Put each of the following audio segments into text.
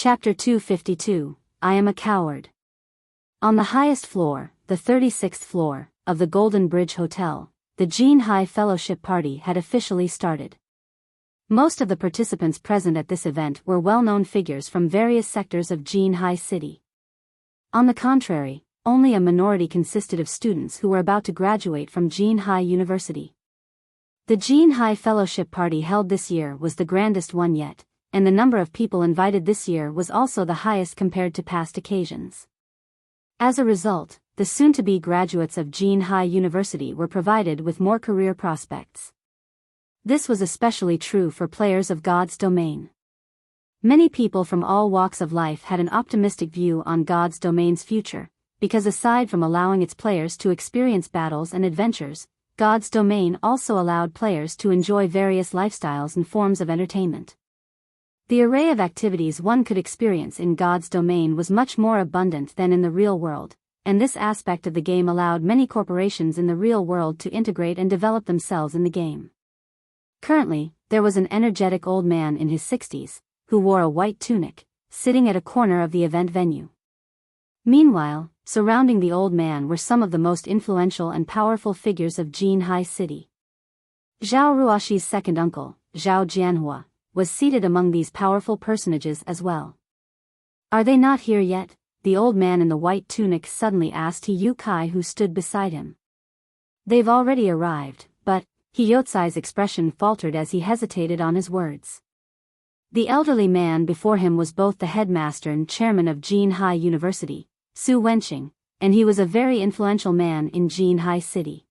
Chapter 252, I Am a Coward. On the highest floor, the 36th floor, of the Golden Bridge Hotel, the Jin High Fellowship Party had officially started. Most of the participants present at this event were well-known figures from various sectors of Jin High City. On the contrary, only a minority consisted of students who were about to graduate from Jin High University. The Jin High Fellowship Party held this year was the grandest one yet, and the number of people invited this year was also the highest compared to past occasions. As a result, the soon-to-be graduates of Jin High University were provided with more career prospects. This was especially true for players of God's domain. Many people from all walks of life had an optimistic view on God's domain's future, because aside from allowing its players to experience battles and adventures, God's domain also allowed players to enjoy various lifestyles and forms of entertainment. The array of activities one could experience in God's domain was much more abundant than in the real world, and this aspect of the game allowed many corporations in the real world to integrate and develop themselves in the game. Currently, there was an energetic old man in his 60s, who wore a white tunic, sitting at a corner of the event venue. Meanwhile, surrounding the old man were some of the most influential and powerful figures of Jin High City. Zhao Ruoxi's second uncle, Zhao Jianhua, was seated among these powerful personages as well. "Are they not here yet?" the old man in the white tunic suddenly asked He Yukai, who stood beside him. "They've already arrived, but," He Yotsai's expression faltered as he hesitated on his words. The elderly man before him was both the headmaster and chairman of Jin High University, Su Wenqing, and he was a very influential man in Jin High City.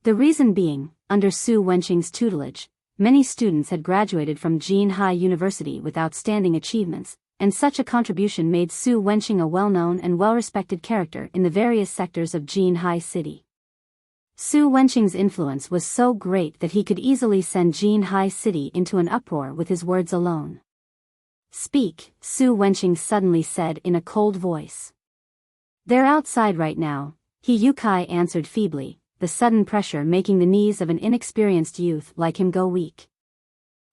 The reason being, under Su Wenqing's tutelage, many students had graduated from Jin High University with outstanding achievements, and such a contribution made Su Wenqing a well-known and well-respected character in the various sectors of Jin High City. Su Wenqing's influence was so great that he could easily send Jin High City into an uproar with his words alone. "Speak," Su Wenqing suddenly said in a cold voice. "They're outside right now," He Yukai answered feebly, the sudden pressure making the knees of an inexperienced youth like him go weak.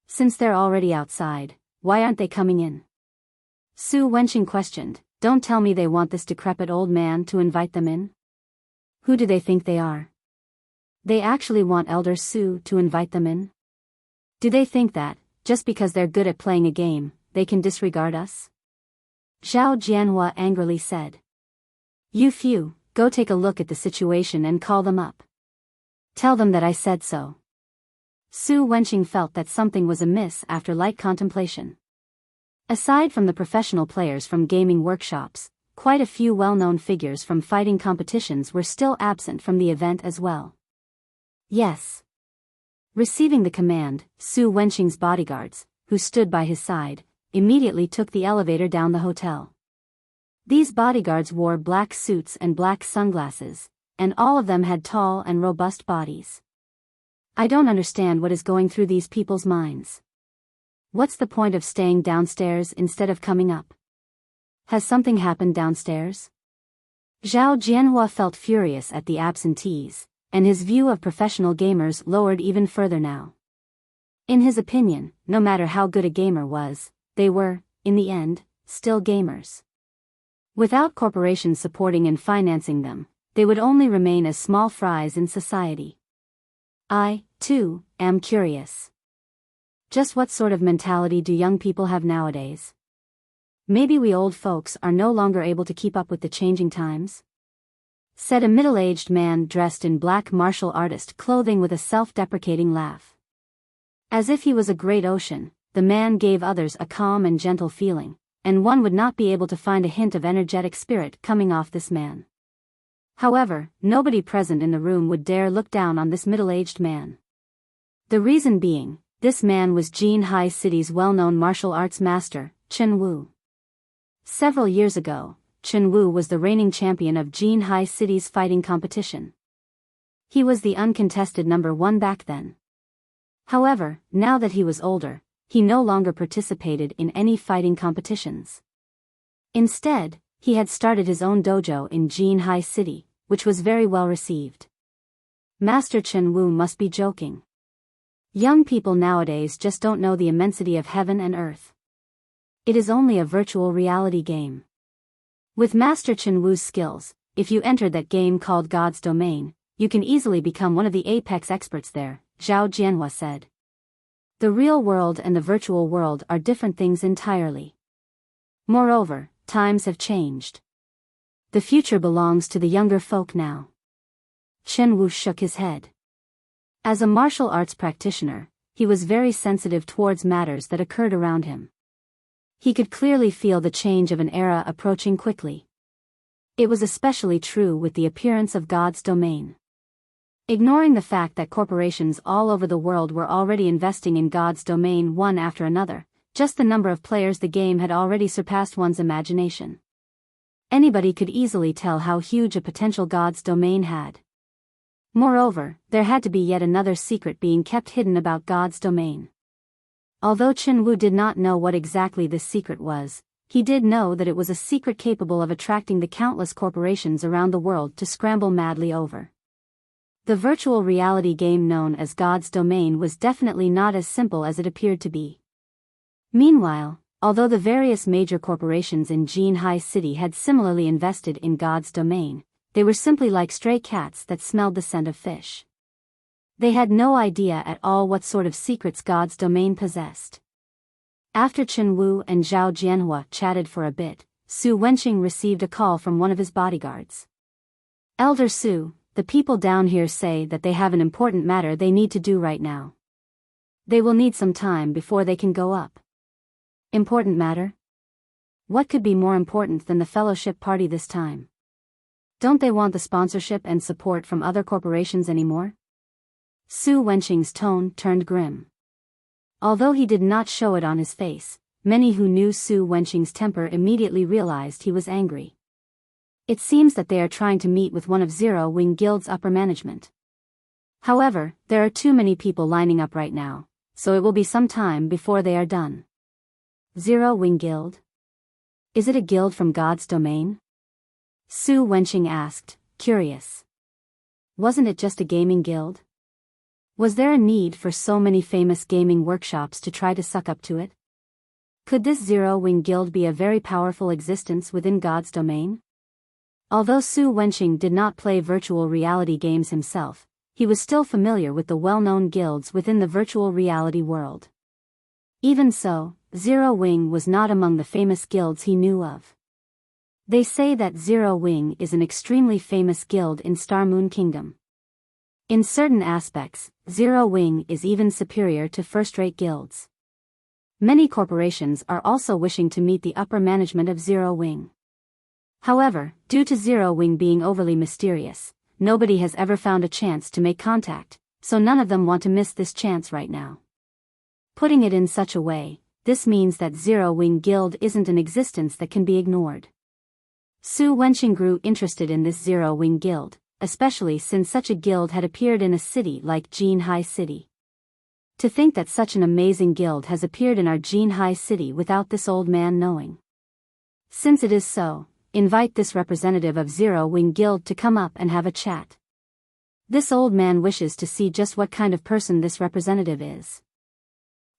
"Since they're already outside, why aren't they coming in?" Su Wenqing questioned. "Don't tell me they want this decrepit old man to invite them in? Who do they think they are? They actually want Elder Su to invite them in? Do they think that, just because they're good at playing a game, they can disregard us?" Zhao Jianhua angrily said. "You few, go take a look at the situation and call them up. Tell them that I said so." Su Wenqing felt that something was amiss after light contemplation. Aside from the professional players from gaming workshops, quite a few well-known figures from fighting competitions were still absent from the event as well. "Yes." Receiving the command, Su Wenqing's bodyguards, who stood by his side, immediately took the elevator down the hotel. These bodyguards wore black suits and black sunglasses, and all of them had tall and robust bodies. "I don't understand what is going through these people's minds. What's the point of staying downstairs instead of coming up? Has something happened downstairs?" Zhao Jianhua felt furious at the absentees, and his view of professional gamers lowered even further now. In his opinion, no matter how good a gamer was, they were, in the end, still gamers. Without corporations supporting and financing them, they would only remain as small fries in society. "I, too, am curious. Just what sort of mentality do young people have nowadays? Maybe we old folks are no longer able to keep up with the changing times?" said a middle-aged man dressed in black martial artist clothing with a self-deprecating laugh. As if he was a great ocean, the man gave others a calm and gentle feeling, and one would not be able to find a hint of energetic spirit coming off this man. However, nobody present in the room would dare look down on this middle-aged man. The reason being, this man was Jin High City's well-known martial arts master, Chen Wu. Several years ago, Chen Wu was the reigning champion of Jin High City's fighting competition. He was the uncontested number one back then. However, now that he was older, he no longer participated in any fighting competitions. Instead, he had started his own dojo in Jin High City, which was very well received. Master Chen Wu must be joking. Young people nowadays just don't know the immensity of heaven and earth. It is only a virtual reality game. With Master Chen Wu's skills, if you enter that game called God's Domain, you can easily become one of the apex experts there, Zhao Jianhua said. The real world and the virtual world are different things entirely. Moreover, times have changed. The future belongs to the younger folk now. Chen Wu shook his head. As a martial arts practitioner, he was very sensitive towards matters that occurred around him. He could clearly feel the change of an era approaching quickly. It was especially true with the appearance of God's Domain. Ignoring the fact that corporations all over the world were already investing in God's Domain one after another, just the number of players the game had already surpassed one's imagination. Anybody could easily tell how huge a potential God's Domain had. Moreover, there had to be yet another secret being kept hidden about God's Domain. Although Chen Wu did not know what exactly this secret was, he did know that it was a secret capable of attracting the countless corporations around the world to scramble madly over. The virtual reality game known as God's Domain was definitely not as simple as it appeared to be. Meanwhile, although the various major corporations in Jinhai City had similarly invested in God's Domain, they were simply like stray cats that smelled the scent of fish. They had no idea at all what sort of secrets God's Domain possessed. After Chen Wu and Zhao Jianhua chatted for a bit, Su Wenqing received a call from one of his bodyguards. Elder Su, the people down here say that they have an important matter they need to do right now. They will need some time before they can go up. Important matter? What could be more important than the fellowship party this time? Don't they want the sponsorship and support from other corporations anymore? Su Wenqing's tone turned grim. Although he did not show it on his face, many who knew Su Wenqing's temper immediately realized he was angry. It seems that they are trying to meet with one of Zero Wing Guild's upper management. However, there are too many people lining up right now, so it will be some time before they are done. Zero Wing Guild? Is it a guild from God's Domain? Su Wenqing asked, curious. Wasn't it just a gaming guild? Was there a need for so many famous gaming workshops to try to suck up to it? Could this Zero Wing Guild be a very powerful existence within God's Domain? Although Su Wenqing did not play virtual reality games himself, he was still familiar with the well-known guilds within the virtual reality world. Even so, Zero Wing was not among the famous guilds he knew of. They say that Zero Wing is an extremely famous guild in Star Moon Kingdom. In certain aspects, Zero Wing is even superior to first-rate guilds. Many corporations are also wishing to meet the upper management of Zero Wing. However, due to Zero Wing being overly mysterious, nobody has ever found a chance to make contact, so none of them want to miss this chance right now. Putting it in such a way, this means that Zero Wing Guild isn't an existence that can be ignored. Su Wenqing grew interested in this Zero Wing Guild, especially since such a guild had appeared in a city like Jinhai City. To think that such an amazing guild has appeared in our Jinhai City without this old man knowing. Since it is so, invite this representative of Zero Wing Guild to come up and have a chat. This old man wishes to see just what kind of person this representative is.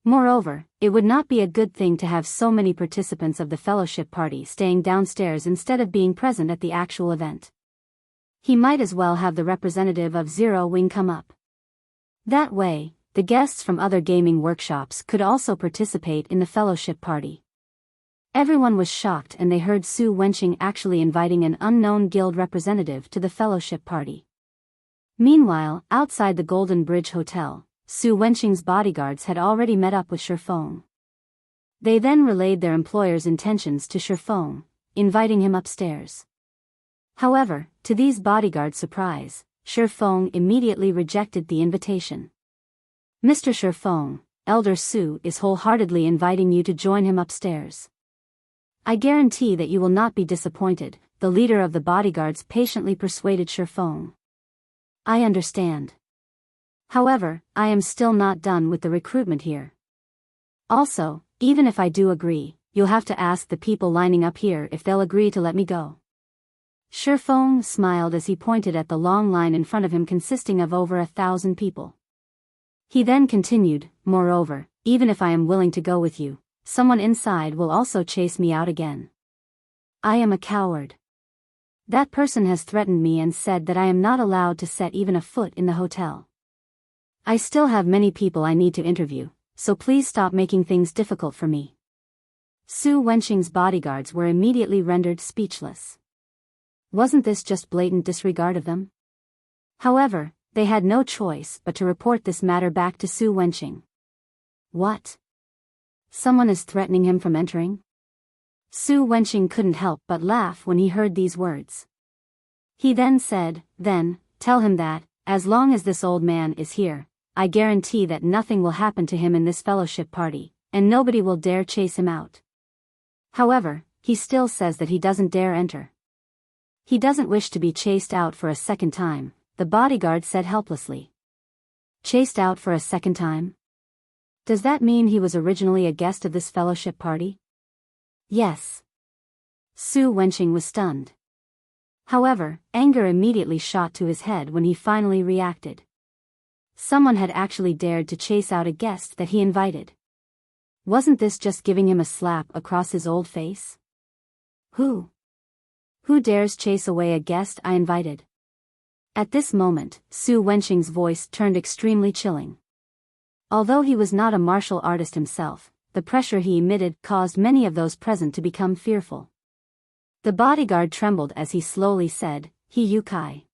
Moreover, it would not be a good thing to have so many participants of the fellowship party staying downstairs instead of being present at the actual event. He might as well have the representative of Zero Wing come up. That way, the guests from other gaming workshops could also participate in the fellowship party. Everyone was shocked and they heard Su Wenqing actually inviting an unknown guild representative to the fellowship party. Meanwhile, outside the Golden Bridge Hotel, Su Wenqing's bodyguards had already met up with Shifeng. They then relayed their employer's intentions to Shifeng, inviting him upstairs. However, to these bodyguards' surprise, Shifeng immediately rejected the invitation. Mr. Shifeng, Elder Su is wholeheartedly inviting you to join him upstairs. I guarantee that you will not be disappointed, the leader of the bodyguards patiently persuaded Shifeng. I understand. However, I am still not done with the recruitment here. Also, even if I do agree, you'll have to ask the people lining up here if they'll agree to let me go. Shifeng smiled as he pointed at the long line in front of him consisting of over 1,000 people. He then continued, moreover, even if I am willing to go with you, someone inside will also chase me out again. I am a coward. That person has threatened me and said that I am not allowed to set even a foot in the hotel. I still have many people I need to interview, so please stop making things difficult for me. Su Wenqing's bodyguards were immediately rendered speechless. Wasn't this just blatant disregard of them? However, they had no choice but to report this matter back to Su Wenqing. What? Someone is threatening him from entering? Su Wenqing couldn't help but laugh when he heard these words. He then said, "Then, tell him that, as long as this old man is here, I guarantee that nothing will happen to him in this fellowship party, and nobody will dare chase him out. However, he still says that he doesn't dare enter. He doesn't wish to be chased out for a second time," the bodyguard said helplessly. Chased out for a second time? Does that mean he was originally a guest of this fellowship party? Yes. Su Wenqing was stunned. However, anger immediately shot to his head when he finally reacted. Someone had actually dared to chase out a guest that he invited. Wasn't this just giving him a slap across his old face? Who dares chase away a guest I invited? At this moment, Su Wenqing's voice turned extremely chilling. Although he was not a martial artist himself, the pressure he emitted caused many of those present to become fearful. The bodyguard trembled as he slowly said, "He Yukai."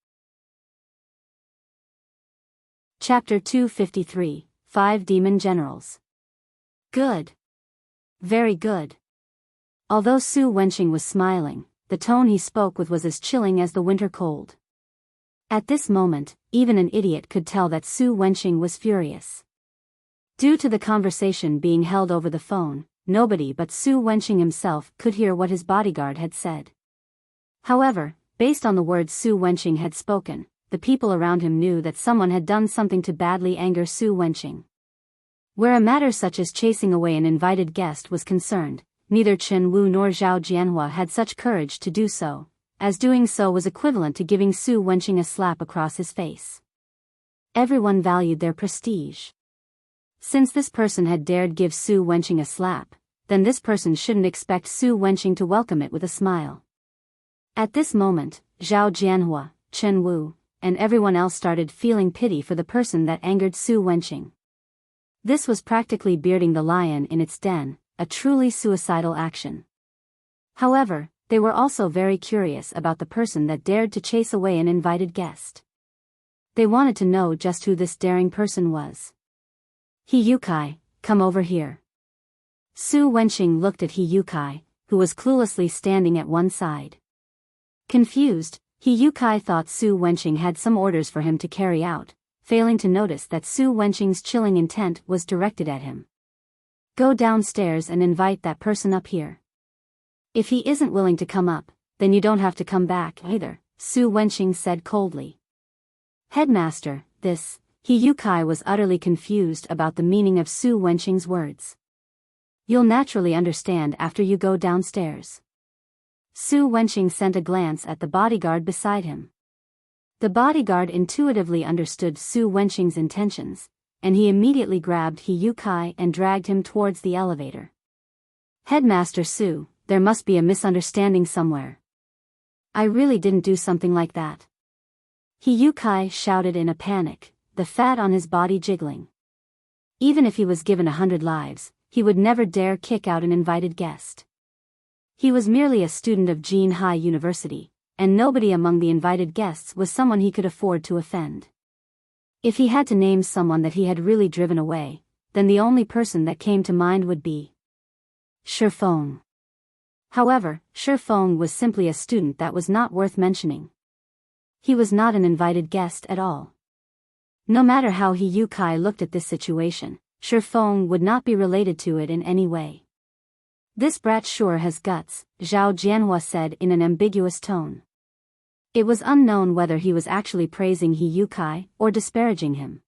Chapter 253, 5 Demon Generals. Good. Very good. Although Su Wenqing was smiling, the tone he spoke with was as chilling as the winter cold. At this moment, even an idiot could tell that Su Wenqing was furious. Due to the conversation being held over the phone, nobody but Su Wenqing himself could hear what his bodyguard had said. However, based on the words Su Wenqing had spoken, the people around him knew that someone had done something to badly anger Su Wenqing. Where a matter such as chasing away an invited guest was concerned, neither Chen Wu nor Zhao Jianhua had such courage to do so, as doing so was equivalent to giving Su Wenqing a slap across his face. Everyone valued their prestige. Since this person had dared give Su Wenqing a slap, then this person shouldn't expect Su Wenqing to welcome it with a smile. At this moment, Zhao Jianhua, Chen Wu, and everyone else started feeling pity for the person that angered Su Wenqing. This was practically bearding the lion in its den, a truly suicidal action. However, they were also very curious about the person that dared to chase away an invited guest. They wanted to know just who this daring person was. "He Yukai, come over here." Su Wenqing looked at He Yukai, who was cluelessly standing at one side. Confused, He Yukai thought Su Wenqing had some orders for him to carry out, failing to notice that Su Wenqing's chilling intent was directed at him. "Go downstairs and invite that person up here. If he isn't willing to come up, then you don't have to come back either," Su Wenqing said coldly. "Headmaster, this..." He Yukai was utterly confused about the meaning of Su Wenqing's words. "You'll naturally understand after you go downstairs." Su Wenqing sent a glance at the bodyguard beside him. The bodyguard intuitively understood Su Wenqing's intentions, and he immediately grabbed He Yukai and dragged him towards the elevator. "Headmaster Su, there must be a misunderstanding somewhere. I really didn't do something like that." He Yukai shouted in a panic, the fat on his body jiggling. Even if he was given 100 lives, he would never dare kick out an invited guest. He was merely a student of Jinhai University, and nobody among the invited guests was someone he could afford to offend. If he had to name someone that he had really driven away, then the only person that came to mind would be Shifeng. However, Shifeng was simply a student that was not worth mentioning. He was not an invited guest at all. No matter how He Yukai looked at this situation, Shifeng would not be related to it in any way. "This brat sure has guts," Zhao Jianhua said in an ambiguous tone. It was unknown whether he was actually praising He Yukai or disparaging him.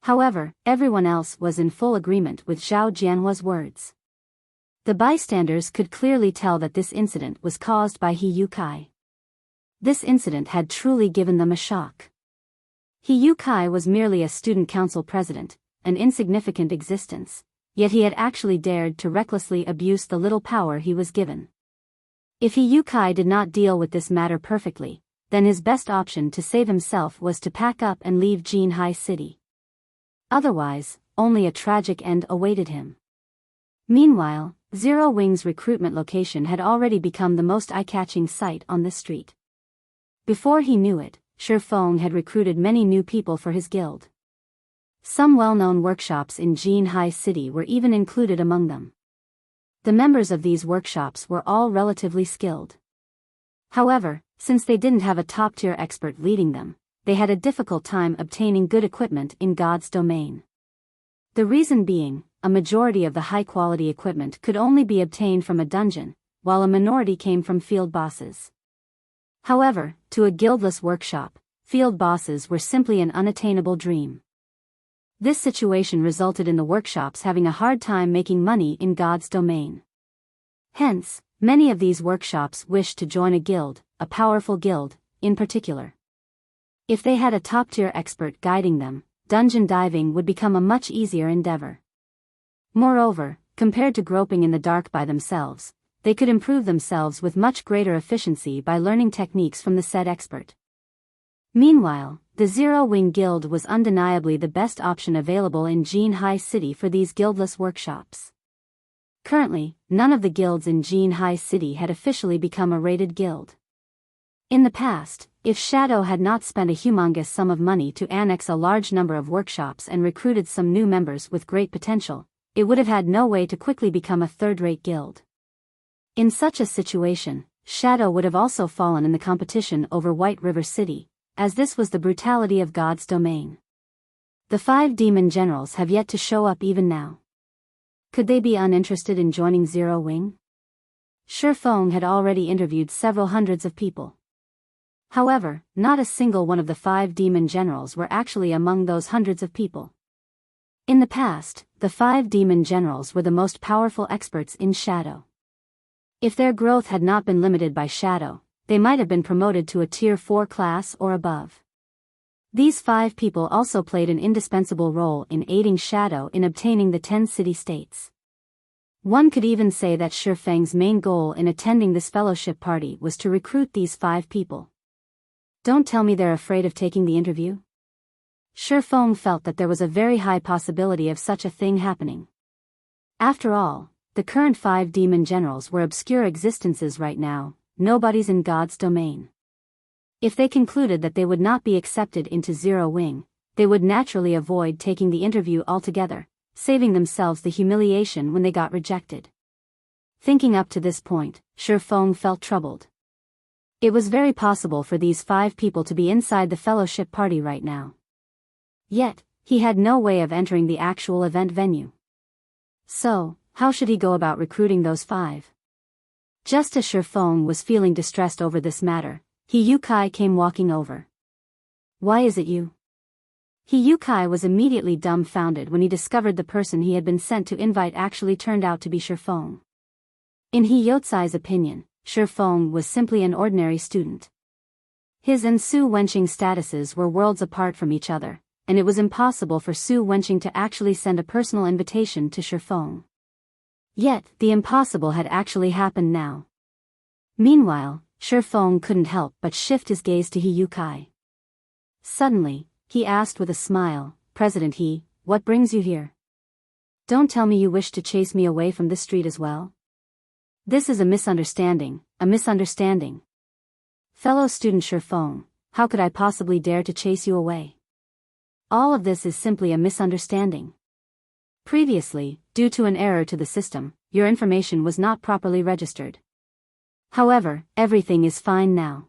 However, everyone else was in full agreement with Zhao Jianhua's words. The bystanders could clearly tell that this incident was caused by He Yukai. This incident had truly given them a shock. He Yukai was merely a student council president, an insignificant existence, yet he had actually dared to recklessly abuse the little power he was given. If he Yukai did not deal with this matter perfectly, then his best option to save himself was to pack up and leave Jinhai City. Otherwise, only a tragic end awaited him. Meanwhile, Zero Wing's recruitment location had already become the most eye-catching sight on this street. Before he knew it, Shifeng had recruited many new people for his guild. Some well-known workshops in Jinhai City were even included among them. The members of these workshops were all relatively skilled. However, since they didn't have a top-tier expert leading them, they had a difficult time obtaining good equipment in God's domain. The reason being, a majority of the high-quality equipment could only be obtained from a dungeon, while a minority came from field bosses. However, to a guildless workshop, field bosses were simply an unattainable dream. This situation resulted in the workshops having a hard time making money in God's domain. Hence, many of these workshops wished to join a guild, a powerful guild, in particular. If they had a top-tier expert guiding them, dungeon diving would become a much easier endeavor. Moreover, compared to groping in the dark by themselves, they could improve themselves with much greater efficiency by learning techniques from the said expert. Meanwhile, the Zero Wing Guild was undeniably the best option available in Jinhai City for these guildless workshops. Currently, none of the guilds in Jinhai City had officially become a rated guild. In the past, if Shadow had not spent a humongous sum of money to annex a large number of workshops and recruited some new members with great potential, it would have had no way to quickly become a third-rate guild. In such a situation, Shadow would have also fallen in the competition over White River City, as this was the brutality of God's domain. The 5 demon generals have yet to show up even now. Could they be uninterested in joining Zero Wing? Shifeng had already interviewed several hundreds of people. However, not a single one of the 5 demon generals were actually among those hundreds of people. In the past, the 5 demon generals were the most powerful experts in Shadow. If their growth had not been limited by Shadow, they might have been promoted to a Tier 4 class or above. These 5 people also played an indispensable role in aiding Shadow in obtaining the 10 city-states. One could even say that Shifeng's main goal in attending this fellowship party was to recruit these 5 people. Don't tell me they're afraid of taking the interview? Shifeng felt that there was a very high possibility of such a thing happening. After all, the current 5 demon generals were obscure existences right now, nobodies in God's domain. If they concluded that they would not be accepted into Zero Wing, they would naturally avoid taking the interview altogether, saving themselves the humiliation when they got rejected. Thinking up to this point, Shifeng felt troubled. It was very possible for these 5 people to be inside the fellowship party right now. Yet, he had no way of entering the actual event venue. So, how should he go about recruiting those 5? Just as Shifeng was feeling distressed over this matter, Yukai came walking over. Why is it you? Yukai was immediately dumbfounded when he discovered the person he had been sent to invite actually turned out to be Shifeng. In Yotsai's opinion, Shifeng was simply an ordinary student. His and Su Wenqing's statuses were worlds apart from each other, and it was impossible for Su Wenqing to actually send a personal invitation to Shifeng. Yet, the impossible had actually happened now. Meanwhile, Shifeng couldn't help but shift his gaze to Yukai. Suddenly, he asked with a smile, "President He, what brings you here? Don't tell me you wish to chase me away from this street as well? This is a misunderstanding, a misunderstanding. Fellow student Shifeng, how could I possibly dare to chase you away? All of this is simply a misunderstanding. Previously, due to an error to the system, your information was not properly registered. However, everything is fine now.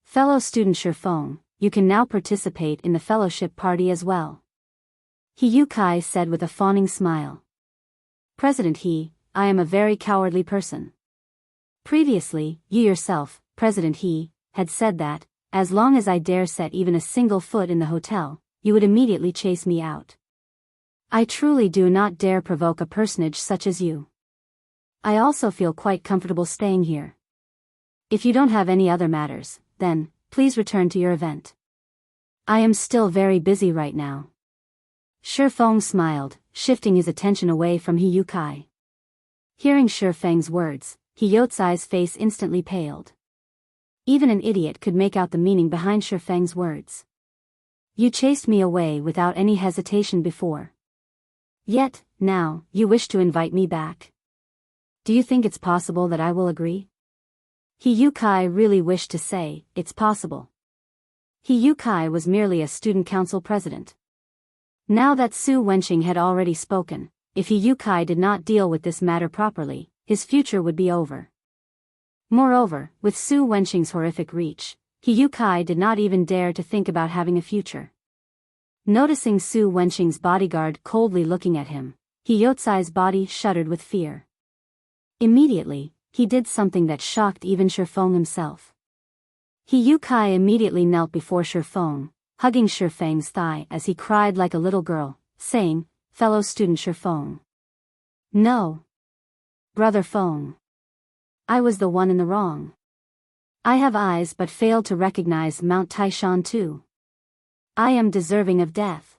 Fellow student Shifeng, you can now participate in the fellowship party as well." Yukai said with a fawning smile. "President He, I am a very cowardly person. Previously, you yourself, President He, had said that, as long as I dare set even a single foot in the hotel, you would immediately chase me out. I truly do not dare provoke a personage such as you. I also feel quite comfortable staying here. If you don't have any other matters, then, please return to your event. I am still very busy right now." Shifeng smiled, shifting his attention away from He Yukai. Hearing Shi Feng's words, He Yotsai's face instantly paled. Even an idiot could make out the meaning behind Shi Feng's words. You chased me away without any hesitation before. Yet, now, you wish to invite me back. Do you think it's possible that I will agree? He Yukai really wished to say, it's possible. He Yukai was merely a student council president. Now that Su Wenqing had already spoken, if He Yukai did not deal with this matter properly, his future would be over. Moreover, with Su Wenqing's horrific reach, He Yukai did not even dare to think about having a future. Noticing Su Wenqing's bodyguard coldly looking at him, He Yotsai's body shuddered with fear. Immediately, he did something that shocked even Shi Feng himself. He Yukai immediately knelt before Shi Feng, hugging Shi Feng's thigh as he cried like a little girl, saying, "Fellow student Shi Feng. No. Brother Feng. I was the one in the wrong. I have eyes but failed to recognize Mount Taishan too. I am deserving of death.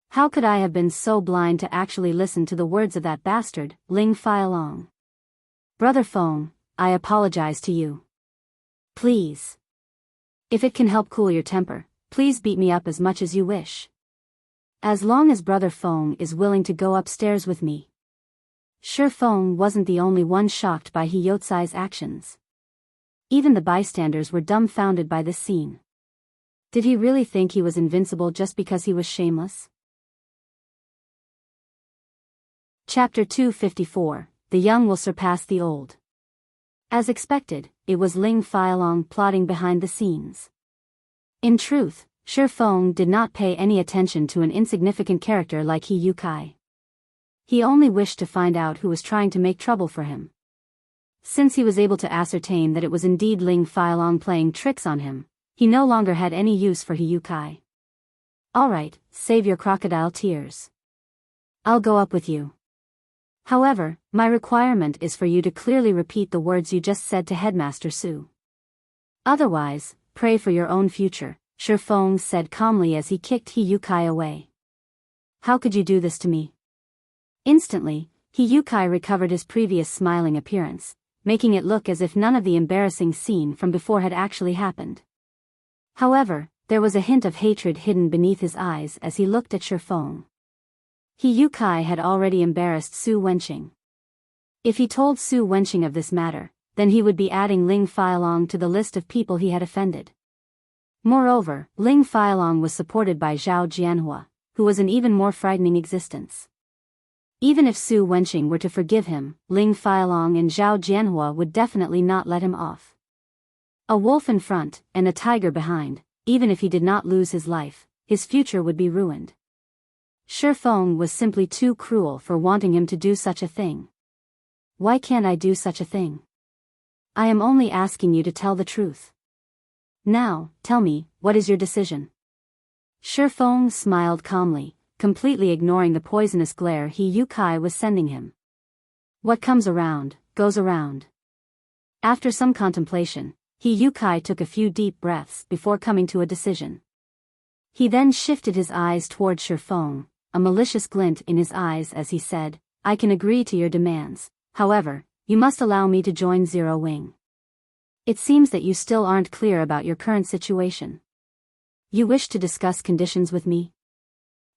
How could I have been so blind to actually listen to the words of that bastard, Ling Failong? Brother Feng, I apologize to you. Please. If it can help cool your temper, please beat me up as much as you wish. As long as Brother Feng is willing to go upstairs with me." Shi Feng wasn't the only one shocked by He Yotsai's actions. Even the bystanders were dumbfounded by this scene. Did he really think he was invincible just because he was shameless? Chapter 254, The Young Will Surpass the Old. As expected, it was Ling Failong plotting behind the scenes. In truth, Shi Feng did not pay any attention to an insignificant character like He Yukai. He only wished to find out who was trying to make trouble for him. Since he was able to ascertain that it was indeed Ling Failong playing tricks on him, he no longer had any use for He Yukai. Alright, save your crocodile tears. I'll go up with you. However, my requirement is for you to clearly repeat the words you just said to Headmaster Su. Otherwise, pray for your own future, Shi Feng said calmly as he kicked He Yukai away. How could you do this to me? Instantly, He Yukai recovered his previous smiling appearance, making it look as if none of the embarrassing scene from before had actually happened. However, there was a hint of hatred hidden beneath his eyes as he looked at Shi Feng. He Yukai had already embarrassed Su Wenqing. If he told Su Wenqing of this matter, then he would be adding Ling Failong to the list of people he had offended. Moreover, Ling Failong was supported by Zhao Jianhua, who was an even more frightening existence. Even if Su Wenqing were to forgive him, Ling Failong and Zhao Jianhua would definitely not let him off. A wolf in front, and a tiger behind, even if he did not lose his life, his future would be ruined. Shi Feng was simply too cruel for wanting him to do such a thing. Why can't I do such a thing? I am only asking you to tell the truth. Now, tell me, what is your decision? Shi Feng smiled calmly, completely ignoring the poisonous glare He Yukai was sending him. What comes around, goes around. After some contemplation, He Yukai took a few deep breaths before coming to a decision. He then shifted his eyes toward Shi Feng, a malicious glint in his eyes as he said, I can agree to your demands, however, you must allow me to join Zero Wing. It seems that you still aren't clear about your current situation. You wish to discuss conditions with me?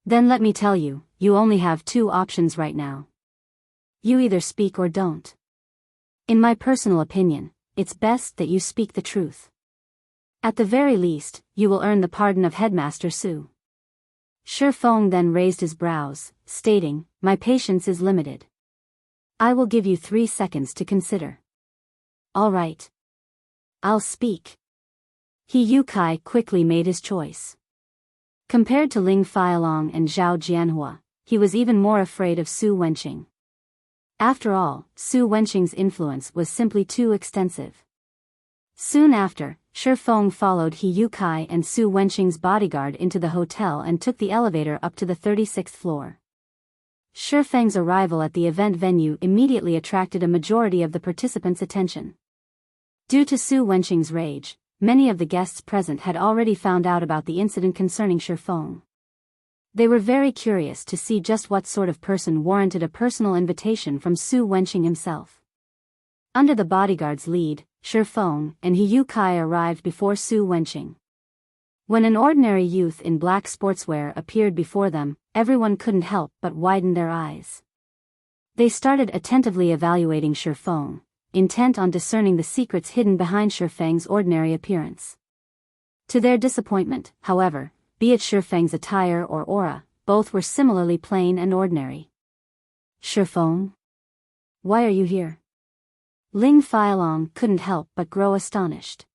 Then let me tell you, you only have two options right now. You either speak or don't. In my personal opinion, it's best that you speak the truth. At the very least, you will earn the pardon of Headmaster Su. Shi Feng then raised his brows, stating, my patience is limited. I will give you 3 seconds to consider. All right. I'll speak. He Yukai quickly made his choice. Compared to Ling Failong and Zhao Jianhua, he was even more afraid of Su Wenqing. After all, Su Wenqing's influence was simply too extensive. Soon after, Shi Feng followed He Yukai and Su Wenqing's bodyguard into the hotel and took the elevator up to the 36th floor. Shi Feng's arrival at the event venue immediately attracted a majority of the participants' attention. Due to Su Wenqing's rage, many of the guests present had already found out about the incident concerning Shi Feng. They were very curious to see just what sort of person warranted a personal invitation from Su Wenqing himself. Under the bodyguard's lead, Shi Feng and He Yukai arrived before Su Wenqing. When an ordinary youth in black sportswear appeared before them, everyone couldn't help but widen their eyes. They started attentively evaluating Shi Feng, intent on discerning the secrets hidden behind Shi Feng's ordinary appearance. To their disappointment, however, be it Shi Feng's attire or aura, both were similarly plain and ordinary. Shi Feng? Why are you here? Ling Feilong couldn't help but grow astonished.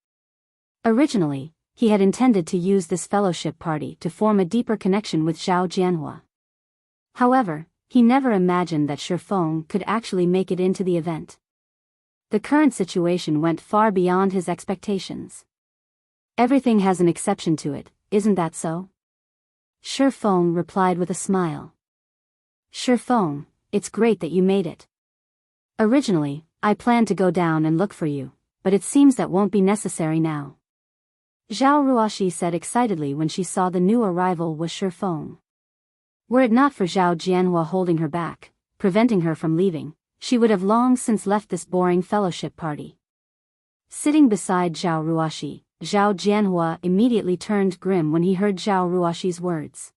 Originally, he had intended to use this fellowship party to form a deeper connection with Zhao Jianhua. However, he never imagined that Shi Feng could actually make it into the event. The current situation went far beyond his expectations. Everything has an exception to it, isn't that so? Shi Feng replied with a smile. Shi Feng, it's great that you made it. Originally, I planned to go down and look for you, but it seems that won't be necessary now. Zhao Ruoxi said excitedly when she saw the new arrival was Shi Feng. Were it not for Zhao Jianhua holding her back, preventing her from leaving, she would have long since left this boring fellowship party. Sitting beside Zhao Ruoxi, Zhao Jianhua immediately turned grim when he heard Zhao Ruoxi's words.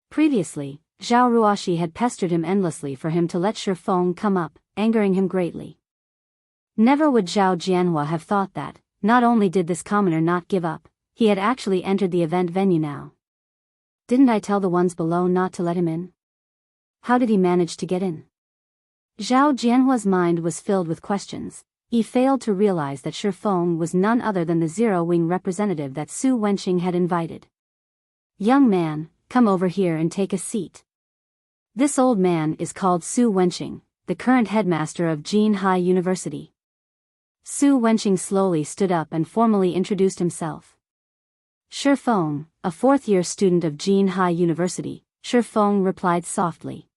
Previously, Zhao Ruoxi had pestered him endlessly for him to let Shi Feng come up, angering him greatly. Never would Zhao Jianhua have thought that, not only did this commoner not give up, he had actually entered the event venue now. Didn't I tell the ones below not to let him in? How did he manage to get in? Zhao Jianhua's mind was filled with questions. He failed to realize that Shi Feng was none other than the Zero-Wing representative that Su Wenqing had invited. Young man, come over here and take a seat. This old man is called Su Wenqing, the current headmaster of Jinhai University. Su Wenqing slowly stood up and formally introduced himself. Shi Feng, a fourth-year student of Jinhai University, Shi Feng replied softly.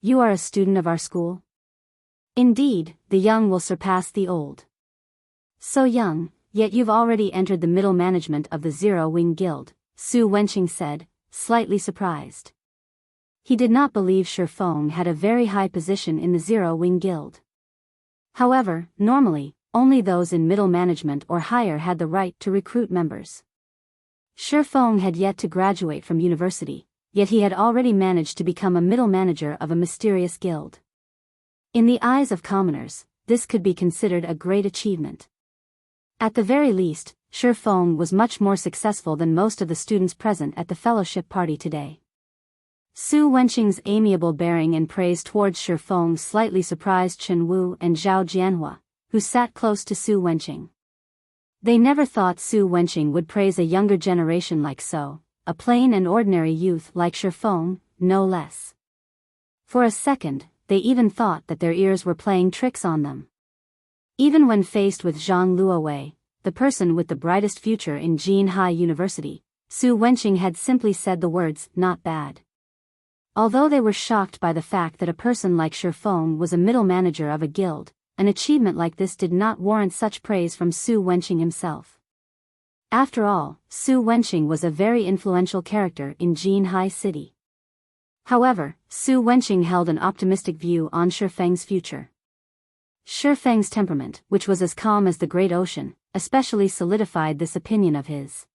You are a student of our school? Indeed, the young will surpass the old. So young, yet you've already entered the middle management of the Zero-Wing Guild, Su Wenqing said, slightly surprised. He did not believe Shi Feng had a very high position in the Zero-Wing Guild. However, normally, only those in middle management or higher had the right to recruit members. Shi Feng had yet to graduate from university, yet he had already managed to become a middle manager of a mysterious guild. In the eyes of commoners, this could be considered a great achievement. At the very least, Shi Feng was much more successful than most of the students present at the fellowship party today. Su Wenqing's amiable bearing and praise towards Shi Feng slightly surprised Chen Wu and Zhao Jianhua, who sat close to Su Wenqing. They never thought Su Wenqing would praise a younger generation like so, a plain and ordinary youth like Shi Feng, no less. For a second, they even thought that their ears were playing tricks on them. Even when faced with Zhang Luowei, the person with the brightest future in Jinhai University, Su Wenqing had simply said the words, not bad. Although they were shocked by the fact that a person like Shi Feng was a middle manager of a guild, an achievement like this did not warrant such praise from Su Wenqing himself. After all, Su Wenqing was a very influential character in Jinhai City. However, Su Wenqing held an optimistic view on Shi Feng's future. Shi Feng's temperament, which was as calm as the great ocean, especially solidified this opinion of his.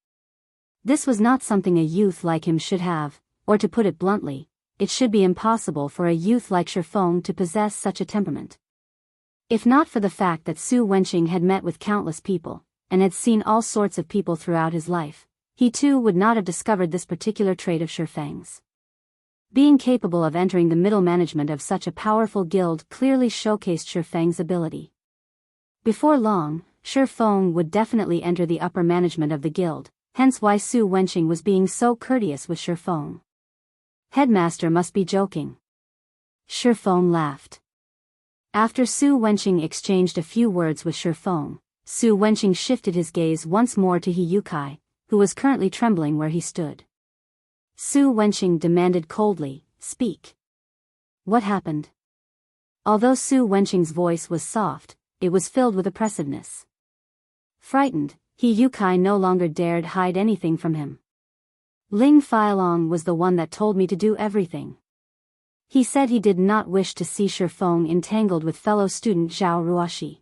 This was not something a youth like him should have, or to put it bluntly, it should be impossible for a youth like Shi Feng to possess such a temperament. If not for the fact that Su Wenqing had met with countless people, and had seen all sorts of people throughout his life, he too would not have discovered this particular trait of Shi Feng's. Being capable of entering the middle management of such a powerful guild clearly showcased Shi Feng's ability. Before long, Shi Feng would definitely enter the upper management of the guild, hence why Su Wenqing was being so courteous with Shi Feng. Headmaster must be joking. Shi Feng laughed. After Su Wenqing exchanged a few words with Shi Feng, Su Wenqing shifted his gaze once more to He Yukai, who was currently trembling where he stood. Su Wenqing demanded coldly, speak. What happened? Although Su Wenqing's voice was soft, it was filled with oppressiveness. Frightened, He Yukai no longer dared hide anything from him. Ling Failong was the one that told me to do everything. He said he did not wish to see Shifeng entangled with fellow student Zhao Ruoxi.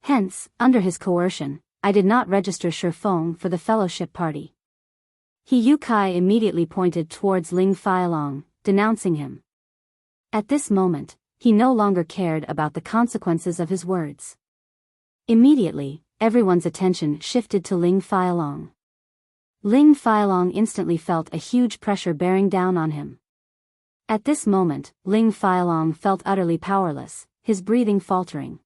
Hence, under his coercion, I did not register Shifeng for the fellowship party. He Yukai immediately pointed towards Ling Failong, denouncing him. At this moment, he no longer cared about the consequences of his words. Immediately, everyone's attention shifted to Ling Failong. Ling Failong instantly felt a huge pressure bearing down on him. At this moment, Ling Failong felt utterly powerless, his breathing faltering.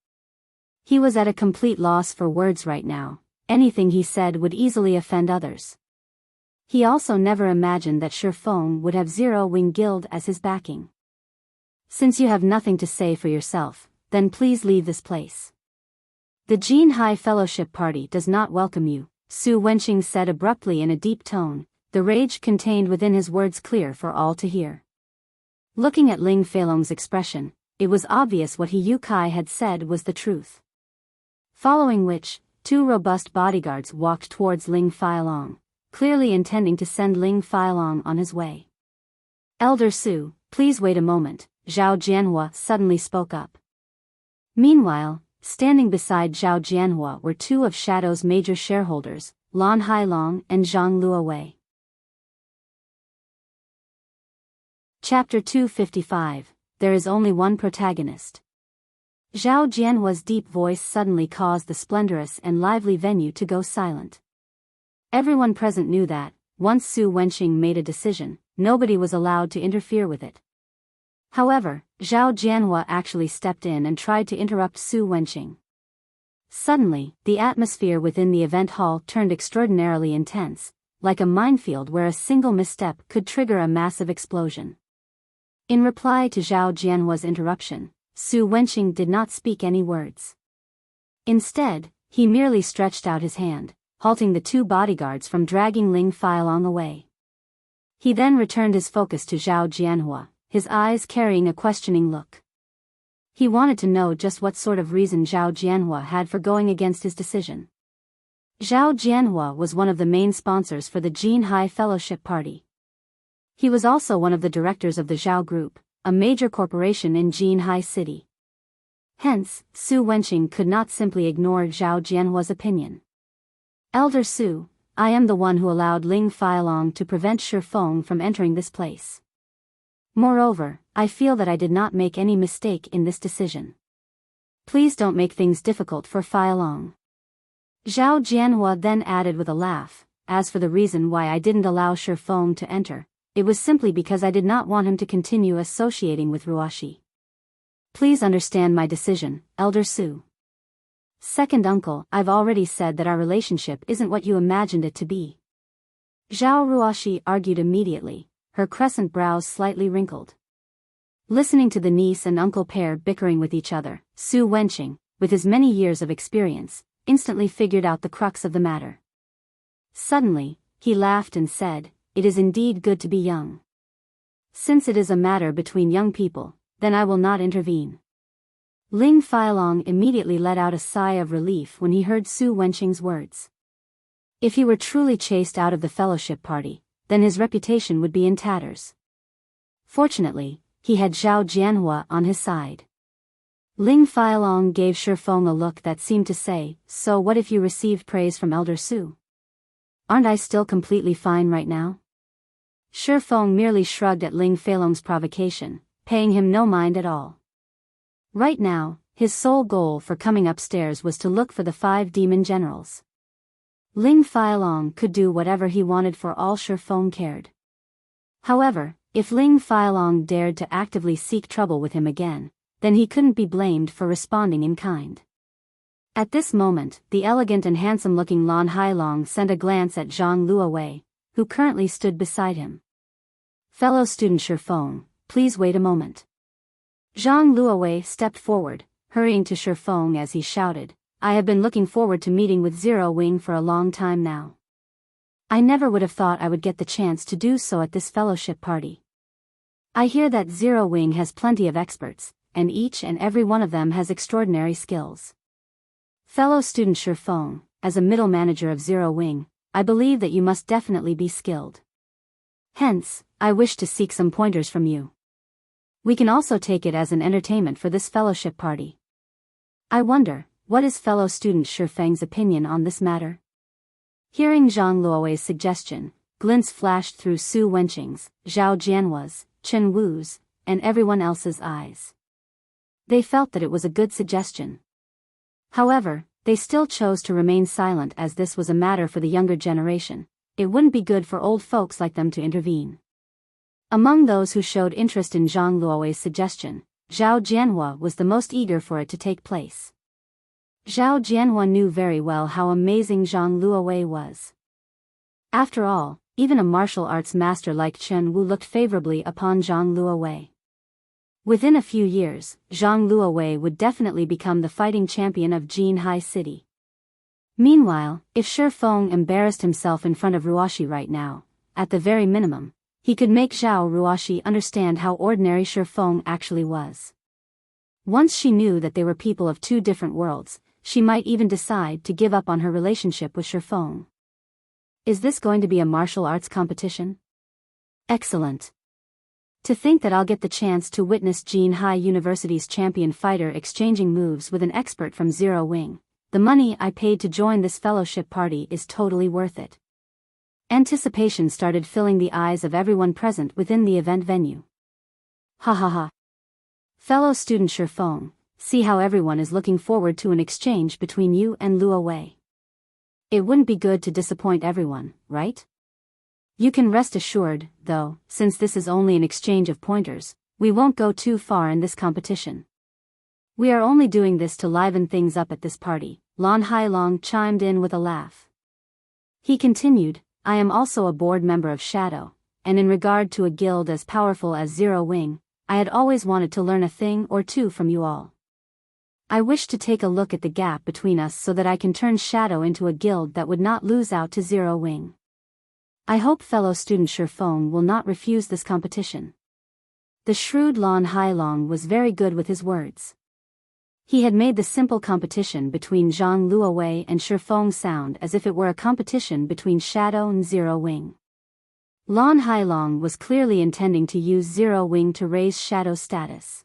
He was at a complete loss for words right now. Anything he said would easily offend others. He also never imagined that Shifeng would have Zero Wing Guild as his backing. Since you have nothing to say for yourself, then please leave this place. The Jin High Fellowship Party does not welcome you, Su Wenqing said abruptly in a deep tone, the rage contained within his words clear for all to hear. Looking at Ling Failong's expression, it was obvious what he Yukai had said was the truth. Following which, two robust bodyguards walked towards Ling Failong, clearly intending to send Ling Failong on his way. Elder Su, please wait a moment, Zhao Jianhua suddenly spoke up. Meanwhile, standing beside Zhao Jianhua were two of Shadow's major shareholders, Lan Hailong and Zhang Luowei. Chapter 255, There is only one protagonist. Zhao Jianhua's deep voice suddenly caused the splendorous and lively venue to go silent. Everyone present knew that, once Su Wenqing made a decision, nobody was allowed to interfere with it. However, Zhao Jianhua actually stepped in and tried to interrupt Su Wenqing. Suddenly, the atmosphere within the event hall turned extraordinarily intense, like a minefield where a single misstep could trigger a massive explosion. In reply to Zhao Jianhua's interruption, Su Wenqing did not speak any words. Instead, he merely stretched out his hand, halting the two bodyguards from dragging Ling Failong away. He then returned his focus to Zhao Jianhua, his eyes carrying a questioning look. He wanted to know just what sort of reason Zhao Jianhua had for going against his decision. Zhao Jianhua was one of the main sponsors for the Jin High Fellowship Party. He was also one of the directors of the Zhao Group, a major corporation in Jin High City. Hence, Su Wenqing could not simply ignore Zhao Jianhua's opinion. Elder Su, I am the one who allowed Ling Failong to prevent Shifeng from entering this place. Moreover, I feel that I did not make any mistake in this decision. Please don't make things difficult for Failong. Zhao Jianhua then added with a laugh, as for the reason why I didn't allow Shifeng to enter, it was simply because I did not want him to continue associating with Ruoxi. Please understand my decision, Elder Su. Second uncle, I've already said that our relationship isn't what you imagined it to be. Zhao Ruoxi argued immediately, her crescent brows slightly wrinkled. Listening to the niece and uncle pair bickering with each other, Su Wenqing, with his many years of experience, instantly figured out the crux of the matter. Suddenly, he laughed and said, it is indeed good to be young. Since it is a matter between young people, then I will not intervene. Ling Failong immediately let out a sigh of relief when he heard Su Wenqing's words. If he were truly chased out of the fellowship party, then his reputation would be in tatters. Fortunately, he had Zhao Jianhua on his side. Ling Failong gave Shifeng a look that seemed to say, so what if you received praise from Elder Su? Aren't I still completely fine right now? Shifeng merely shrugged at Ling Failong's provocation, paying him no mind at all. Right now, his sole goal for coming upstairs was to look for the 5 demon generals. Ling Failong could do whatever he wanted for all Shifeng cared. However, if Ling Failong dared to actively seek trouble with him again, then he couldn't be blamed for responding in kind. At this moment, the elegant and handsome-looking Lan Hailong sent a glance at Zhang Luowei, who currently stood beside him. Fellow student Shifeng, please wait a moment. Zhang Luowei stepped forward, hurrying to Shifeng as he shouted, I have been looking forward to meeting with Zero Wing for a long time now. I never would have thought I would get the chance to do so at this fellowship party. I hear that Zero Wing has plenty of experts, and each and every one of them has extraordinary skills. Fellow student Shifeng, as a middle manager of Zero Wing, I believe that you must definitely be skilled. Hence, I wish to seek some pointers from you. We can also take it as an entertainment for this fellowship party. I wonder, what is fellow student Shifeng's opinion on this matter? Hearing Zhang Luowei's suggestion, glints flashed through Su Wenqing's, Zhao Jianhua's, Chen Wu's, and everyone else's eyes. They felt that it was a good suggestion. However, they still chose to remain silent as this was a matter for the younger generation. It wouldn't be good for old folks like them to intervene. Among those who showed interest in Zhang Luowei's suggestion, Zhao Jianhua was the most eager for it to take place. Zhao Jianhua knew very well how amazing Zhang Luowei was. After all, even a martial arts master like Chen Wu looked favorably upon Zhang Luowei. Within a few years, Zhang Luowei would definitely become the fighting champion of Jinhai City. Meanwhile, if Shifeng embarrassed himself in front of Ruoshi right now, at the very minimum, he could make Zhao Ruoshi understand how ordinary Shifeng actually was. Once she knew that they were people of two different worlds, she might even decide to give up on her relationship with Shifeng. Is this going to be a martial arts competition? Excellent. To think that I'll get the chance to witness Jinhai University's champion fighter exchanging moves with an expert from Zero Wing. The money I paid to join this fellowship party is totally worth it. Anticipation started filling the eyes of everyone present within the event venue. Ha ha ha. Fellow student Shifeng, see how everyone is looking forward to an exchange between you and Luowei. It wouldn't be good to disappoint everyone, right? You can rest assured, though, since this is only an exchange of pointers, we won't go too far in this competition. We are only doing this to liven things up at this party, Lan Hailong chimed in with a laugh. He continued, I am also a board member of Shadow, and in regard to a guild as powerful as Zero Wing, I had always wanted to learn a thing or two from you all. I wish to take a look at the gap between us so that I can turn Shadow into a guild that would not lose out to Zero Wing. I hope fellow student Shifeng will not refuse this competition. The shrewd Lan Hailong was very good with his words. He had made the simple competition between Zhang Luowei and Shifeng sound as if it were a competition between Shadow and Zero Wing. Lan Hailong was clearly intending to use Zero Wing to raise Shadow's status.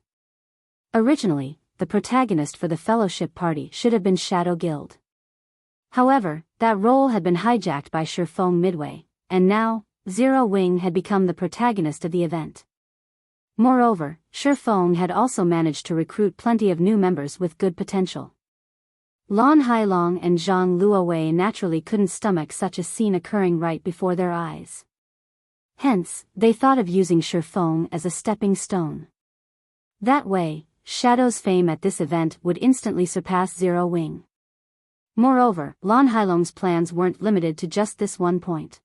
Originally, the protagonist for the fellowship party should have been Shadow Guild. However, that role had been hijacked by Shifeng midway, and now, Zero Wing had become the protagonist of the event. Moreover, Shifeng had also managed to recruit plenty of new members with good potential. Lan Hailong and Zhang Luowei naturally couldn't stomach such a scene occurring right before their eyes. Hence, they thought of using Shifeng as a stepping stone. That way, Shadow's fame at this event would instantly surpass Zero Wing. Moreover, Lan Hailong's plans weren't limited to just this one point.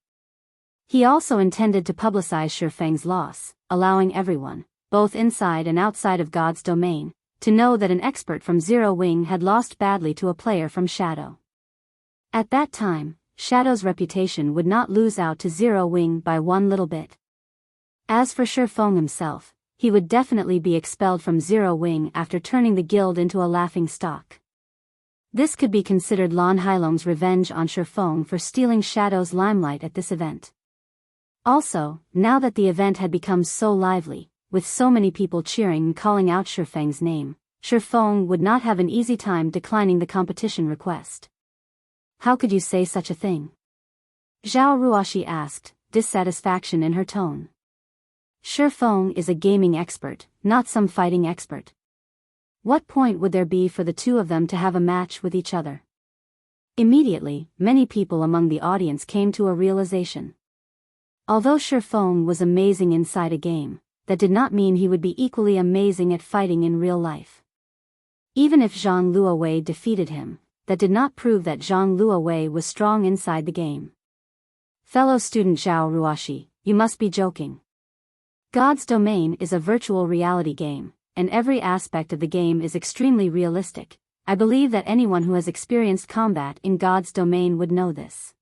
He also intended to publicize Shifeng's loss, allowing everyone, both inside and outside of God's domain, to know that an expert from Zero Wing had lost badly to a player from Shadow. At that time, Shadow's reputation would not lose out to Zero Wing by one little bit. As for Shifeng himself, he would definitely be expelled from Zero Wing after turning the guild into a laughing stock. This could be considered Lan Hailong's revenge on Shifeng for stealing Shadow's limelight at this event. Also, now that the event had become so lively, with so many people cheering and calling out Shifeng's name, Shifeng would not have an easy time declining the competition request. How could you say such a thing? Zhao Ruoshi asked, dissatisfaction in her tone. Shifeng is a gaming expert, not some fighting expert. What point would there be for the two of them to have a match with each other? Immediately, many people among the audience came to a realization. Although Shifeng was amazing inside a game, that did not mean he would be equally amazing at fighting in real life. Even if Zhang Luowei defeated him, that did not prove that Zhang Luowei was strong inside the game. Fellow student Zhao Ruoshi, you must be joking. God's Domain is a virtual reality game, and every aspect of the game is extremely realistic. I believe that anyone who has experienced combat in God's Domain would know this.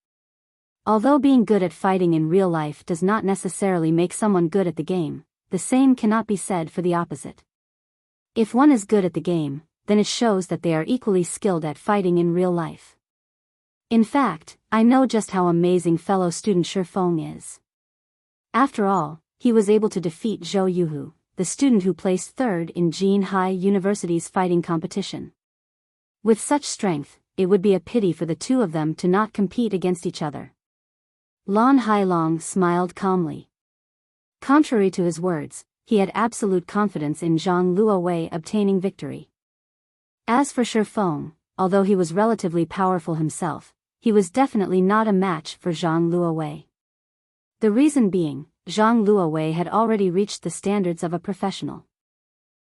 Although being good at fighting in real life does not necessarily make someone good at the game, the same cannot be said for the opposite. If one is good at the game, then it shows that they are equally skilled at fighting in real life. In fact, I know just how amazing fellow student Shifeng is. After all, he was able to defeat Zhou Yuhu, the student who placed third in Jin Hai University's fighting competition. With such strength, it would be a pity for the two of them to not compete against each other. Lan Hailong smiled calmly. Contrary to his words, he had absolute confidence in Zhang Luowei obtaining victory. As for Shi Feng, although he was relatively powerful himself, he was definitely not a match for Zhang Luowei. The reason being, Zhang Luowei had already reached the standards of a professional.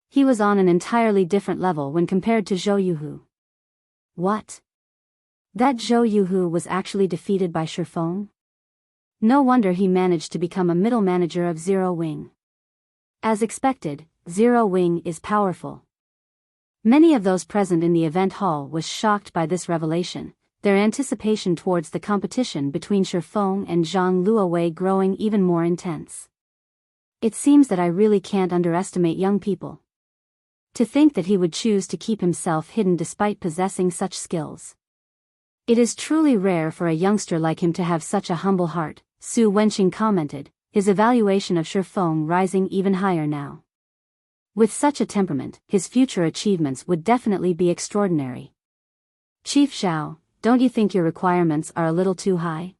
He was on an entirely different level when compared to Zhou Yuhu. What? That Zhou Yuhu was actually defeated by Shi Feng? No wonder he managed to become a middle manager of Zero Wing. As expected, Zero Wing is powerful. Many of those present in the event hall was shocked by this revelation, their anticipation towards the competition between Shi Feng and Zhang Luowei growing even more intense. It seems that I really can't underestimate young people. To think that he would choose to keep himself hidden despite possessing such skills. It is truly rare for a youngster like him to have such a humble heart, Su Wenqing commented, his evaluation of Shi Feng rising even higher now. With such a temperament, his future achievements would definitely be extraordinary. Chief Zhao, don't you think your requirements are a little too high?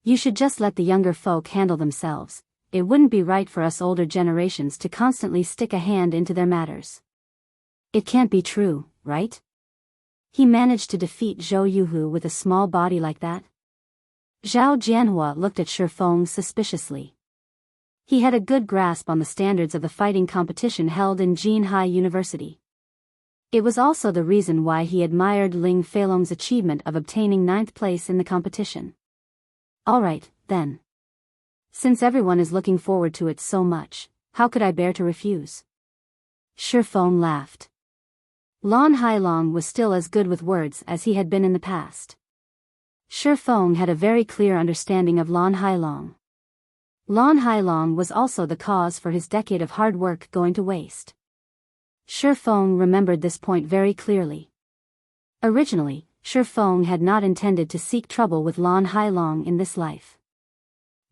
You should just let the younger folk handle themselves. It wouldn't be right for us older generations to constantly stick a hand into their matters. It can't be true, right? He managed to defeat Zhou Yuhu with a small body like that? Zhao Jianhua looked at Shi Feng suspiciously. He had a good grasp on the standards of the fighting competition held in Jin Hai University. It was also the reason why he admired Ling Feilong's achievement of obtaining 9th place in the competition. Alright, then. Since everyone is looking forward to it so much, how could I bear to refuse? Shi Feng laughed. Lan Hailong was still as good with words as he had been in the past. Shi Feng had a very clear understanding of Lan Hailong. Lan Hailong was also the cause for his decade of hard work going to waste. Shi Feng remembered this point very clearly. Originally, Shi Feng had not intended to seek trouble with Lan Hailong in this life.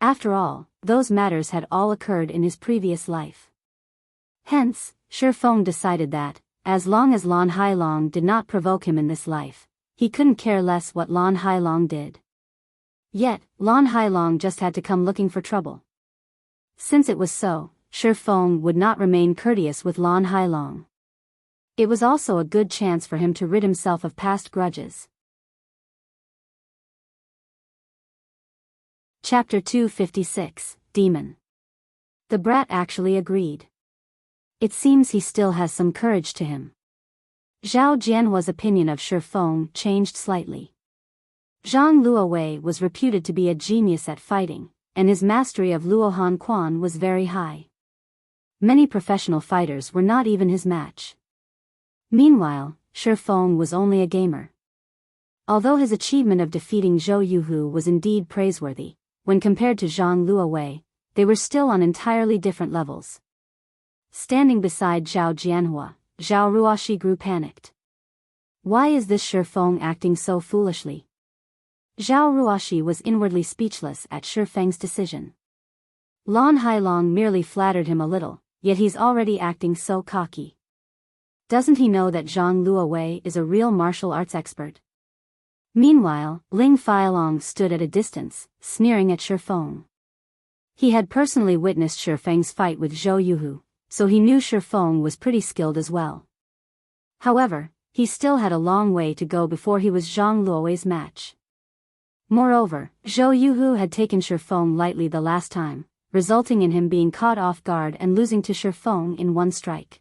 After all, those matters had all occurred in his previous life. Hence, Shi Feng decided that, as long as Lan Hailong did not provoke him in this life, he couldn't care less what Lan Hailong did. Yet, Lan Hailong just had to come looking for trouble. Since it was so, Shi Feng would not remain courteous with Lan Hailong. It was also a good chance for him to rid himself of past grudges. Chapter 256, Demon. The brat actually agreed. It seems he still has some courage to him. Zhao Jianhua's opinion of Shi Feng changed slightly. Zhang Luowei was reputed to be a genius at fighting, and his mastery of Luohan Quan was very high. Many professional fighters were not even his match. Meanwhile, Shi Feng was only a gamer. Although his achievement of defeating Zhou Yuhu was indeed praiseworthy, when compared to Zhang Luowei, they were still on entirely different levels. Standing beside Zhao Jianhua, Zhao Ruoxi grew panicked. Why is this Shi Feng acting so foolishly? Zhao Ruoxi was inwardly speechless at Shi Feng's decision. Lan Hailong merely flattered him a little, yet he's already acting so cocky. Doesn't he know that Zhang Luowei is a real martial arts expert? Meanwhile, Ling Feilong stood at a distance, sneering at Shi Feng. He had personally witnessed Shi Feng's fight with Zhou Yuhu, so he knew Shi Feng was pretty skilled as well. However, he still had a long way to go before he was Zhang Luowei's match. Moreover, Zhou Yuhu had taken Shi Feng lightly the last time, resulting in him being caught off guard and losing to Shi Feng in one strike.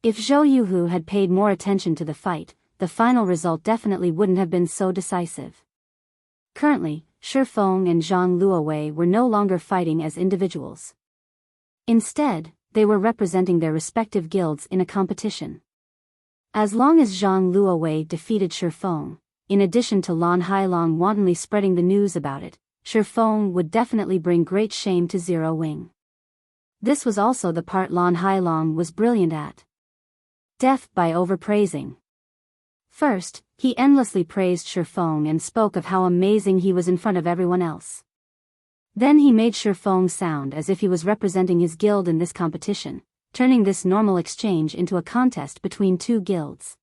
If Zhou Yuhu had paid more attention to the fight, the final result definitely wouldn't have been so decisive. Currently, Shi Feng and Zhang Luowei were no longer fighting as individuals. Instead, they were representing their respective guilds in a competition. As long as Zhang Luowei defeated Shi Feng, in addition to Lan Hailong wantonly spreading the news about it, Shi Feng would definitely bring great shame to Zero Wing. This was also the part Lan Hailong was brilliant at. Death by overpraising. First, he endlessly praised Shi Feng and spoke of how amazing he was in front of everyone else. Then he made Shifeng sound as if he was representing his guild in this competition, turning this normal exchange into a contest between two guilds.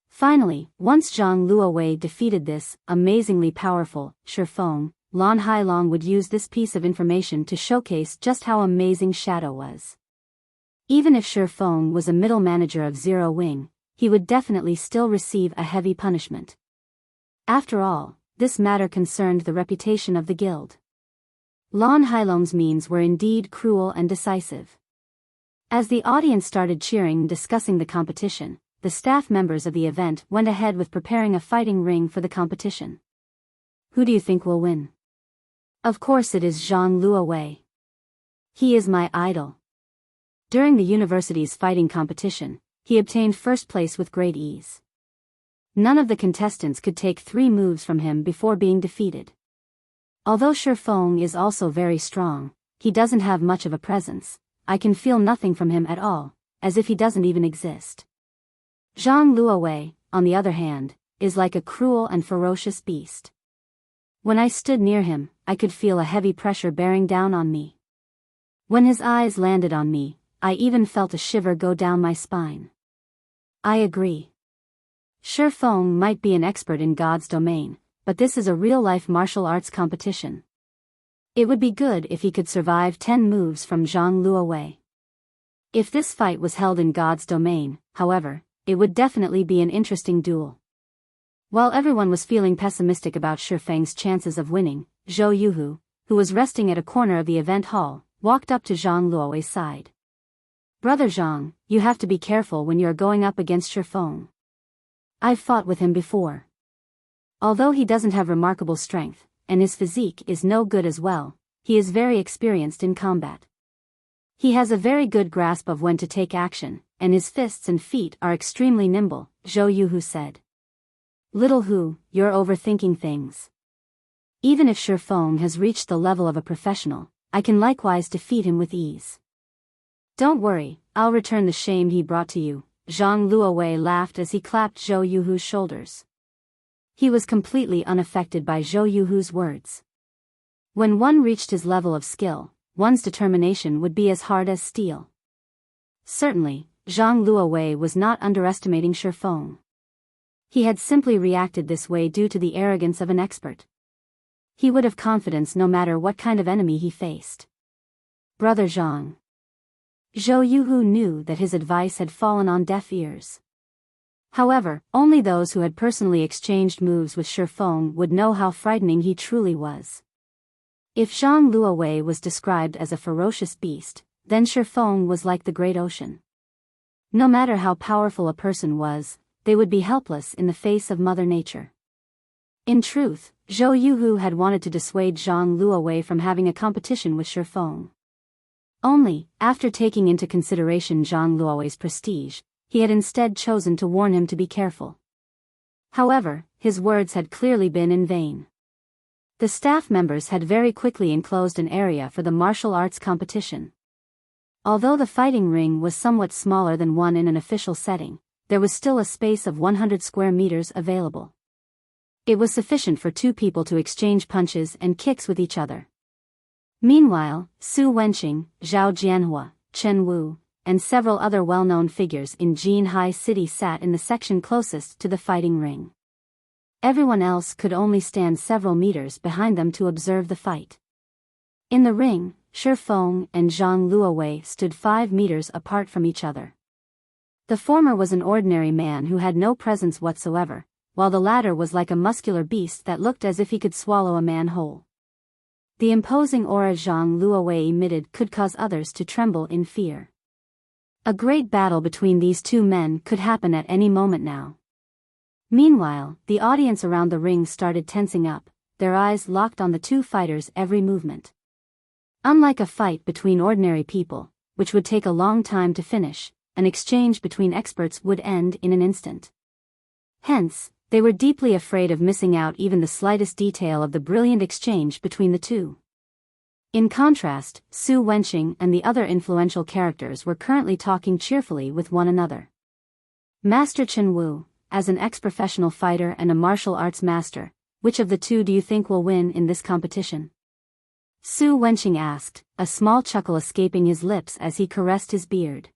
Finally, once Zhang Luowei defeated this amazingly powerful Shifeng, Lan Hailong would use this piece of information to showcase just how amazing Shadow was. Even if Shifeng was a middle manager of Zero Wing, he would definitely still receive a heavy punishment. After all, this matter concerned the reputation of the guild. Lan Hailong's means were indeed cruel and decisive. As the audience started cheering and discussing the competition, the staff members of the event went ahead with preparing a fighting ring for the competition. Who do you think will win? Of course it is Zhang Luowei. He is my idol. During the university's fighting competition, he obtained first place with great ease. None of the contestants could take 3 moves from him before being defeated. Although Shifeng is also very strong, he doesn't have much of a presence. I can feel nothing from him at all, as if he doesn't even exist. Zhang Luowei, on the other hand, is like a cruel and ferocious beast. When I stood near him, I could feel a heavy pressure bearing down on me. When his eyes landed on me, I even felt a shiver go down my spine. I agree. Shifeng might be an expert in God's domain, but this is a real-life martial arts competition. It would be good if he could survive 10 moves from Zhang Luowei. If this fight was held in God's domain, however, it would definitely be an interesting duel. While everyone was feeling pessimistic about Shifeng's chances of winning, Zhou Yuhu, who was resting at a corner of the event hall, walked up to Zhang Luowei's side. Brother Zhang, you have to be careful when you are going up against Shifeng. I've fought with him before. Although he doesn't have remarkable strength, and his physique is no good as well, he is very experienced in combat. He has a very good grasp of when to take action, and his fists and feet are extremely nimble, Zhou Yuhu said. Little Hu, you're overthinking things. Even if Shifeng has reached the level of a professional, I can likewise defeat him with ease. Don't worry, I'll return the shame he brought to you, Zhang Luowei laughed as he clapped Zhou Yuhu's shoulders. He was completely unaffected by Zhou Yuhu's words. When one reached his level of skill, one's determination would be as hard as steel. Certainly, Zhang Luowei was not underestimating Shifeng. He had simply reacted this way due to the arrogance of an expert. He would have confidence no matter what kind of enemy he faced. Brother Zhang. Zhou Yuhu knew that his advice had fallen on deaf ears. However, only those who had personally exchanged moves with Shifeng would know how frightening he truly was. If Zhang Luowei was described as a ferocious beast, then Shifeng was like the great ocean. No matter how powerful a person was, they would be helpless in the face of Mother Nature. In truth, Zhou Yuhu had wanted to dissuade Zhang Luowei from having a competition with Shifeng. Only, after taking into consideration Zhang Luowei's prestige, he had instead chosen to warn him to be careful. However, his words had clearly been in vain. The staff members had very quickly enclosed an area for the martial arts competition. Although the fighting ring was somewhat smaller than one in an official setting, there was still a space of 100 square meters available. It was sufficient for 2 people to exchange punches and kicks with each other. Meanwhile, Su Wenqing, Zhao Jianhua, Chen Wu, and several other well-known figures in Jinhai City sat in the section closest to the fighting ring. Everyone else could only stand several meters behind them to observe the fight. In the ring, Shifeng and Zhang Luowei stood 5 meters apart from each other. The former was an ordinary man who had no presence whatsoever, while the latter was like a muscular beast that looked as if he could swallow a man whole. The imposing aura Zhang Luowei emitted could cause others to tremble in fear. A great battle between these 2 men could happen at any moment now. Meanwhile, the audience around the ring started tensing up, their eyes locked on the 2 fighters' every movement. Unlike a fight between ordinary people, which would take a long time to finish, an exchange between experts would end in an instant. Hence, they were deeply afraid of missing out even the slightest detail of the brilliant exchange between the 2. In contrast, Su Wenqing and the other influential characters were currently talking cheerfully with one another. Master Chen Wu, as an ex-professional fighter and a martial arts master, which of the 2 do you think will win in this competition? Su Wenqing asked, a small chuckle escaping his lips as he caressed his beard.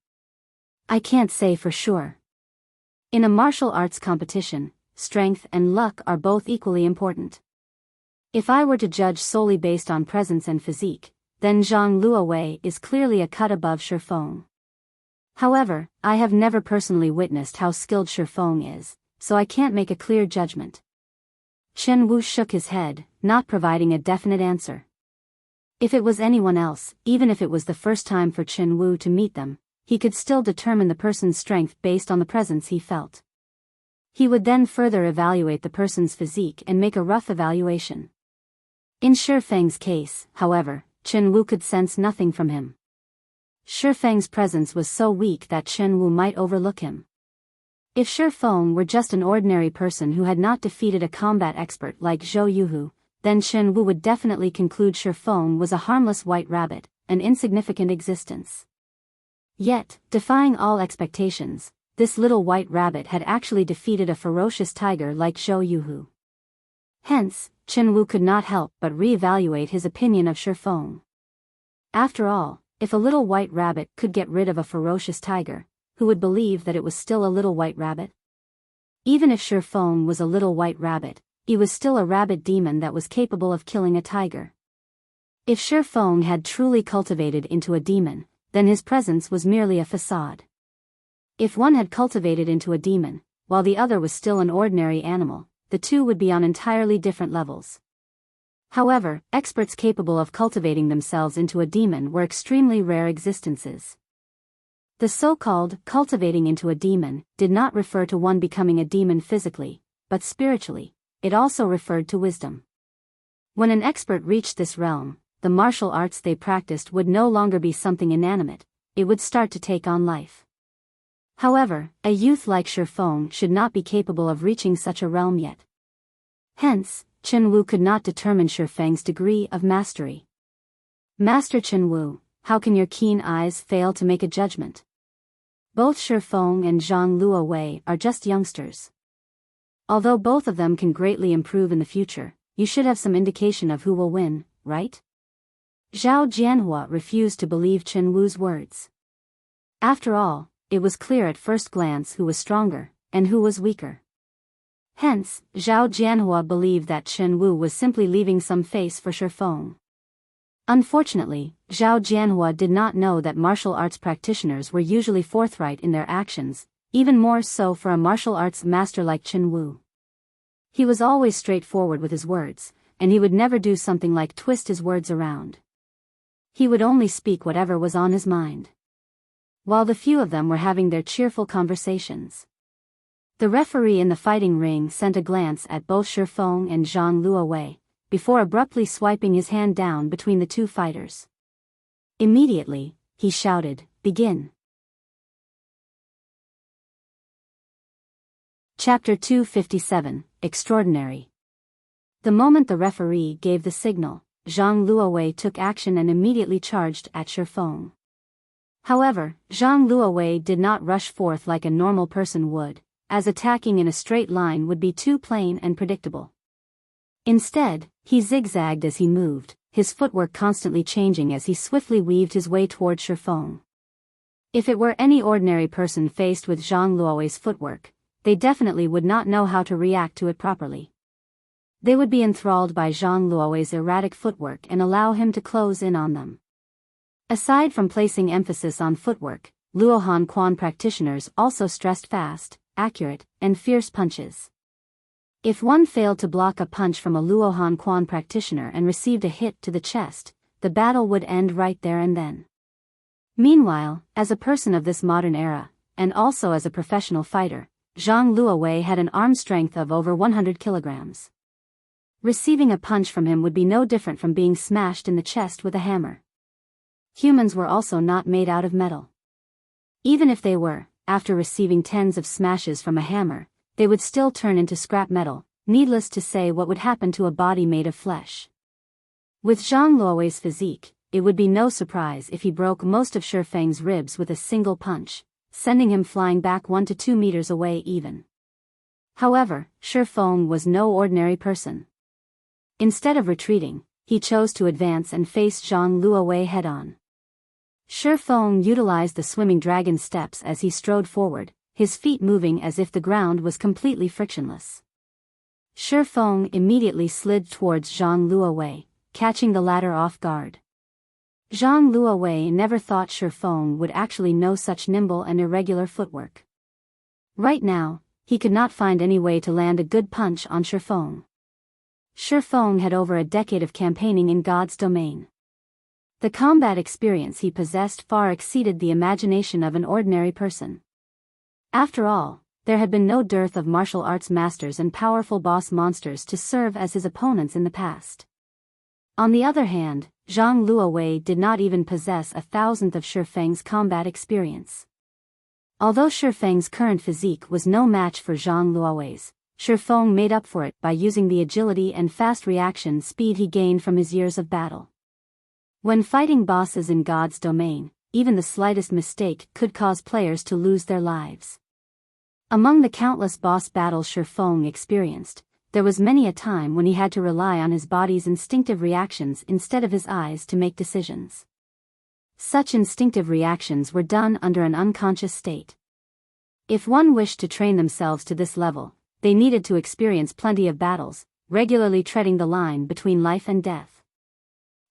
I can't say for sure. In a martial arts competition, strength and luck are both equally important. If I were to judge solely based on presence and physique, then Zhang Luowei is clearly a cut above Shifeng. However, I have never personally witnessed how skilled Shifeng is, so I can't make a clear judgment. Chen Wu shook his head, not providing a definite answer. If it was anyone else, even if it was the first time for Chen Wu to meet them, he could still determine the person's strength based on the presence he felt. He would then further evaluate the person's physique and make a rough evaluation. In Shifeng's case, however, Chen Wu could sense nothing from him. Shifeng's presence was so weak that Chen Wu might overlook him. If Shifeng were just an ordinary person who had not defeated a combat expert like Zhou Yuhu, then Chen Wu would definitely conclude Shifeng was a harmless white rabbit, an insignificant existence. Yet, defying all expectations, this little white rabbit had actually defeated a ferocious tiger like Zhou Yuhu. Hence, Chen Wu could not help but re-evaluate his opinion of Shifeng. After all, if a little white rabbit could get rid of a ferocious tiger, who would believe that it was still a little white rabbit? Even if Shifeng was a little white rabbit, he was still a rabbit demon that was capable of killing a tiger. If Shifeng had truly cultivated into a demon, then his presence was merely a facade. If one had cultivated into a demon, while the other was still an ordinary animal, the two would be on entirely different levels. However, experts capable of cultivating themselves into a demon were extremely rare existences. The so-called cultivating into a demon did not refer to one becoming a demon physically, but spiritually. It also referred to wisdom. When an expert reached this realm, the martial arts they practiced would no longer be something inanimate, it would start to take on life. However, a youth like Shifeng should not be capable of reaching such a realm yet. Hence, Chen Wu could not determine Shifeng's degree of mastery. Master Chen Wu, how can your keen eyes fail to make a judgment? Both Shifeng and Zhang Luowei are just youngsters. Although both of them can greatly improve in the future, you should have some indication of who will win, right? Zhao Jianhua refused to believe Chen Wu's words. After all, it was clear at first glance who was stronger, and who was weaker. Hence, Zhao Jianhua believed that Chen Wu was simply leaving some face for Shifeng. Unfortunately, Zhao Jianhua did not know that martial arts practitioners were usually forthright in their actions, even more so for a martial arts master like Chen Wu. He was always straightforward with his words, and he would never do something like twist his words around. He would only speak whatever was on his mind. While the few of them were having their cheerful conversations, the referee in the fighting ring sent a glance at both Shifeng and Zhang Luowei, before abruptly swiping his hand down between the two fighters. Immediately, he shouted, "Begin." Chapter 257, Extraordinary. The moment the referee gave the signal, Zhang Luowei took action and immediately charged at Shifeng. However, Zhang Luowei did not rush forth like a normal person would, as attacking in a straight line would be too plain and predictable. Instead, he zigzagged as he moved, his footwork constantly changing as he swiftly weaved his way toward Shifeng. If it were any ordinary person faced with Zhang Luowei's footwork, they definitely would not know how to react to it properly. They would be enthralled by Zhang Luowei's erratic footwork and allow him to close in on them. Aside from placing emphasis on footwork, Luohan Quan practitioners also stressed fast, accurate, and fierce punches. If one failed to block a punch from a Luohan Quan practitioner and received a hit to the chest, the battle would end right there and then. Meanwhile, as a person of this modern era, and also as a professional fighter, Zhang Luowei had an arm strength of over 100 kilograms. Receiving a punch from him would be no different from being smashed in the chest with a hammer. Humans were also not made out of metal. Even if they were, after receiving tens of smashes from a hammer, they would still turn into scrap metal, needless to say what would happen to a body made of flesh. With Zhang Luowei's physique, it would be no surprise if he broke most of Shifeng's ribs with a single punch, sending him flying back 1 to 2 meters away even. However, Shifeng was no ordinary person. Instead of retreating, he chose to advance and face Zhang Luowei head-on. Shi Feng utilized the swimming dragon steps as he strode forward, his feet moving as if the ground was completely frictionless. Shi Feng immediately slid towards Zhang Luowei, catching the latter off guard. Zhang Luowei never thought Shi Feng would actually know such nimble and irregular footwork. Right now, he could not find any way to land a good punch on Shi Feng. Shi Feng had over a decade of campaigning in God's domain. The combat experience he possessed far exceeded the imagination of an ordinary person. After all, there had been no dearth of martial arts masters and powerful boss monsters to serve as his opponents in the past. On the other hand, Zhang Luowei did not even possess 1,000th of Shi Feng's combat experience. Although Shi Feng's current physique was no match for Zhang Luowei's, Shi Feng made up for it by using the agility and fast reaction speed he gained from his years of battle. When fighting bosses in God's domain, even the slightest mistake could cause players to lose their lives. Among the countless boss battles Shi Feng experienced, there was many a time when he had to rely on his body's instinctive reactions instead of his eyes to make decisions. Such instinctive reactions were done under an unconscious state. If one wished to train themselves to this level, they needed to experience plenty of battles, regularly treading the line between life and death.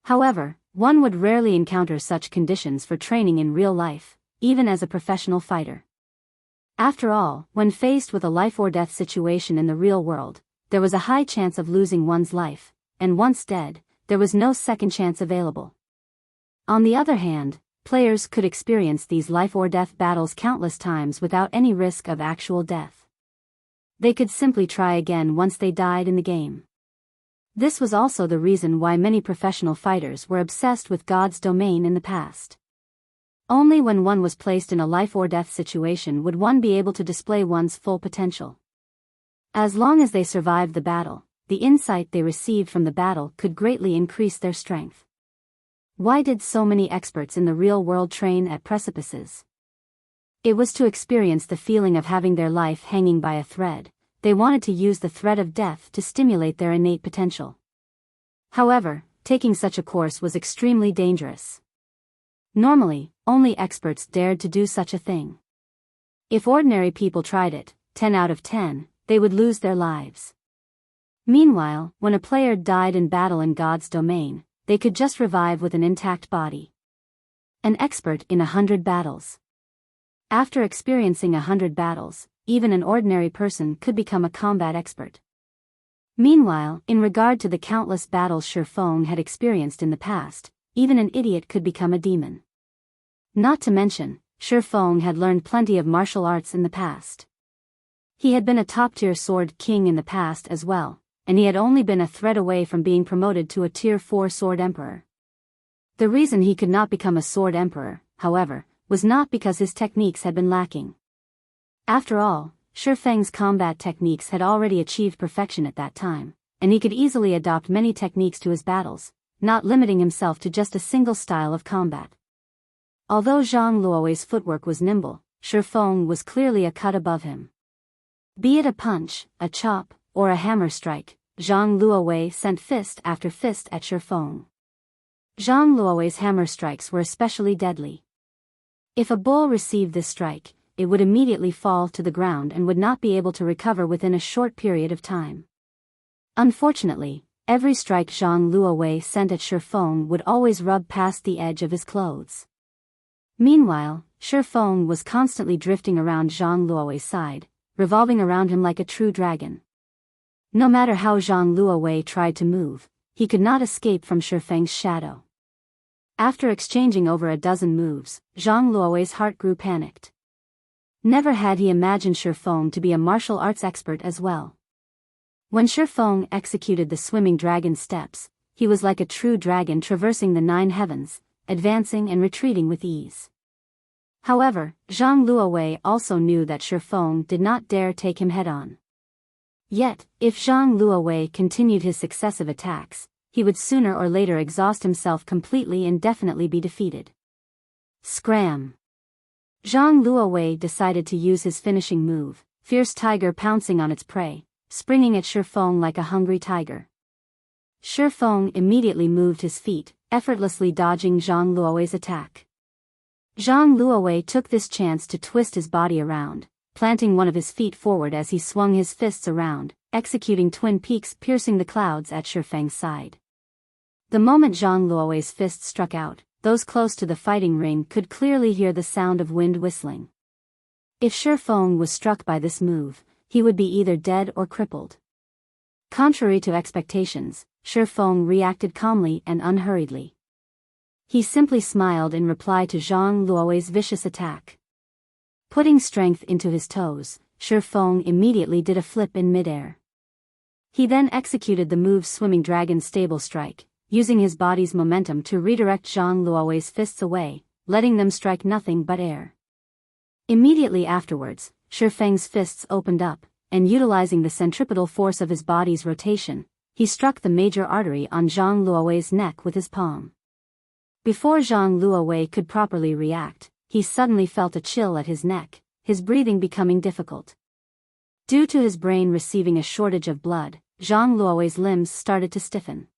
However, one would rarely encounter such conditions for training in real life, even as a professional fighter. After all, when faced with a life-or-death situation in the real world, there was a high chance of losing one's life, and once dead, there was no second chance available. On the other hand, players could experience these life-or-death battles countless times without any risk of actual death. They could simply try again once they died in the game. This was also the reason why many professional fighters were obsessed with God's domain in the past. Only when one was placed in a life-or-death situation would one be able to display one's full potential. As long as they survived the battle, the insight they received from the battle could greatly increase their strength. Why did so many experts in the real world train at precipices? It was to experience the feeling of having their life hanging by a thread. They wanted to use the threat of death to stimulate their innate potential. However, taking such a course was extremely dangerous. Normally, only experts dared to do such a thing. If ordinary people tried it, 10 out of 10, they would lose their lives. Meanwhile, when a player died in battle in God's domain, they could just revive with an intact body. An expert in 100 battles. After experiencing 100 battles, even an ordinary person could become a combat expert. Meanwhile, in regard to the countless battles Shi Feng had experienced in the past, even an idiot could become a demon. Not to mention, Shi Feng had learned plenty of martial arts in the past. He had been a top-tier sword king in the past as well, and he had only been a thread away from being promoted to a tier 4 sword emperor. The reason he could not become a sword emperor, however, was not because his techniques had been lacking. After all, Shi Feng's combat techniques had already achieved perfection at that time, and he could easily adopt many techniques to his battles, not limiting himself to just a single style of combat. Although Zhang Luowei's footwork was nimble, Shi Feng was clearly a cut above him. Be it a punch, a chop, or a hammer strike, Zhang Luowei sent fist after fist at Shi Feng. Zhang Luowei's hammer strikes were especially deadly. If a bull received this strike, it would immediately fall to the ground and would not be able to recover within a short period of time. Unfortunately, every strike Zhang Luowei sent at Shi Feng would always rub past the edge of his clothes. Meanwhile, Shi Feng was constantly drifting around Zhang Luowei's side, revolving around him like a true dragon. No matter how Zhang Luowei tried to move, he could not escape from Shi Feng's shadow. After exchanging over a dozen moves, Zhang Luowei's heart grew panicked. Never had he imagined Shi Feng to be a martial arts expert as well. When Shi Feng executed the swimming dragon steps, he was like a true dragon traversing the 9 heavens, advancing and retreating with ease. However, Zhang Luowei also knew that Shi Feng did not dare take him head-on. Yet, if Zhang Luowei continued his successive attacks, he would sooner or later exhaust himself completely and definitely be defeated. Scram! Zhang Luowei decided to use his finishing move, Fierce Tiger pouncing on its prey, springing at Shi Feng like a hungry tiger. Shi Feng immediately moved his feet, effortlessly dodging Zhang Luowei's attack. Zhang Luowei took this chance to twist his body around, planting one of his feet forward as he swung his fists around, executing twin peaks piercing the clouds at Shi Feng's side. The moment Zhang Luowei's fists struck out, those close to the fighting ring could clearly hear the sound of wind whistling. If Shi Feng was struck by this move, he would be either dead or crippled. Contrary to expectations, Shi Feng reacted calmly and unhurriedly. He simply smiled in reply to Zhang Luowei's vicious attack. Putting strength into his toes, Shi Feng immediately did a flip in midair. He then executed the move Swimming Dragon Stable Strike, using his body's momentum to redirect Zhang Luowei's fists away, letting them strike nothing but air. Immediately afterwards, Shi Feng's fists opened up, and utilizing the centripetal force of his body's rotation, he struck the major artery on Zhang Luowei's neck with his palm. Before Zhang Luowei could properly react, he suddenly felt a chill at his neck, his breathing becoming difficult. Due to his brain receiving a shortage of blood, Zhang Luowei's limbs started to stiffen.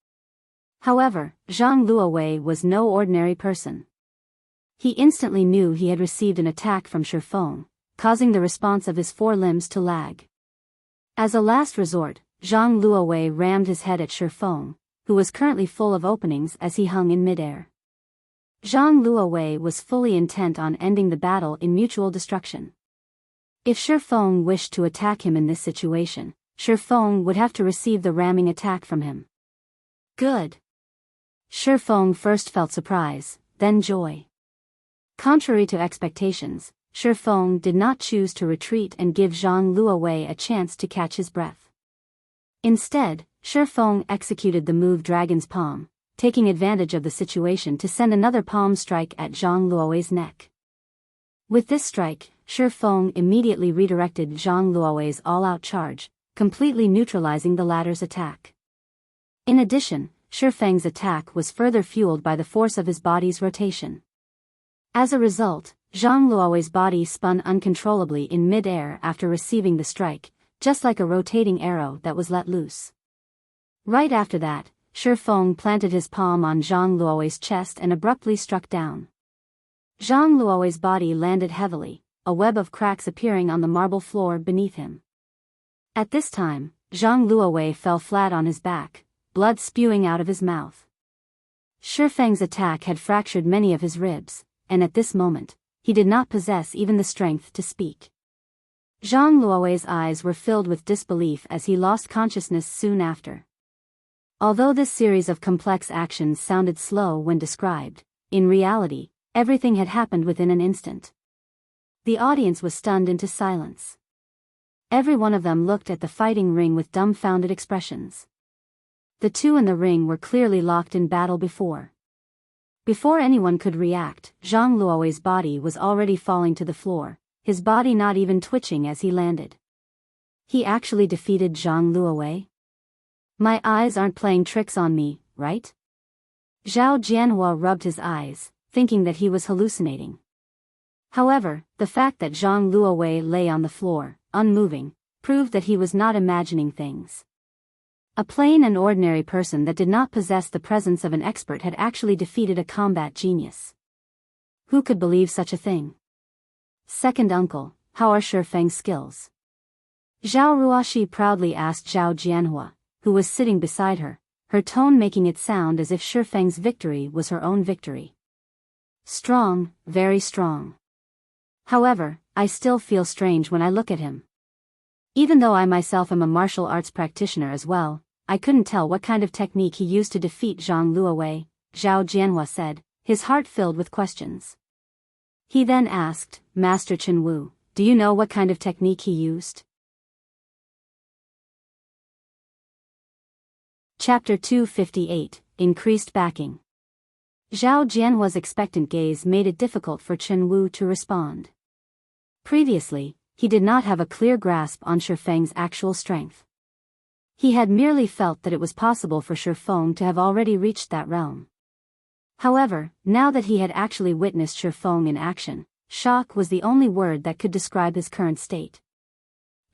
However, Zhang Luowei was no ordinary person. He instantly knew he had received an attack from Shi Feng, causing the response of his four limbs to lag. As a last resort, Zhang Luowei rammed his head at Shi Feng, who was currently full of openings as he hung in midair. Zhang Luowei was fully intent on ending the battle in mutual destruction. If Shi Feng wished to attack him in this situation, Shi Feng would have to receive the ramming attack from him. Good. Shi Feng first felt surprise, then joy. Contrary to expectations, Shi Feng did not choose to retreat and give Zhang Luowei a chance to catch his breath. Instead, Shi Feng executed the move Dragon's Palm, taking advantage of the situation to send another palm strike at Zhang Luowei's neck. With this strike, Shi Feng immediately redirected Zhang Luowei's all-out charge, completely neutralizing the latter's attack. In addition, Shi Feng's attack was further fueled by the force of his body's rotation. As a result, Zhang Luowei's body spun uncontrollably in mid-air after receiving the strike, just like a rotating arrow that was let loose. Right after that, Shi Feng planted his palm on Zhang Luowei's chest and abruptly struck down. Zhang Luowei's body landed heavily, a web of cracks appearing on the marble floor beneath him. At this time, Zhang Luowei fell flat on his back, blood spewing out of his mouth. Shi Feng's attack had fractured many of his ribs, and at this moment, he did not possess even the strength to speak. Zhang Luowei's eyes were filled with disbelief as he lost consciousness soon after. Although this series of complex actions sounded slow when described, in reality, everything had happened within an instant. The audience was stunned into silence. Every one of them looked at the fighting ring with dumbfounded expressions. The two in the ring were clearly locked in battle before. Before anyone could react, Zhang Luowei's body was already falling to the floor, his body not even twitching as he landed. He actually defeated Zhang Luowei? My eyes aren't playing tricks on me, right? Zhao Jianhua rubbed his eyes, thinking that he was hallucinating. However, the fact that Zhang Luowei lay on the floor, unmoving, proved that he was not imagining things. A plain and ordinary person that did not possess the presence of an expert had actually defeated a combat genius. Who could believe such a thing? Second uncle, how are Shi Feng's skills? Zhao Ruoxi proudly asked Zhao Jianhua, who was sitting beside her, her tone making it sound as if Shi Feng's victory was her own victory. Strong, very strong. However, I still feel strange when I look at him. Even though I myself am a martial arts practitioner as well, I couldn't tell what kind of technique he used to defeat Zhang Luowei, Zhao Jianhua said, his heart filled with questions. He then asked, Master Chen Wu, do you know what kind of technique he used? Chapter 258, Increased Backing. Zhao Jianhua's expectant gaze made it difficult for Chen Wu to respond. Previously, he did not have a clear grasp on Shi Feng's actual strength. He had merely felt that it was possible for Shi Feng to have already reached that realm. However, now that he had actually witnessed Shi Feng in action, shock was the only word that could describe his current state.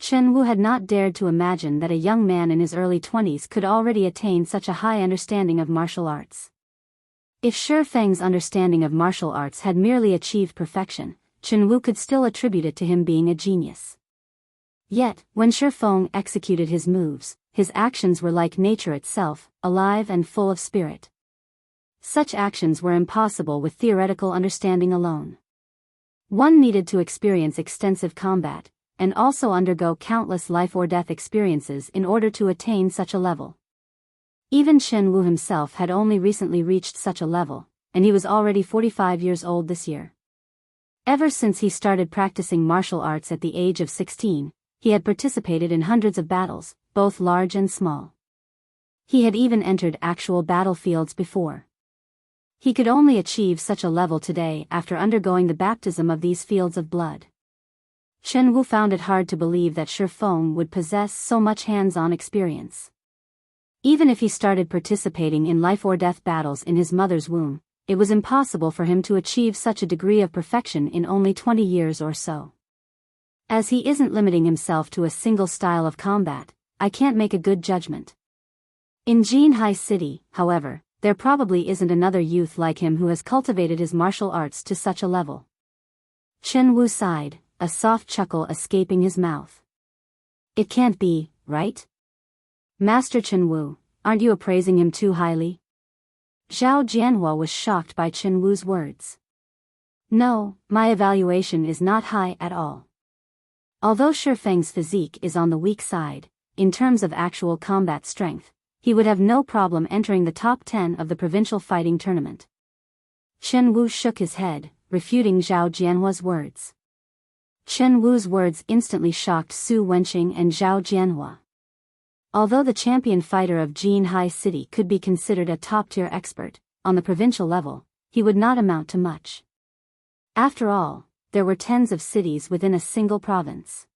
Chen Wu had not dared to imagine that a young man in his early 20s could already attain such a high understanding of martial arts. If Shi Feng's understanding of martial arts had merely achieved perfection, Chen Wu could still attribute it to him being a genius. Yet, when Shi Feng executed his moves, his actions were like nature itself, alive and full of spirit. Such actions were impossible with theoretical understanding alone. One needed to experience extensive combat, and also undergo countless life-or-death experiences in order to attain such a level. Even Chen Wu himself had only recently reached such a level, and he was already 45 years old this year. Ever since he started practicing martial arts at the age of 16, he had participated in hundreds of battles, both large and small. He had even entered actual battlefields before. He could only achieve such a level today after undergoing the baptism of these fields of blood. Chen Wu found it hard to believe that Shi Feng would possess so much hands-on experience. Even if he started participating in life-or-death battles in his mother's womb, it was impossible for him to achieve such a degree of perfection in only 20 years or so. As he isn't limiting himself to a single style of combat, I can't make a good judgment. In Jinhai City, however, there probably isn't another youth like him who has cultivated his martial arts to such a level. Chen Wu sighed, a soft chuckle escaping his mouth. It can't be, right? Master Chen Wu, aren't you appraising him too highly? Zhao Jianhua was shocked by Chen Wu's words. No, my evaluation is not high at all. Although Shi Feng's physique is on the weak side, in terms of actual combat strength, he would have no problem entering the top 10 of the provincial fighting tournament. Chen Wu shook his head, refuting Zhao Jianhua's words. Chen Wu's words instantly shocked Su Wenqing and Zhao Jianhua. Although the champion fighter of Jinhai City could be considered a top-tier expert, on the provincial level, he would not amount to much. After all, there were tens of cities within a single province.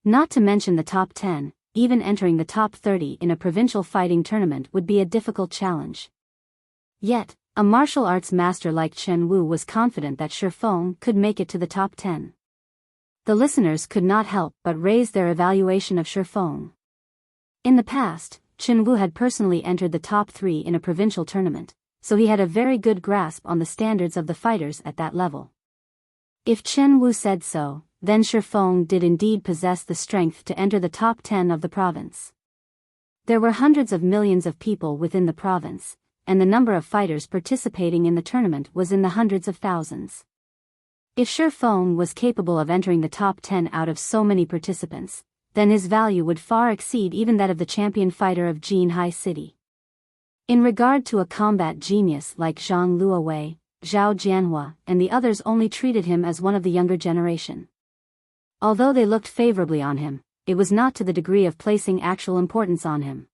Not to mention the top 10, even entering the top 30 in a provincial fighting tournament would be a difficult challenge. Yet, a martial arts master like Chen Wu was confident that Shi Feng could make it to the top 10. The listeners could not help but raise their evaluation of Shi Feng. In the past, Chen Wu had personally entered the top 3 in a provincial tournament, so he had a very good grasp on the standards of the fighters at that level. If Chen Wu said so, then Shi Feng did indeed possess the strength to enter the top 10 of the province. There were hundreds of millions of people within the province, and the number of fighters participating in the tournament was in the hundreds of thousands. If Shi Feng was capable of entering the top 10 out of so many participants, then his value would far exceed even that of the champion fighter of Jinhai City. In regard to a combat genius like Zhang Luowei, Zhao Jianhua, and the others only treated him as one of the younger generation. Although they looked favorably on him, it was not to the degree of placing actual importance on him.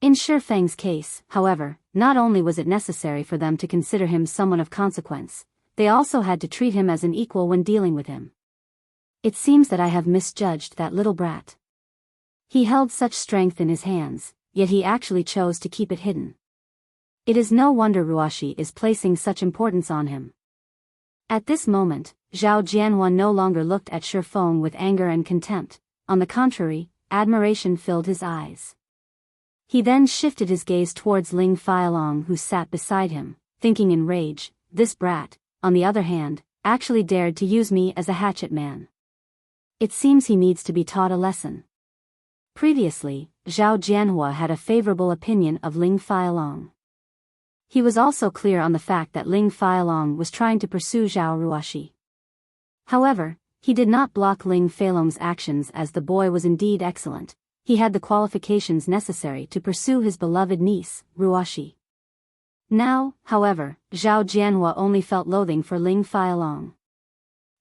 In Shi Feng's case, however, not only was it necessary for them to consider him someone of consequence, they also had to treat him as an equal when dealing with him. It seems that I have misjudged that little brat. He held such strength in his hands, yet he actually chose to keep it hidden. It is no wonder Ruoshi is placing such importance on him. At this moment, Zhao Jianhua no longer looked at Shi Feng with anger and contempt, on the contrary, admiration filled his eyes. He then shifted his gaze towards Ling Feilong who sat beside him, thinking in rage, this brat, on the other hand, actually dared to use me as a hatchet man. It seems he needs to be taught a lesson. Previously, Zhao Jianhua had a favorable opinion of Ling Feilong. He was also clear on the fact that Ling Feilong was trying to pursue Zhao Ruoshi. However, he did not block Ling Feilong's actions as the boy was indeed excellent. He had the qualifications necessary to pursue his beloved niece, Ruoshi. Now, however, Zhao Jianhua only felt loathing for Ling Feilong.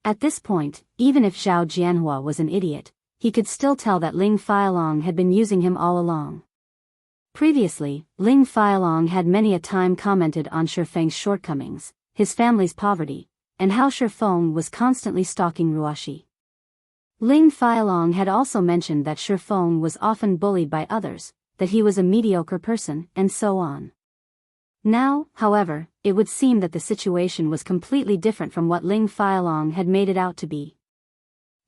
At this point, even if Zhao Jianhua was an idiot, he could still tell that Ling Feilong had been using him all along. Previously, Ling Feilong had many a time commented on Shi Feng's shortcomings, his family's poverty, and how Shi Feng was constantly stalking Ruoshi. Ling Feilong had also mentioned that Shi Feng was often bullied by others, that he was a mediocre person, and so on. Now, however, it would seem that the situation was completely different from what Ling Feilong had made it out to be.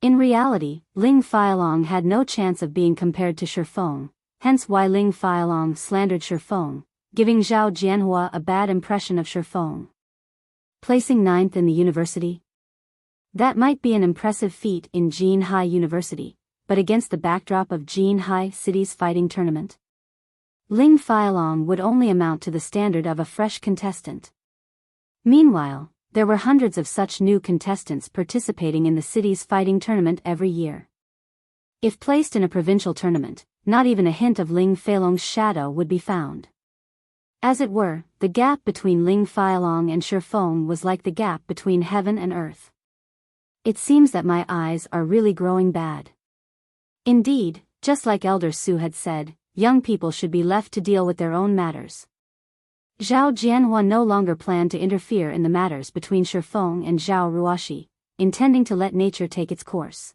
In reality, Ling Feilong had no chance of being compared to Shifeng, hence why Ling Feilong slandered Shifeng, giving Zhao Jianhua a bad impression of Shifeng. Placing 9th in the university? That might be an impressive feat in Jinhai University, but against the backdrop of Jinhai City's fighting tournament, Ling Feilong would only amount to the standard of a fresh contestant. Meanwhile, there were hundreds of such new contestants participating in the city's fighting tournament every year. If placed in a provincial tournament, not even a hint of Ling Feilong's shadow would be found. As it were, the gap between Ling Feilong and Shifeng was like the gap between heaven and earth. It seems that my eyes are really growing bad. Indeed, just like Elder Su had said, young people should be left to deal with their own matters. Zhao Jianhua no longer planned to interfere in the matters between Shifeng and Zhao Ruoxi, intending to let nature take its course.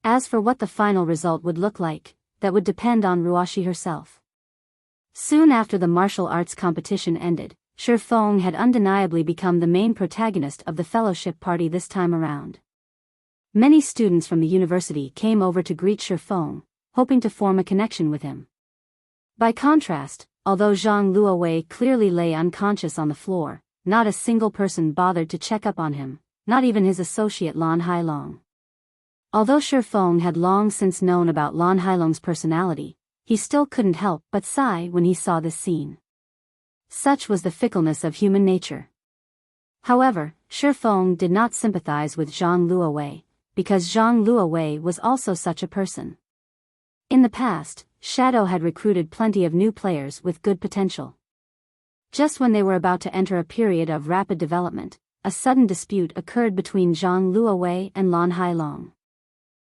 As for what the final result would look like, that would depend on Ruoxi herself. Soon after the martial arts competition ended, Shifeng had undeniably become the main protagonist of the fellowship party this time around. Many students from the university came over to greet Shifeng, hoping to form a connection with him. By contrast, although Zhang Luowei clearly lay unconscious on the floor, not a single person bothered to check up on him, not even his associate Lan Hailong. Although Shifeng had long since known about Lan Hailong's personality, he still couldn't help but sigh when he saw this scene. Such was the fickleness of human nature. However, Shifeng did not sympathize with Zhang Luowei, because Zhang Luowei was also such a person. In the past, Shadow had recruited plenty of new players with good potential. Just when they were about to enter a period of rapid development, a sudden dispute occurred between Zhang Luowei and Lan Hailong.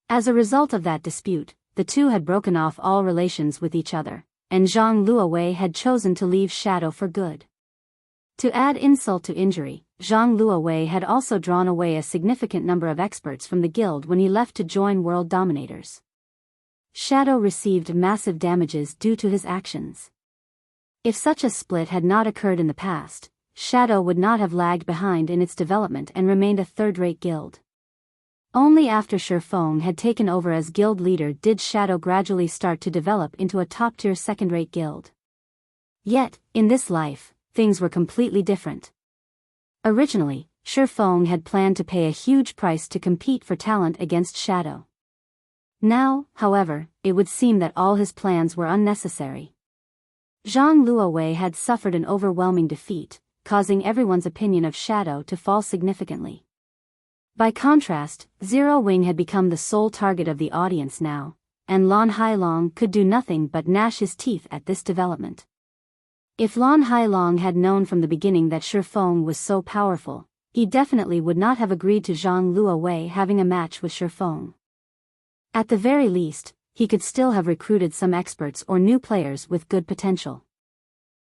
As a result of that dispute, the two had broken off all relations with each other, and Zhang Luowei had chosen to leave Shadow for good. To add insult to injury, Zhang Luowei had also drawn away a significant number of experts from the guild when he left to join World Dominators. Shadow received massive damages due to his actions. If such a split had not occurred in the past, Shadow would not have lagged behind in its development and remained a third-rate guild. Only after Shifeng had taken over as guild leader did Shadow gradually start to develop into a top-tier second-rate guild. Yet, in this life, things were completely different. Originally, Shifeng had planned to pay a huge price to compete for talent against Shadow. Now, however, it would seem that all his plans were unnecessary. Zhang Luowei had suffered an overwhelming defeat, causing everyone's opinion of Shadow to fall significantly. By contrast, Zero Wing had become the sole target of the audience now, and Lan Hailong could do nothing but gnash his teeth at this development. If Lan Hailong had known from the beginning that Shifeng was so powerful, he definitely would not have agreed to Zhang Luowei having a match with Shifeng. At the very least, he could still have recruited some experts or new players with good potential.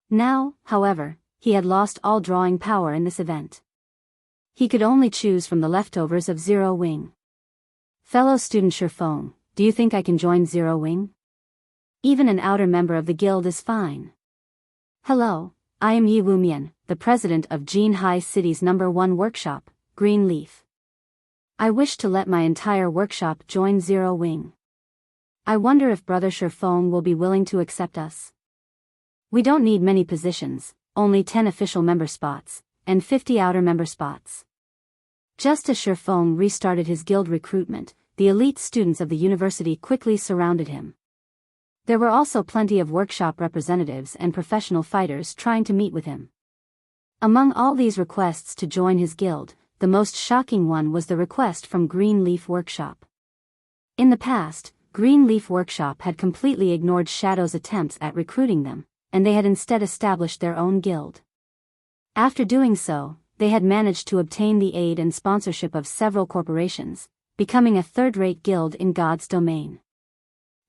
Now, however, he had lost all drawing power in this event. He could only choose from the leftovers of Zero Wing. Fellow student Shifeng, do you think I can join Zero Wing? Even an outer member of the guild is fine. Hello, I am Yi Wumian, the president of Jinhai City's #1 workshop, Green Leaf. I wish to let my entire workshop join Zero Wing. I wonder if Brother Shifeng will be willing to accept us. We don't need many positions, only 10 official member spots, and 50 outer member spots. Just as Shifeng restarted his guild recruitment, the elite students of the university quickly surrounded him. There were also plenty of workshop representatives and professional fighters trying to meet with him. Among all these requests to join his guild, the most shocking one was the request from Green Leaf Workshop. In the past, Green Leaf Workshop had completely ignored Shadow's attempts at recruiting them, and they had instead established their own guild. After doing so, they had managed to obtain the aid and sponsorship of several corporations, becoming a third-rate guild in God's domain.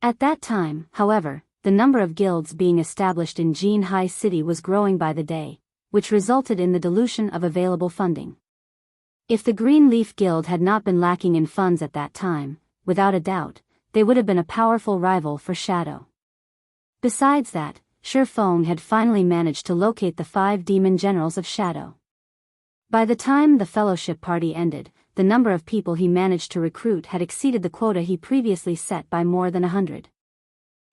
At that time, however, the number of guilds being established in Jinhai City was growing by the day, which resulted in the dilution of available funding. If the Green Leaf Guild had not been lacking in funds at that time, without a doubt, they would have been a powerful rival for Shadow. Besides that, Shifeng had finally managed to locate the 5 demon generals of Shadow. By the time the fellowship party ended, the number of people he managed to recruit had exceeded the quota he previously set by more than 100.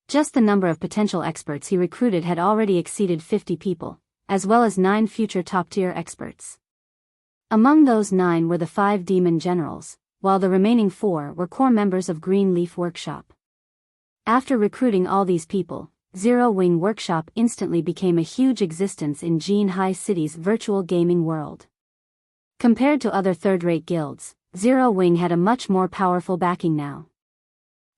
Just the number of potential experts he recruited had already exceeded 50 people, as well as 9 future top-tier experts. Among those 9 were the 5 demon generals, while the remaining 4 were core members of Green Leaf Workshop. After recruiting all these people, Zero Wing Workshop instantly became a huge existence in Jinhai City's virtual gaming world. Compared to other third-rate guilds, Zero Wing had a much more powerful backing now.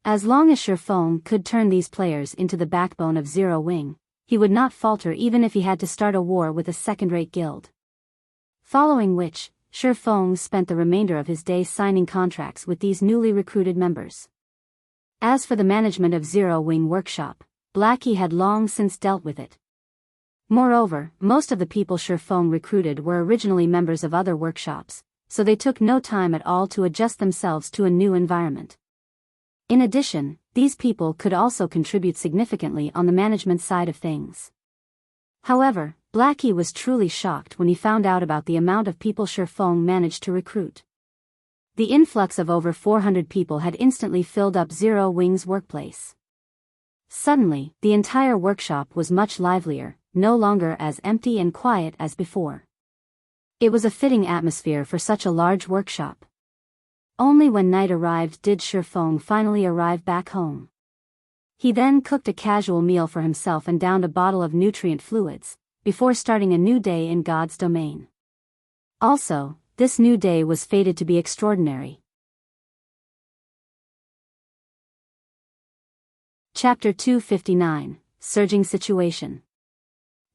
As long as Shifeng could turn these players into the backbone of Zero Wing, he would not falter even if he had to start a war with a second-rate guild. Following which, Shifeng spent the remainder of his days signing contracts with these newly recruited members. As for the management of Zero Wing Workshop, Blackie had long since dealt with it. Moreover, most of the people Shifeng recruited were originally members of other workshops, so they took no time at all to adjust themselves to a new environment. In addition, these people could also contribute significantly on the management side of things. However, Blackie was truly shocked when he found out about the amount of people Shifeng managed to recruit. The influx of over 400 people had instantly filled up Zero Wing's workplace. Suddenly, the entire workshop was much livelier, no longer as empty and quiet as before. It was a fitting atmosphere for such a large workshop. Only when night arrived did Shifeng finally arrive back home. He then cooked a casual meal for himself and downed a bottle of nutrient fluids, before starting a new day in God's domain. Also, this new day was fated to be extraordinary. Chapter 259, Surging Situation.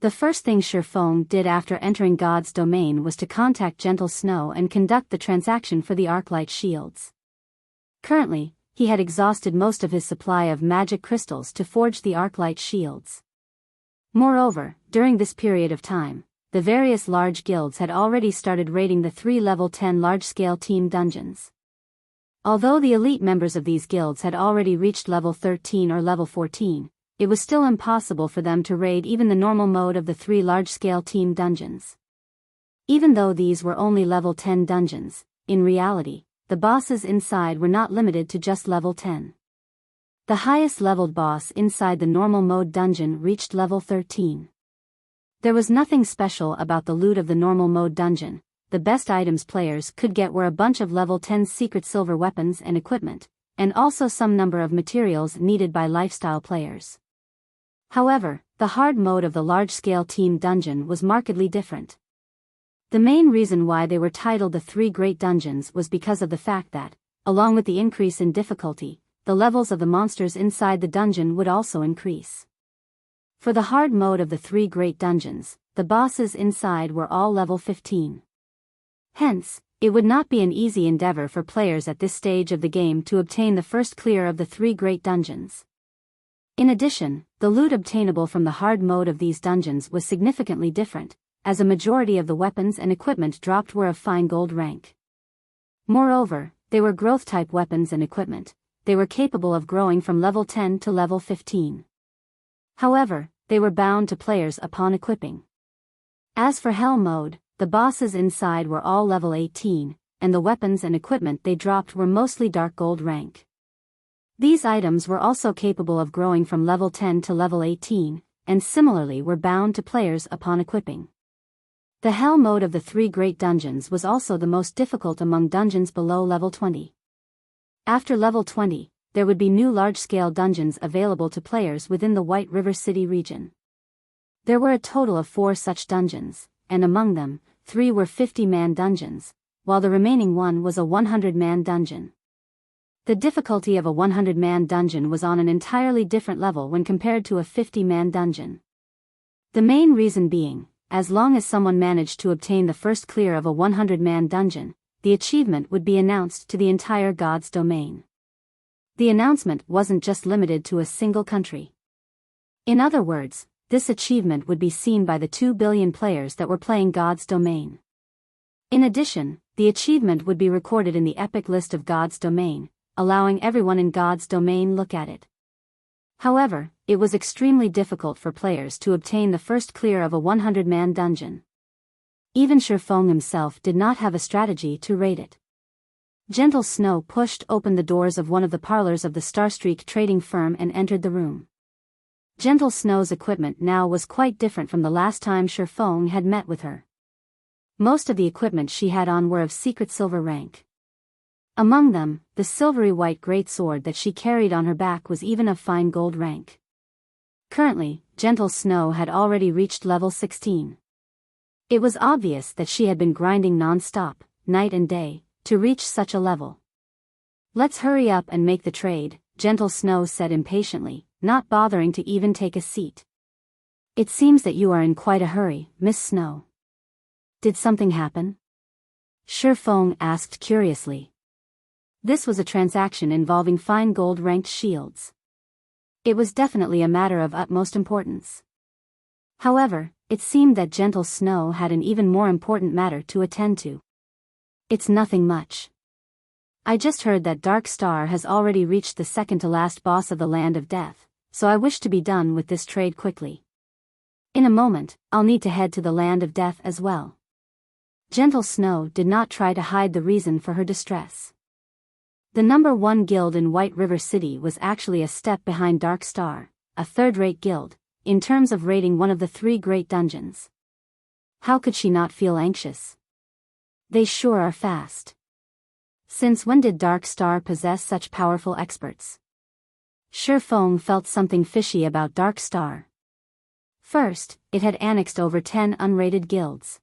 The first thing Shifeng did after entering God's domain was to contact Gentle Snow and conduct the transaction for the Arclight shields. Currently, he had exhausted most of his supply of magic crystals to forge the Arclight shields. Moreover, during this period of time, the various large guilds had already started raiding the 3 level 10 large-scale team dungeons. Although the elite members of these guilds had already reached level 13 or level 14, it was still impossible for them to raid even the normal mode of the 3 large-scale team dungeons. Even though these were only level 10 dungeons, in reality, the bosses inside were not limited to just level 10. The highest leveled boss inside the normal mode dungeon reached level 13. There was nothing special about the loot of the normal mode dungeon. The best items players could get were a bunch of level 10 secret silver weapons and equipment, and also some number of materials needed by lifestyle players. However, the hard mode of the large-scale team dungeon was markedly different. The main reason why they were titled the 3 Great Dungeons was because of the fact that, along with the increase in difficulty, the levels of the monsters inside the dungeon would also increase. For the hard mode of the 3 Great Dungeons, the bosses inside were all level 15. Hence, it would not be an easy endeavor for players at this stage of the game to obtain the first clear of the 3 Great Dungeons. In addition, the loot obtainable from the hard mode of these dungeons was significantly different, as a majority of the weapons and equipment dropped were of fine gold rank. Moreover, they were growth-type weapons and equipment. They were capable of growing from level 10 to level 15. However, they were bound to players upon equipping. As for Hell mode, the bosses inside were all level 18, and the weapons and equipment they dropped were mostly dark gold rank. These items were also capable of growing from level 10 to level 18, and similarly were bound to players upon equipping. The Hell mode of the 3 Great Dungeons was also the most difficult among dungeons below level 20. After level 20, there would be new large-scale dungeons available to players within the White River City region. There were a total of 4 such dungeons, and among them, 3 were 50-man dungeons, while the remaining one was a 100-man dungeon. The difficulty of a 100-man dungeon was on an entirely different level when compared to a 50-man dungeon. The main reason being, as long as someone managed to obtain the first clear of a 100-man dungeon, the achievement would be announced to the entire God's domain. The announcement wasn't just limited to a single country. In other words, this achievement would be seen by the 2 billion players that were playing God's domain. In addition, the achievement would be recorded in the epic list of God's domain, allowing everyone in God's domain look at it. However, it was extremely difficult for players to obtain the first clear of a 100-man dungeon. Even Shifeng himself did not have a strategy to raid it. Gentle Snow pushed open the doors of one of the parlors of the Starstreak trading firm and entered the room. Gentle Snow's equipment now was quite different from the last time Shifeng had met with her. Most of the equipment she had on were of secret silver rank. Among them, the silvery white greatsword that she carried on her back was even of fine gold rank. Currently, Gentle Snow had already reached level 16. It was obvious that she had been grinding non-stop, night and day, to reach such a level. "Let's hurry up and make the trade," Gentle Snow said impatiently, not bothering to even take a seat. "It seems that you are in quite a hurry, Miss Snow. Did something happen?" Shifeng asked curiously. This was a transaction involving fine gold-ranked shields. It was definitely a matter of utmost importance. However, it seemed that Gentle Snow had an even more important matter to attend to. "It's nothing much. I just heard that Dark Star has already reached the second-to-last boss of the Land of Death, so I wish to be done with this trade quickly. In a moment, I'll need to head to the Land of Death as well." Gentle Snow did not try to hide the reason for her distress. The number 1 guild in White River City was actually a step behind Dark Star, a third-rate guild, in terms of raiding one of the 3 great dungeons. How could she not feel anxious? They sure are fast. Since when did Dark Star possess such powerful experts? Shifeng felt something fishy about Dark Star. First, it had annexed over 10 unrated guilds.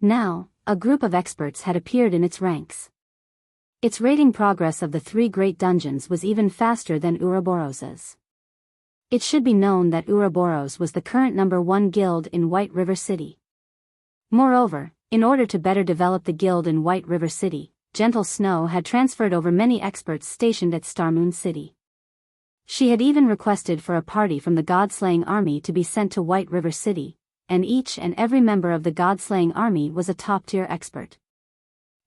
Now, a group of experts had appeared in its ranks. Its raiding progress of the 3 great dungeons was even faster than Ouroboros's. It should be known that Ouroboros was the current number 1 guild in White River City. Moreover, in order to better develop the guild in White River City, Gentle Snow had transferred over many experts stationed at Starmoon City. She had even requested for a party from the God-slaying army to be sent to White River City, and each and every member of the God-slaying army was a top-tier expert.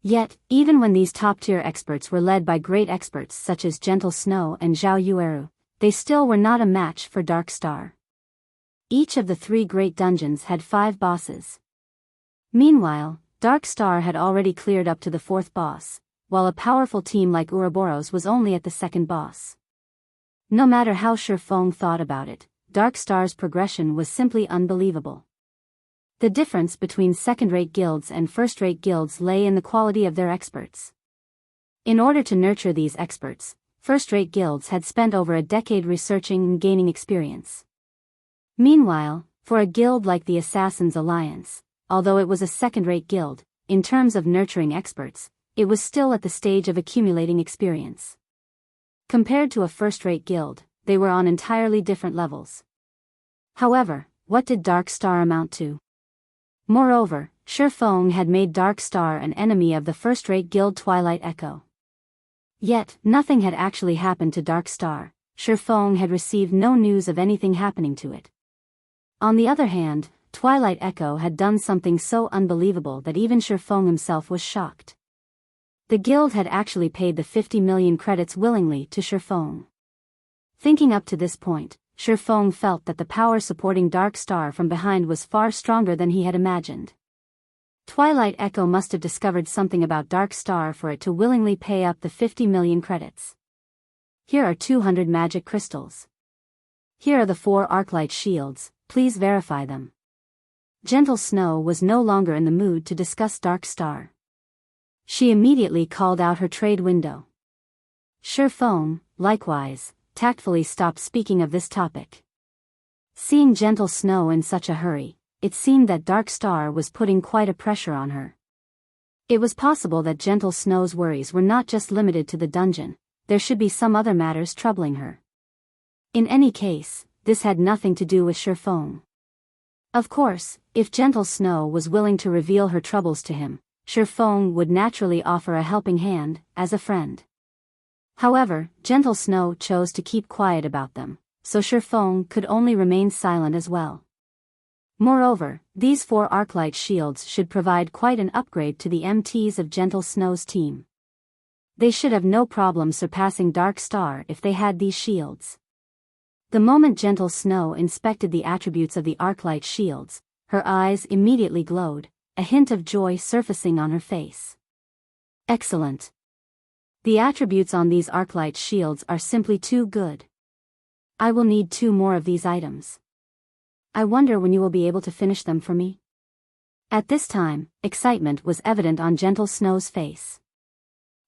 Yet, even when these top-tier experts were led by great experts such as Gentle Snow and Zhao Yueru, they still were not a match for Dark Star. Each of the 3 great dungeons had 5 bosses. Meanwhile, Dark Star had already cleared up to the 4th boss, while a powerful team like Ouroboros was only at the 2nd boss. No matter how Shifeng thought about it, Dark Star's progression was simply unbelievable. The difference between second-rate guilds and first-rate guilds lay in the quality of their experts. In order to nurture these experts, first-rate guilds had spent over a decade researching and gaining experience. Meanwhile, for a guild like the Assassins' Alliance, although it was a second-rate guild, in terms of nurturing experts, it was still at the stage of accumulating experience. Compared to a first-rate guild, they were on entirely different levels. However, what did Dark Star amount to? Moreover, Shifeng had made Dark Star an enemy of the first-rate guild Twilight Echo. Yet, nothing had actually happened to Dark Star. Shifeng had received no news of anything happening to it. On the other hand, Twilight Echo had done something so unbelievable that even Shifeng himself was shocked. The guild had actually paid the 50 million credits willingly to Shifeng. Thinking up to this point, Shifeng felt that the power supporting Dark Star from behind was far stronger than he had imagined. Twilight Echo must have discovered something about Dark Star for it to willingly pay up the 50 million credits. Here are 200 magic crystals. Here are the 4 arclight shields, please verify them. Gentle Snow was no longer in the mood to discuss Dark Star. She immediately called out her trade window. Shifeng, likewise, tactfully stopped speaking of this topic. Seeing Gentle Snow in such a hurry, it seemed that Dark Star was putting quite a pressure on her. It was possible that Gentle Snow's worries were not just limited to the dungeon, there should be some other matters troubling her. In any case, this had nothing to do with Shifeng. Of course, if Gentle Snow was willing to reveal her troubles to him, Shifeng would naturally offer a helping hand, as a friend. However, Gentle Snow chose to keep quiet about them, so Shifeng could only remain silent as well. Moreover, these 4 arclight shields should provide quite an upgrade to the MTs of Gentle Snow's team. They should have no problem surpassing Dark Star if they had these shields. The moment Gentle Snow inspected the attributes of the arclight shields, her eyes immediately glowed, a hint of joy surfacing on her face. Excellent. The attributes on these arclight shields are simply too good. I will need 2 more of these items. I wonder when you will be able to finish them for me. At this time, excitement was evident on Gentle Snow's face.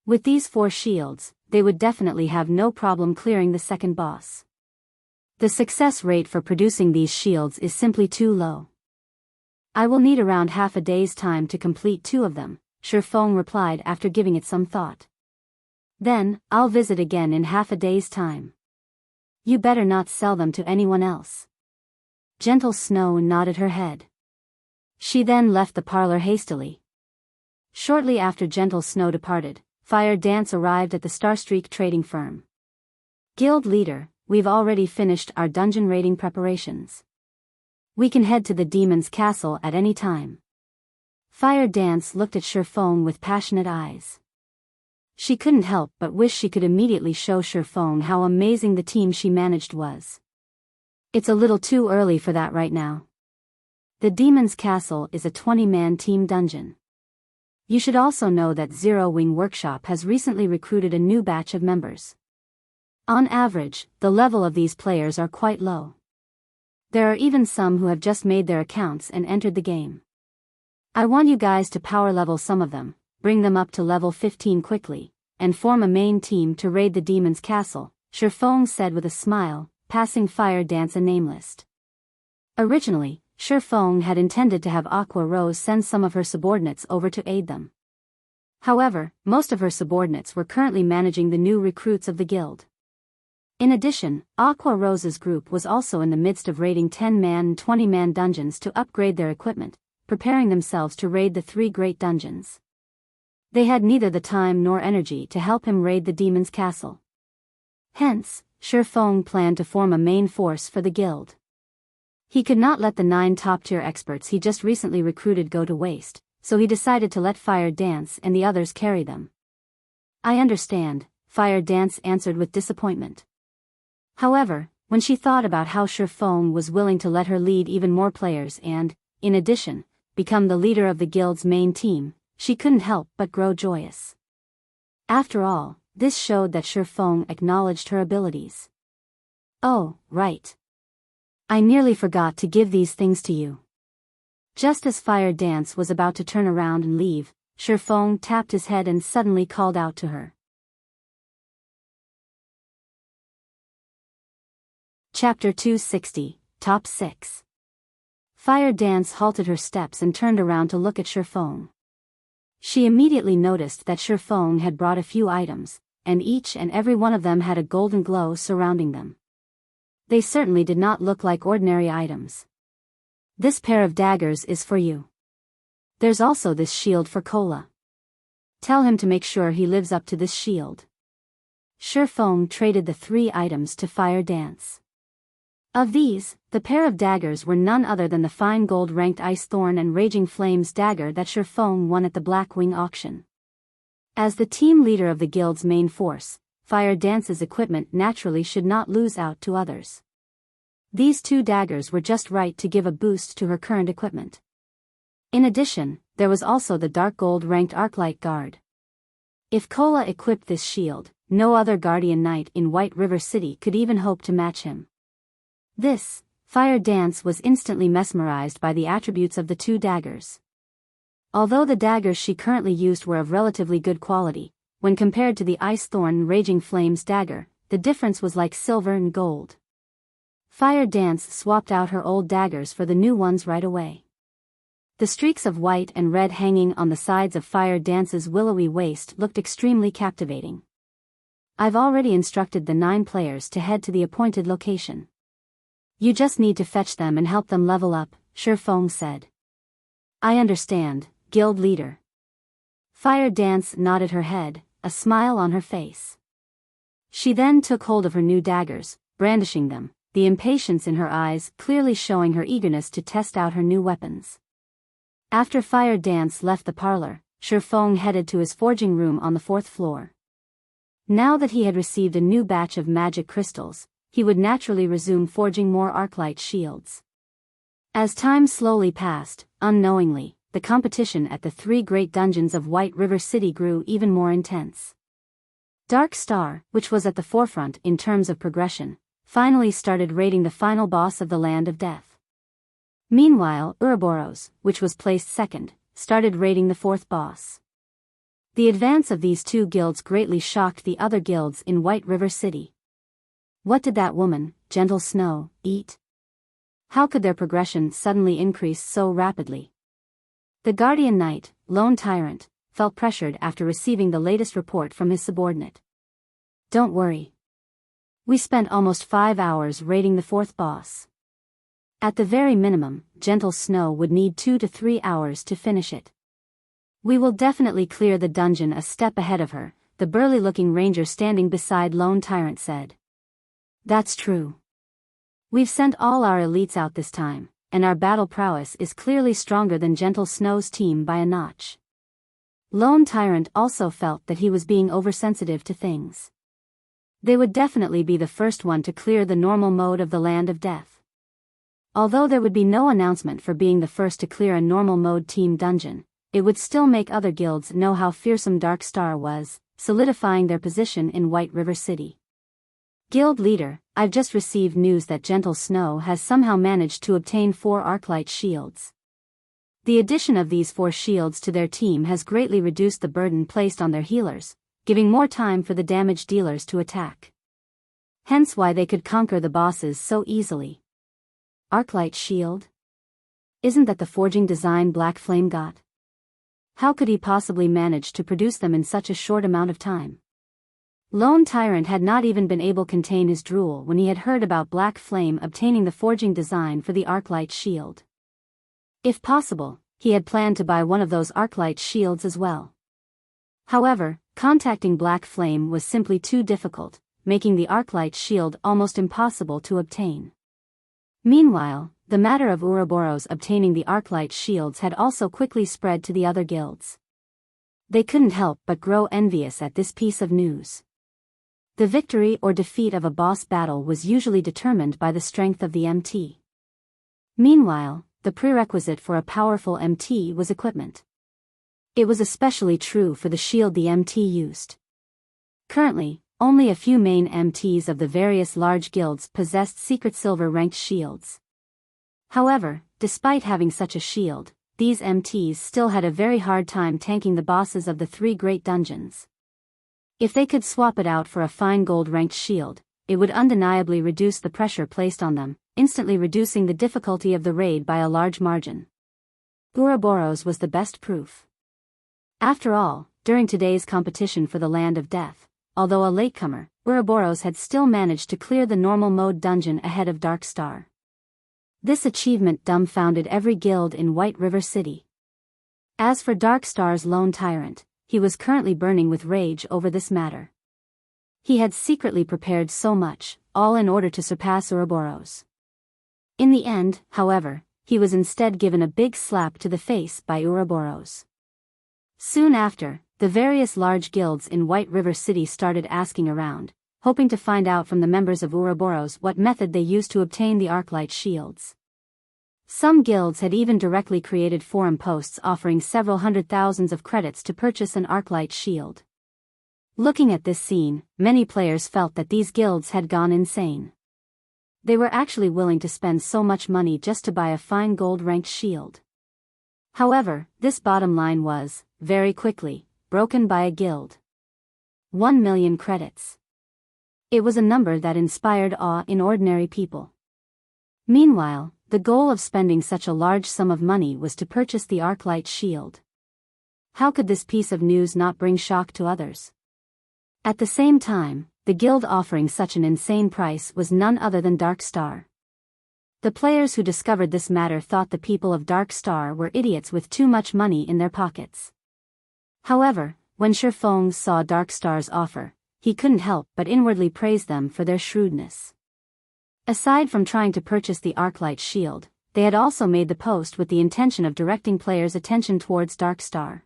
With these 4 shields, they would definitely have no problem clearing the second boss. The success rate for producing these shields is simply too low. I will need around half a day's time to complete 2 of them, Shifeng replied after giving it some thought. Then, I'll visit again in half a day's time. You better not sell them to anyone else. Gentle Snow nodded her head. She then left the parlor hastily. Shortly after Gentle Snow departed, Fire Dance arrived at the Starstreak trading firm. Guild leader, we've already finished our dungeon raiding preparations. We can head to the demon's castle at any time. Fire Dance looked at Shifeng with passionate eyes. She couldn't help but wish she could immediately show Shifeng how amazing the team she managed was. It's a little too early for that right now. The Demon's Castle is a 20-man team dungeon. You should also know that Zero Wing Workshop has recently recruited a new batch of members. On average, the level of these players are quite low. There are even some who have just made their accounts and entered the game. I want you guys to power level some of them, bring them up to level 15 quickly, and form a main team to raid the Demon's Castle, Shifeng said with a smile, passing Fire Dance a name list. Originally, Shifeng had intended to have Aqua Rose send some of her subordinates over to aid them. However, most of her subordinates were currently managing the new recruits of the guild. In addition, Aqua Rose's group was also in the midst of raiding 10-man and 20-man dungeons to upgrade their equipment, preparing themselves to raid the 3 great dungeons. They had neither the time nor energy to help him raid the Demon's Castle. Hence, Shifeng planned to form a main force for the guild. He could not let the 9 top-tier experts he just recently recruited go to waste, so he decided to let Fire Dance and the others carry them. I understand, Fire Dance answered with disappointment. However, when she thought about how Shifeng was willing to let her lead even more players and, in addition, become the leader of the guild's main team, she couldn't help but grow joyous. After all, this showed that Shifeng acknowledged her abilities. Oh, right. I nearly forgot to give these things to you. Just as Fire Dance was about to turn around and leave, Shifeng tapped his head and suddenly called out to her. Chapter 260, Top 6. Fire Dance halted her steps and turned around to look at Shifeng. She immediately noticed that Shifeng had brought a few items, and each and every one of them had a golden glow surrounding them. They certainly did not look like ordinary items. This pair of daggers is for you. There's also this shield for Cola. Tell him to make sure he lives up to this shield. Shifeng traded the 3 items to Fire Dance. Of these, the pair of daggers were none other than the fine gold-ranked Ice Thorn and Raging Flames dagger that Shifeng won at the Blackwing auction. As the team leader of the guild's main force, Fire Dance's equipment naturally should not lose out to others. These 2 daggers were just right to give a boost to her current equipment. In addition, there was also the dark gold-ranked Arclight Guard. If Cola equipped this shield, no other Guardian Knight in White River City could even hope to match him. Fire Dance was instantly mesmerized by the attributes of the 2 daggers. Although the daggers she currently used were of relatively good quality, when compared to the Ice Thorn and Raging Flames dagger, the difference was like silver and gold. Fire Dance swapped out her old daggers for the new ones right away. The streaks of white and red hanging on the sides of Fire Dance's willowy waist looked extremely captivating. I've already instructed the 9 players to head to the appointed location. You just need to fetch them and help them level up, Shifeng said. I understand, guild leader. Fire Dance nodded her head, a smile on her face. She then took hold of her new daggers, brandishing them, the impatience in her eyes clearly showing her eagerness to test out her new weapons. After Fire Dance left the parlor, Shifeng headed to his forging room on the 4th floor. Now that he had received a new batch of magic crystals, he would naturally resume forging more Arclight shields. As time slowly passed, unknowingly, the competition at the 3 great dungeons of White River City grew even more intense. Dark Star, which was at the forefront in terms of progression, finally started raiding the final boss of the Land of Death. Meanwhile, Ouroboros, which was placed second, started raiding the fourth boss. The advance of these two guilds greatly shocked the other guilds in White River City. What did that woman, Gentle Snow, eat? How could their progression suddenly increase so rapidly? The Guardian Knight, Lone Tyrant, felt pressured after receiving the latest report from his subordinate. Don't worry. We spent almost 5 hours raiding the fourth boss. At the very minimum, Gentle Snow would need 2 to 3 hours to finish it. We will definitely clear the dungeon a step ahead of her, the burly-looking ranger standing beside Lone Tyrant said. That's true. We've sent all our elites out this time, and our battle prowess is clearly stronger than Gentle Snow's team by a notch. Lone Tyrant also felt that he was being oversensitive to things. They would definitely be the first one to clear the normal mode of the Land of Death. Although there would be no announcement for being the first to clear a normal mode team dungeon, it would still make other guilds know how fearsome Dark Star was, solidifying their position in White River City. Guild leader, I've just received news that Gentle Snow has somehow managed to obtain 4 Arclight shields. The addition of these 4 shields to their team has greatly reduced the burden placed on their healers, giving more time for the damage dealers to attack. Hence why they could conquer the bosses so easily. Arclight shield? Isn't that the forging design Black Flame got? How could he possibly manage to produce them in such a short amount of time? Lone Tyrant had not even been able to contain his drool when he had heard about Black Flame obtaining the forging design for the Arclight shield. If possible, he had planned to buy one of those Arclight shields as well. However, contacting Black Flame was simply too difficult, making the Arclight shield almost impossible to obtain. Meanwhile, the matter of Ouroboros obtaining the Arclight shields had also quickly spread to the other guilds. They couldn't help but grow envious at this piece of news. The victory or defeat of a boss battle was usually determined by the strength of the MT. Meanwhile, the prerequisite for a powerful MT was equipment. It was especially true for the shield the MT used. Currently, only a few main MTs of the various large guilds possessed secret silver-ranked shields. However, despite having such a shield, these MTs still had a very hard time tanking the bosses of the 3 great dungeons. If they could swap it out for a fine gold-ranked shield, it would undeniably reduce the pressure placed on them, instantly reducing the difficulty of the raid by a large margin. Ouroboros was the best proof. After all, during today's competition for the Land of Death, although a latecomer, Ouroboros had still managed to clear the normal mode dungeon ahead of Dark Star. This achievement dumbfounded every guild in White River City. As for Dark Star's Lone Tyrant, he was currently burning with rage over this matter. He had secretly prepared so much, all in order to surpass Ouroboros. In the end, however, he was instead given a big slap to the face by Ouroboros. Soon after, the various large guilds in White River City started asking around, hoping to find out from the members of Ouroboros what method they used to obtain the Arclight shields. Some guilds had even directly created forum posts offering several hundred thousands of credits to purchase an Arclight shield. Looking at this scene, many players felt that these guilds had gone insane. They were actually willing to spend so much money just to buy a fine gold-ranked shield. However, this bottom line was, very quickly, broken by a guild. 1 million credits. It was a number that inspired awe in ordinary people. Meanwhile, the goal of spending such a large sum of money was to purchase the Arclight shield. How could this piece of news not bring shock to others? At the same time, the guild offering such an insane price was none other than Dark Star. The players who discovered this matter thought the people of Dark Star were idiots with too much money in their pockets. However, when Shifeng saw Dark Star's offer, he couldn't help but inwardly praise them for their shrewdness. Aside from trying to purchase the Arclight shield, they had also made the post with the intention of directing players' attention towards Dark Star.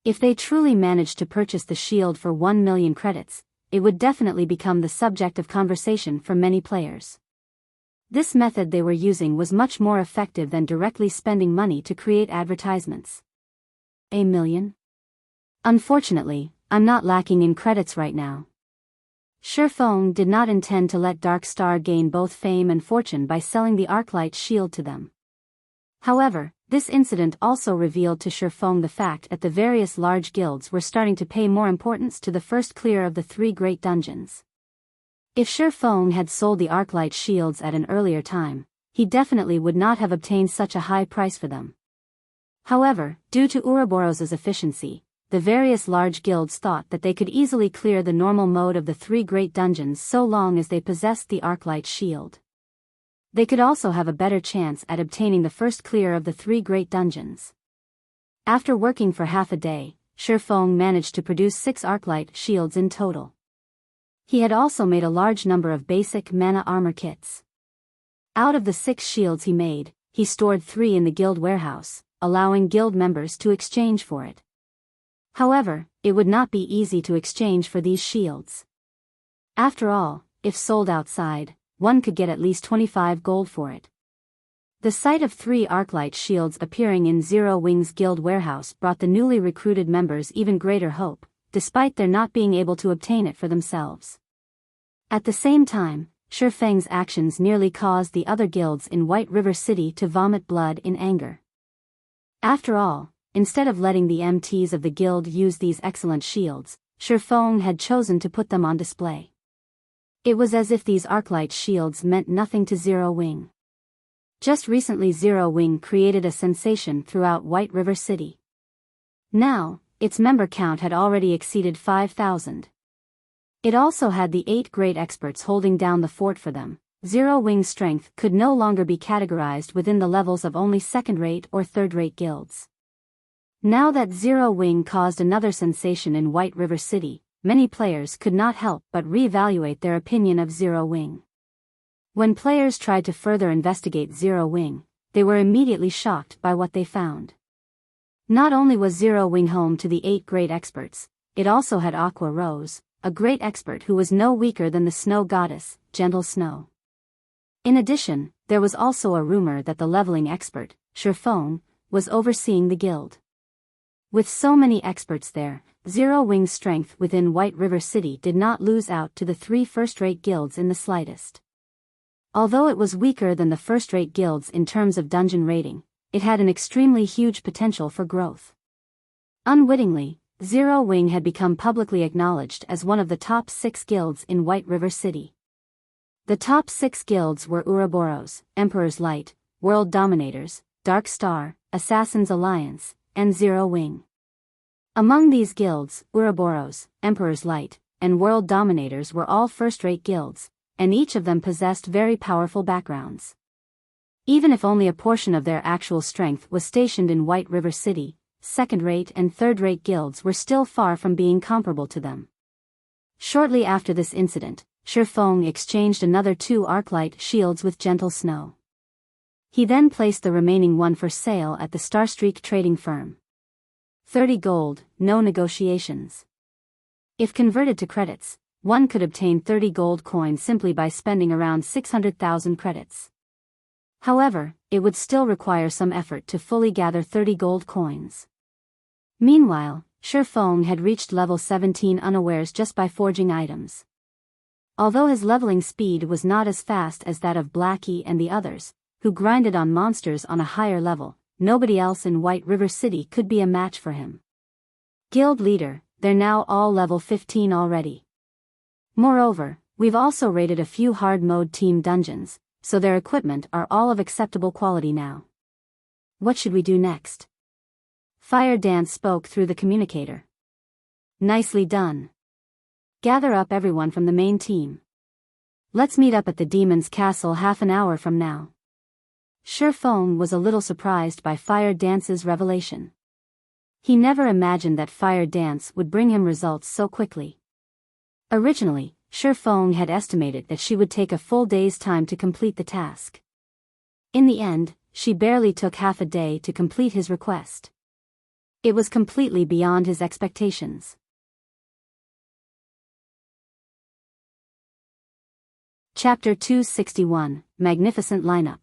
If they truly managed to purchase the shield for 1 million credits, it would definitely become the subject of conversation for many players. This method they were using was much more effective than directly spending money to create advertisements. A million? Unfortunately, I'm not lacking in credits right now. Shifeng did not intend to let Dark Star gain both fame and fortune by selling the Arclight shield to them. However, this incident also revealed to Shifeng the fact that the various large guilds were starting to pay more importance to the first clear of the 3 great dungeons. If Shifeng had sold the Arclight shields at an earlier time, he definitely would not have obtained such a high price for them. However, due to Ouroboros's efficiency, the various large guilds thought that they could easily clear the normal mode of the 3 great dungeons so long as they possessed the Arclight shield. They could also have a better chance at obtaining the first clear of the 3 great dungeons. After working for half a day, Shifeng managed to produce 6 Arclight shields in total. He had also made a large number of basic mana armor kits. Out of the 6 shields he made, he stored 3 in the guild warehouse, allowing guild members to exchange for it. However, it would not be easy to exchange for these shields. After all, if sold outside, one could get at least 25 gold for it. The sight of 3 Arclight shields appearing in Zero Wing's guild warehouse brought the newly recruited members even greater hope, despite their not being able to obtain it for themselves. At the same time, Shifeng's actions nearly caused the other guilds in White River City to vomit blood in anger. After all, instead of letting the MTs of the guild use these excellent shields, Shifeng had chosen to put them on display. It was as if these Arclight shields meant nothing to Zero Wing. Just recently Zero Wing created a sensation throughout White River City. Now, its member count had already exceeded 5,000. It also had the 8 great experts holding down the fort for them. Zero Wing's strength could no longer be categorized within the levels of only second-rate or third-rate guilds. Now that Zero Wing caused another sensation in White River City, many players could not help but reevaluate their opinion of Zero Wing. When players tried to further investigate Zero Wing, they were immediately shocked by what they found. Not only was Zero Wing home to the 8 great experts, it also had Aqua Rose, a great expert who was no weaker than the snow goddess, Gentle Snow. In addition, there was also a rumor that the leveling expert, Shifeng, was overseeing the guild. With so many experts there, Zero Wing's strength within White River City did not lose out to the 3 first-rate guilds in the slightest. Although it was weaker than the first-rate guilds in terms of dungeon rating, it had an extremely huge potential for growth. Unwittingly, Zero Wing had become publicly acknowledged as one of the top 6 guilds in White River City. The top 6 guilds were Ouroboros, Emperor's Light, World Dominators, Dark Star, Assassin's Alliance, and Zero Wing. Among these guilds, Ouroboros, Emperor's Light, and World Dominators were all first-rate guilds, and each of them possessed very powerful backgrounds. Even if only a portion of their actual strength was stationed in White River City, second-rate and third-rate guilds were still far from being comparable to them. Shortly after this incident, Shifeng exchanged another 2 Arclight shields with Gentle Snow. He then placed the remaining one for sale at the Starstreak trading firm. 30 gold, no negotiations. If converted to credits, one could obtain 30 gold coins simply by spending around 600,000 credits. However, it would still require some effort to fully gather 30 gold coins. Meanwhile, Shifeng had reached level 17 unawares just by forging items. Although his leveling speed was not as fast as that of Blackie and the others, who grinded on monsters on a higher level, nobody else in White River City could be a match for him. Guild leader, they're now all level 15 already. Moreover, we've also raided a few hard mode team dungeons, so their equipment are all of acceptable quality now. What should we do next? Fire Dance spoke through the communicator. Nicely done. Gather up everyone from the main team. Let's meet up at the Demon's Castle half an hour from now. Shifeng was a little surprised by Fire Dance's revelation. He never imagined that Fire Dance would bring him results so quickly. Originally, Shifeng had estimated that she would take a full day's time to complete the task. In the end, she barely took half a day to complete his request. It was completely beyond his expectations. Chapter 261, Magnificent Lineup.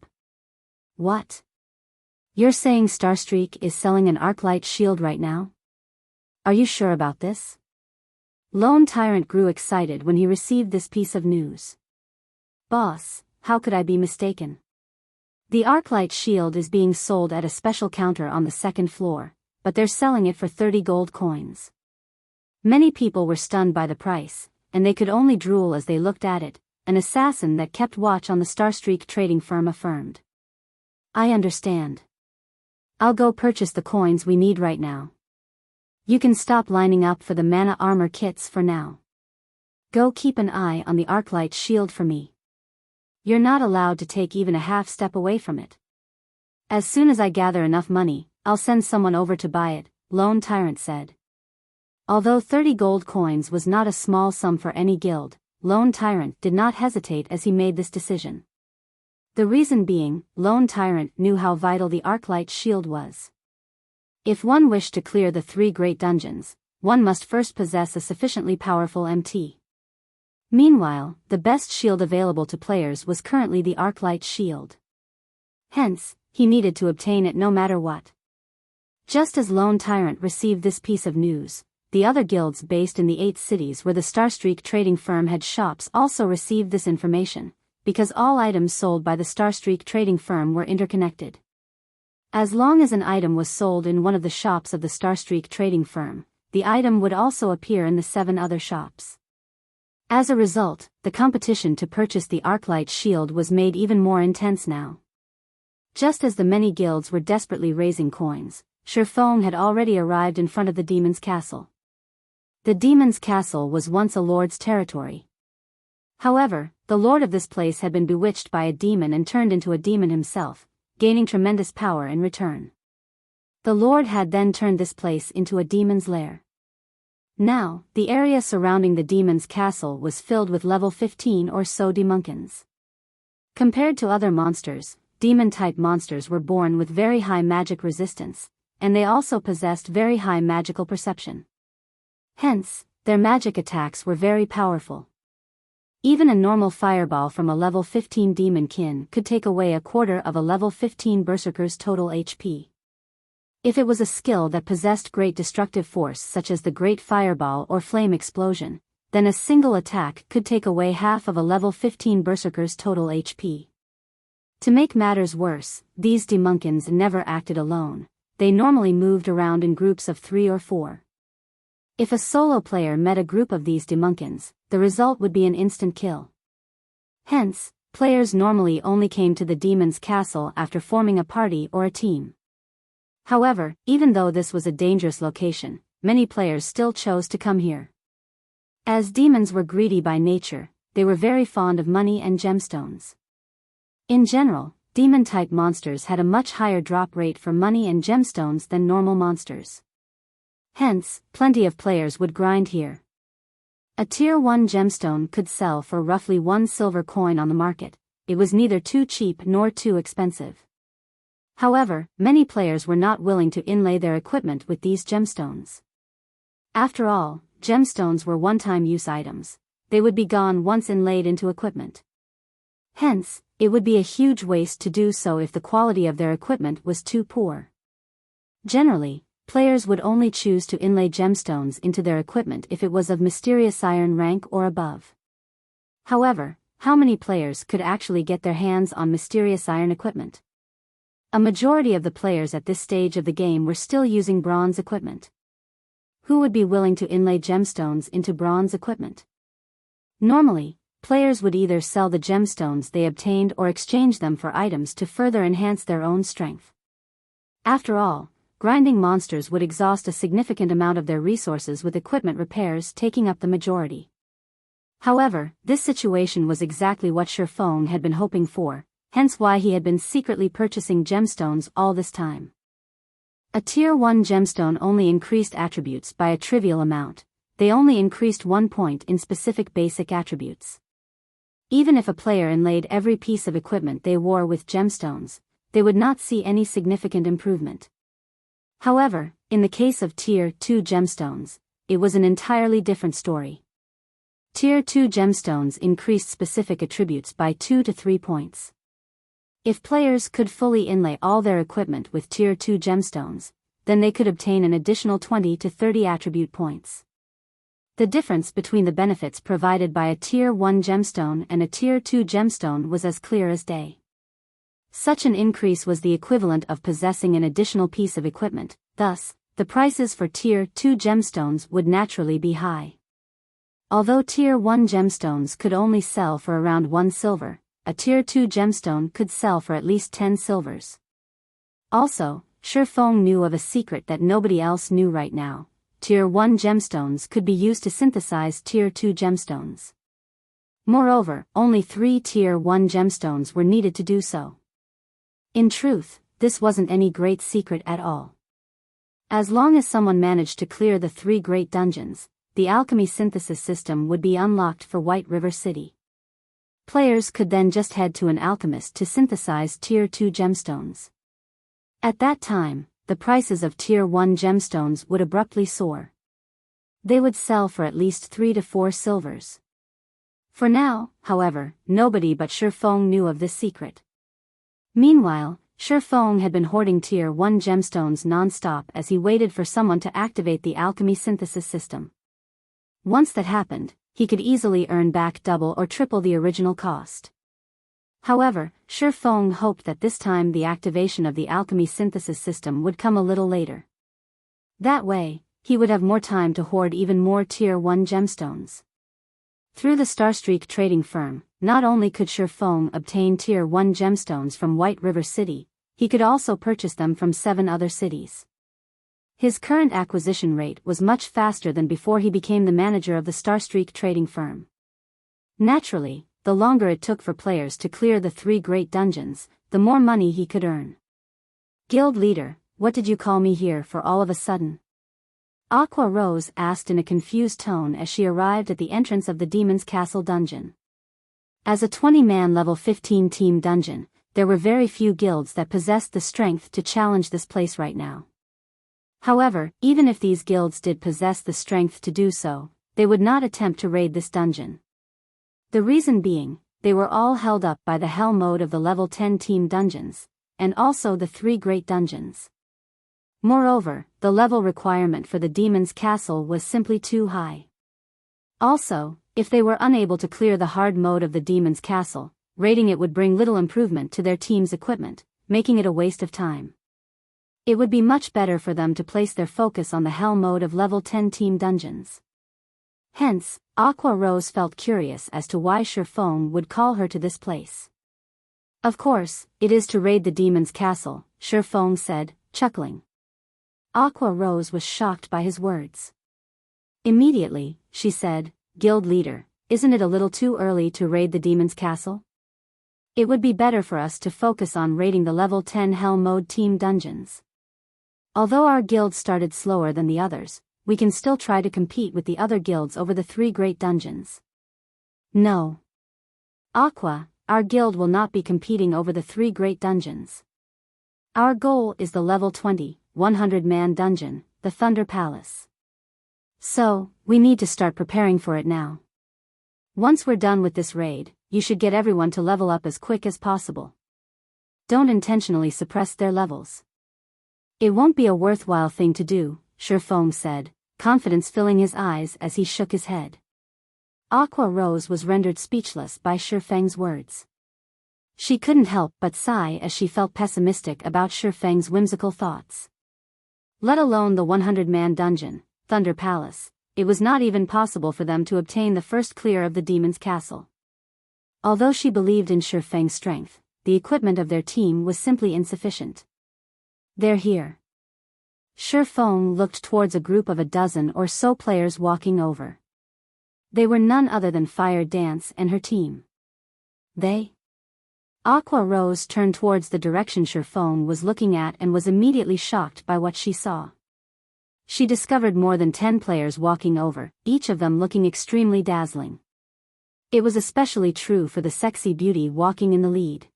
What? You're saying Starstreak is selling an Arclight shield right now? Are you sure about this? Lone Tyrant grew excited when he received this piece of news. Boss, how could I be mistaken? The Arclight shield is being sold at a special counter on the second floor, but they're selling it for 30 gold coins. Many people were stunned by the price, and they could only drool as they looked at it, an assassin that kept watch on the Starstreak trading firm affirmed. I understand. I'll go purchase the coins we need right now. You can stop lining up for the mana armor kits for now. Go keep an eye on the Arclight shield for me. You're not allowed to take even a half step away from it. As soon as I gather enough money, I'll send someone over to buy it, Lone Tyrant said. Although 30 gold coins was not a small sum for any guild, Lone Tyrant did not hesitate as he made this decision. The reason being, Lone Tyrant knew how vital the Arclight shield was. If one wished to clear the 3 great dungeons, one must first possess a sufficiently powerful MT. Meanwhile, the best shield available to players was currently the Arclight shield. Hence, he needed to obtain it no matter what. Just as Lone Tyrant received this piece of news, the other guilds based in the 8 cities where the Starstreak trading firm had shops also received this information, because all items sold by the Starstreak trading firm were interconnected. As long as an item was sold in one of the shops of the Starstreak trading firm, the item would also appear in the 7 other shops. As a result, the competition to purchase the Arclight shield was made even more intense now. Just as the many guilds were desperately raising coins, Surpass had already arrived in front of the demon's castle. The demon's castle was once a lord's territory. However, the lord of this place had been bewitched by a demon and turned into a demon himself, gaining tremendous power in return. The lord had then turned this place into a demon's lair. Now, the area surrounding the demon's castle was filled with level 15 or so demonkins. Compared to other monsters, demon-type monsters were born with very high magic resistance, and they also possessed very high magical perception. Hence, their magic attacks were very powerful. Even a normal fireball from a level 15 demonkin could take away a quarter of a level 15 berserker's total HP. If it was a skill that possessed great destructive force such as the Great Fireball or Flame Explosion, then a single attack could take away half of a level 15 berserker's total HP. To make matters worse, these demonkins never acted alone, they normally moved around in groups of 3 or 4. If a solo player met a group of these demonkins, the result would be an instant kill. Hence, players normally only came to the demon's castle after forming a party or a team. However, even though this was a dangerous location, many players still chose to come here. As demons were greedy by nature, they were very fond of money and gemstones. In general, demon-type monsters had a much higher drop rate for money and gemstones than normal monsters. Hence, plenty of players would grind here. A Tier 1 gemstone could sell for roughly 1 silver coin on the market. It was neither too cheap nor too expensive. However, many players were not willing to inlay their equipment with these gemstones. After all, gemstones were one-time use items. They would be gone once inlaid into equipment. Hence, it would be a huge waste to do so if the quality of their equipment was too poor. Generally, players would only choose to inlay gemstones into their equipment if it was of mysterious iron rank or above. However, how many players could actually get their hands on mysterious iron equipment? A majority of the players at this stage of the game were still using bronze equipment. Who would be willing to inlay gemstones into bronze equipment? Normally, players would either sell the gemstones they obtained or exchange them for items to further enhance their own strength. After all, grinding monsters would exhaust a significant amount of their resources with equipment repairs taking up the majority. However, this situation was exactly what Surpass had been hoping for, hence why he had been secretly purchasing gemstones all this time. A Tier 1 gemstone only increased attributes by a trivial amount, they only increased 1 point in specific basic attributes. Even if a player inlaid every piece of equipment they wore with gemstones, they would not see any significant improvement. However, in the case of Tier 2 gemstones, it was an entirely different story. Tier 2 gemstones increased specific attributes by 2 to 3 points. If players could fully inlay all their equipment with Tier 2 gemstones, then they could obtain an additional 20 to 30 attribute points. The difference between the benefits provided by a Tier 1 gemstone and a Tier 2 gemstone was as clear as day. Such an increase was the equivalent of possessing an additional piece of equipment, thus, the prices for Tier 2 gemstones would naturally be high. Although Tier 1 gemstones could only sell for around 1 silver, a Tier 2 gemstone could sell for at least 10 silvers. Also, Shifeng knew of a secret that nobody else knew right now. Tier 1 gemstones could be used to synthesize Tier 2 gemstones. Moreover, only 3 Tier 1 gemstones were needed to do so. In truth, this wasn't any great secret at all. As long as someone managed to clear the 3 great dungeons, the alchemy synthesis system would be unlocked for White River City. Players could then just head to an alchemist to synthesize Tier 2 gemstones. At that time, the prices of Tier 1 gemstones would abruptly soar. They would sell for at least 3 to 4 silvers. For now, however, nobody but Shifeng knew of this secret. Meanwhile, Shifeng had been hoarding Tier 1 gemstones non-stop as he waited for someone to activate the alchemy synthesis system. Once that happened, he could easily earn back double or triple the original cost. However, Shifeng hoped that this time the activation of the alchemy synthesis system would come a little later. That way, he would have more time to hoard even more Tier 1 gemstones. Through the Starstreak trading firm, not only could Shifeng obtain Tier 1 gemstones from White River City, he could also purchase them from 7 other cities. His current acquisition rate was much faster than before he became the manager of the Starstreak trading firm. Naturally, the longer it took for players to clear the 3 great dungeons, the more money he could earn. Guild leader, what did you call me here for all of a sudden? Aqua Rose asked in a confused tone as she arrived at the entrance of the Demon's Castle dungeon. As a 20-man level 15 team dungeon, there were very few guilds that possessed the strength to challenge this place right now. However, even if these guilds did possess the strength to do so, they would not attempt to raid this dungeon. The reason being, they were all held up by the hell mode of the level 10 team dungeons, and also the 3 great dungeons. Moreover, the level requirement for the Demon's Castle was simply too high. Also, if they were unable to clear the hard mode of the Demon's Castle, raiding it would bring little improvement to their team's equipment, making it a waste of time. It would be much better for them to place their focus on the hell mode of level 10 team dungeons. Hence, Aqua Rose felt curious as to why Shifeng would call her to this place. Of course, it is to raid the Demon's Castle, Shifeng said, chuckling. Aqua Rose was shocked by his words. Immediately, she said, Guild leader, isn't it a little too early to raid the Demon's Castle? It would be better for us to focus on raiding the level 10 hell mode team dungeons. Although our guild started slower than the others, we can still try to compete with the other guilds over the 3 great dungeons. No. Aqua, our guild will not be competing over the 3 great dungeons. Our goal is the level 20, 100-man dungeon, the Thunder Palace. So, we need to start preparing for it now. Once we're done with this raid, you should get everyone to level up as quick as possible. Don't intentionally suppress their levels. It won't be a worthwhile thing to do, Shifeng said, confidence filling his eyes as he shook his head. Aqua Rose was rendered speechless by Shifeng's words. She couldn't help but sigh as she felt pessimistic about Shifeng's whimsical thoughts. Let alone the 100-man dungeon, Thunder Palace, it was not even possible for them to obtain the first clear of the Demon's Castle. Although she believed in Shifeng's strength, the equipment of their team was simply insufficient. They're here. Shifeng looked towards a group of a dozen or so players walking over. They were none other than Fire Dance and her team. They? Aqua Rose turned towards the direction Shifeng was looking at and was immediately shocked by what she saw. She discovered more than 10 players walking over, each of them looking extremely dazzling. It was especially true for the sexy beauty walking in the lead.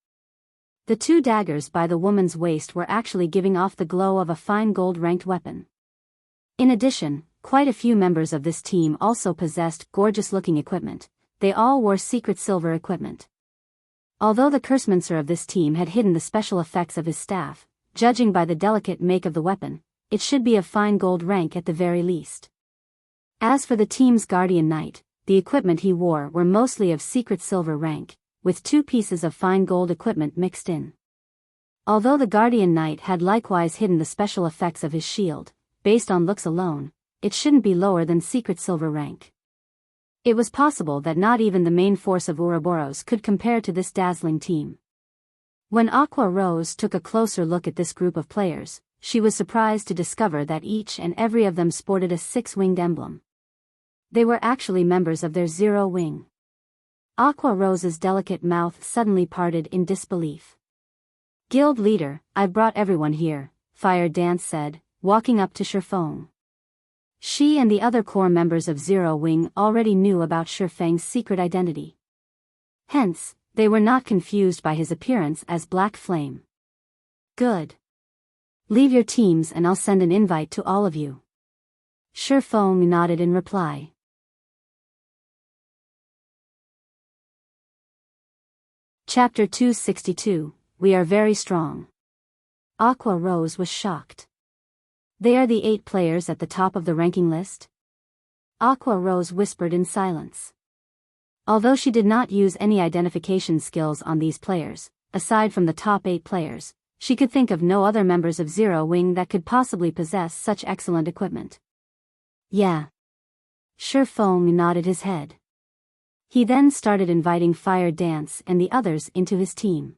The 2 daggers by the woman's waist were actually giving off the glow of a fine gold-ranked weapon. In addition, quite a few members of this team also possessed gorgeous-looking equipment. They all wore secret silver equipment. Although the cursemancer of this team had hidden the special effects of his staff, judging by the delicate make of the weapon, it should be of fine gold rank at the very least. As for the team's Guardian Knight, the equipment he wore were mostly of secret silver rank, with 2 pieces of fine gold equipment mixed in. Although the Guardian Knight had likewise hidden the special effects of his shield, based on looks alone, it shouldn't be lower than secret silver rank. It was possible that not even the main force of Ouroboros could compare to this dazzling team. When Aqua Rose took a closer look at this group of players, she was surprised to discover that each and every of them sported a 6-winged emblem. They were actually members of their 0 wing. Aqua Rose's delicate mouth suddenly parted in disbelief. Guild leader, I've brought everyone here, Fire Dance said, walking up to Shifeng. She and the other core members of 0 Wing already knew about Shifeng's secret identity. Hence, they were not confused by his appearance as Black Flame. Good. Leave your teams and I'll send an invite to all of you. Shifeng nodded in reply. Chapter 262, We Are Very Strong. Aqua Rose was shocked. They are the 8 players at the top of the ranking list? Aqua Rose whispered in silence. Although she did not use any identification skills on these players, aside from the top 8 players, she could think of no other members of 0 Wing that could possibly possess such excellent equipment. Yeah. Shifeng nodded his head. He then started inviting Fire Dance and the others into his team.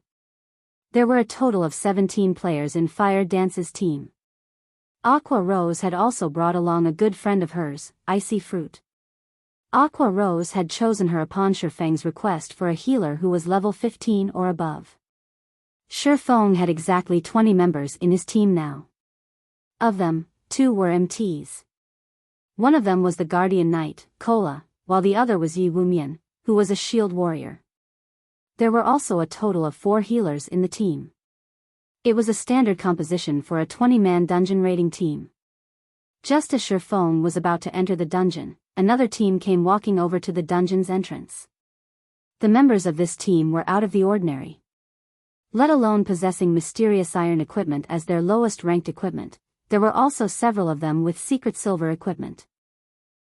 There were a total of 17 players in Fire Dance's team. Aqua Rose had also brought along a good friend of hers, Icy Fruit. Aqua Rose had chosen her upon Shifeng's request for a healer who was level 15 or above. Shifeng had exactly 20 members in his team now. Of them, 2 were MTs. One of them was the Guardian Knight, Kola, while the other was Yi Wumian, who was a shield warrior. There were also a total of 4 healers in the team. It was a standard composition for a 20-man dungeon raiding team. Just as Shifeng was about to enter the dungeon, another team came walking over to the dungeon's entrance. The members of this team were out of the ordinary. Let alone possessing mysterious iron equipment as their lowest ranked equipment, there were also several of them with secret silver equipment.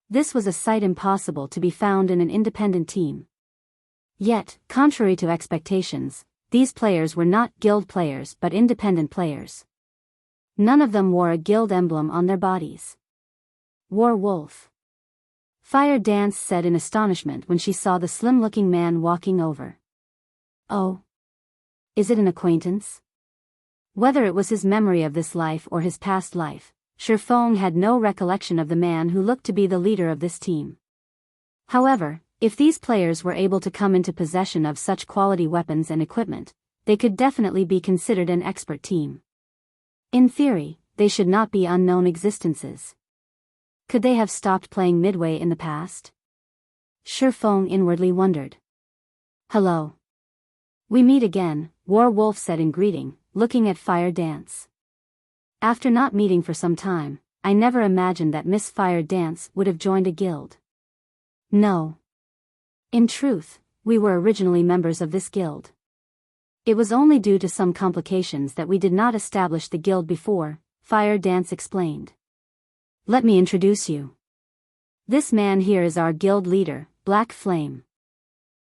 This was a sight impossible to be found in an independent team. Yet, contrary to expectations, these players were not guild players but independent players. None of them wore a guild emblem on their bodies. War Wolf. Fire Dance said in astonishment when she saw the slim-looking man walking over. Oh. Is it an acquaintance? Whether it was his memory of this life or his past life, Shifeng had no recollection of the man who looked to be the leader of this team. However, if these players were able to come into possession of such quality weapons and equipment, they could definitely be considered an expert team. In theory, they should not be unknown existences. Could they have stopped playing midway in the past? Shifeng inwardly wondered. Hello. We meet again, War Wolf said in greeting, looking at Fire Dance. After not meeting for some time, I never imagined that Miss Fire Dance would have joined a guild. No. In truth, we were originally members of this guild. It was only due to some complications that we did not establish the guild before, Fire Dance explained. Let me introduce you. This man here is our guild leader, Black Flame.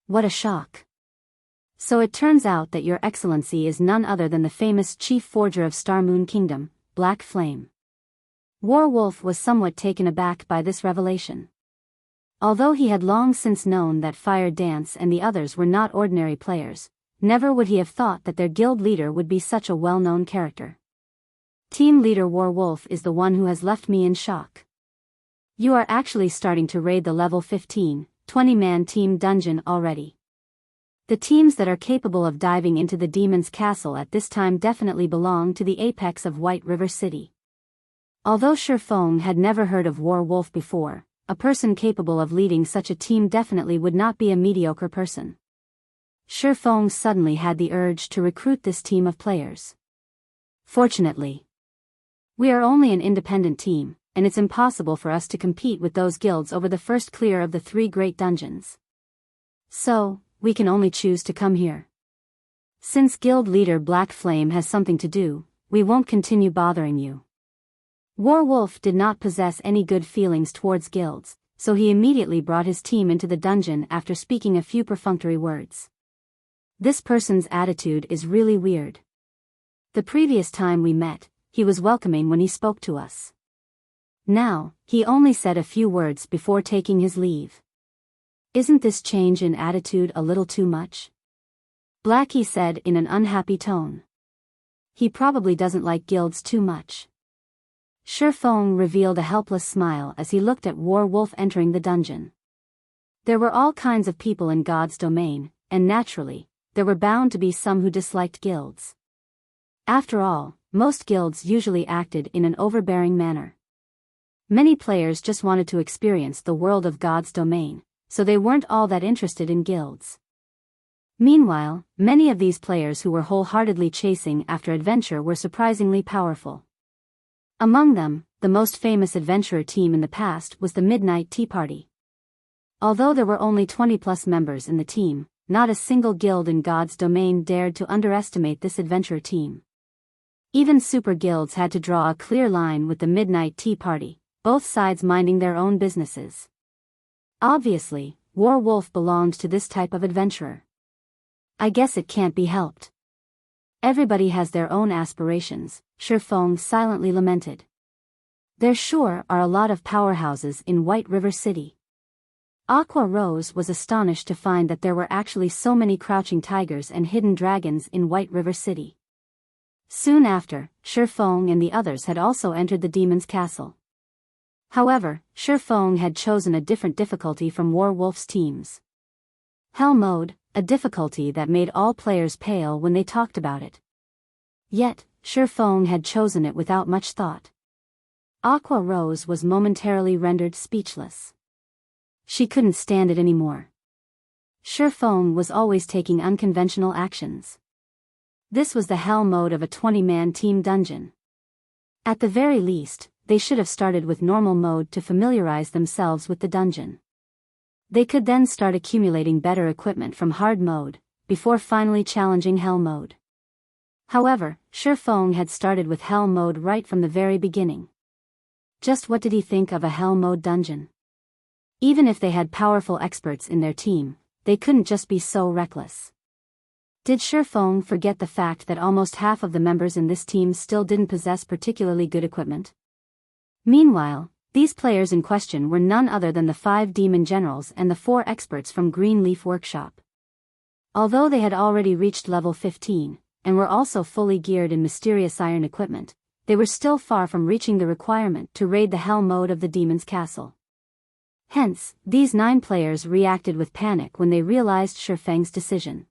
What a shock. So it turns out that your excellency is none other than the famous chief forger of Star Moon Kingdom, Black Flame. War Wolf was somewhat taken aback by this revelation. Although he had long since known that Fire Dance and the others were not ordinary players, never would he have thought that their guild leader would be such a well-known character. Team leader War Wolf is the one who has left me in shock. You are actually starting to raid the level 15, 20-man team dungeon already. The teams that are capable of diving into the demon's castle at this time definitely belong to the apex of White River City. Although Shifeng had never heard of War Wolf before, a person capable of leading such a team definitely would not be a mediocre person. Shifeng suddenly had the urge to recruit this team of players. Fortunately, we are only an independent team, and it's impossible for us to compete with those guilds over the first clear of the 3 great dungeons. So, we can only choose to come here. Since guild leader Black Flame has something to do, we won't continue bothering you. War Wolf did not possess any good feelings towards guilds, so he immediately brought his team into the dungeon after speaking a few perfunctory words. This person's attitude is really weird. The previous time we met, he was welcoming when he spoke to us. Now, he only said a few words before taking his leave. Isn't this change in attitude a little too much? Blackie said in an unhappy tone. He probably doesn't like guilds too much. Shifeng revealed a helpless smile as he looked at Wolf entering the dungeon. There were all kinds of people in God's domain, and naturally, there were bound to be some who disliked guilds. After all, most guilds usually acted in an overbearing manner. Many players just wanted to experience the world of God's domain, so they weren't all that interested in guilds. Meanwhile, many of these players who were wholeheartedly chasing after adventure were surprisingly powerful. Among them, the most famous adventurer team in the past was the Midnight Tea Party. Although there were only 20+ members in the team, not a single guild in God's domain dared to underestimate this adventurer team. Even super guilds had to draw a clear line with the Midnight Tea Party, both sides minding their own businesses. Obviously, Wolf belonged to this type of adventurer. I guess it can't be helped. Everybody has their own aspirations, Shifeng silently lamented. There sure are a lot of powerhouses in White River City. Aqua Rose was astonished to find that there were actually so many crouching tigers and hidden dragons in White River City. Soon after, Shifeng and the others had also entered the demon's castle. However, Shifeng had chosen a different difficulty from Wolf's teams. Hell Mode, a difficulty that made all players pale when they talked about it. Yet, Shifeng had chosen it without much thought. Aqua Rose was momentarily rendered speechless. She couldn't stand it anymore. Shifeng was always taking unconventional actions. This was the hell mode of a 20-man team dungeon. At the very least, they should have started with normal mode to familiarize themselves with the dungeon. They could then start accumulating better equipment from hard mode, before finally challenging hell mode. However, Shifeng had started with hell mode right from the very beginning. Just what did he think of a hell mode dungeon? Even if they had powerful experts in their team, they couldn't just be so reckless. Did Shifeng forget the fact that almost half of the members in this team still didn't possess particularly good equipment? Meanwhile, these players in question were none other than the 5 demon generals and the 4 experts from Greenleaf Workshop. Although they had already reached level 15, and were also fully geared in mysterious iron equipment, they were still far from reaching the requirement to raid the hell mode of the demon's castle. Hence, these 9 players reacted with panic when they realized Shifeng's decision.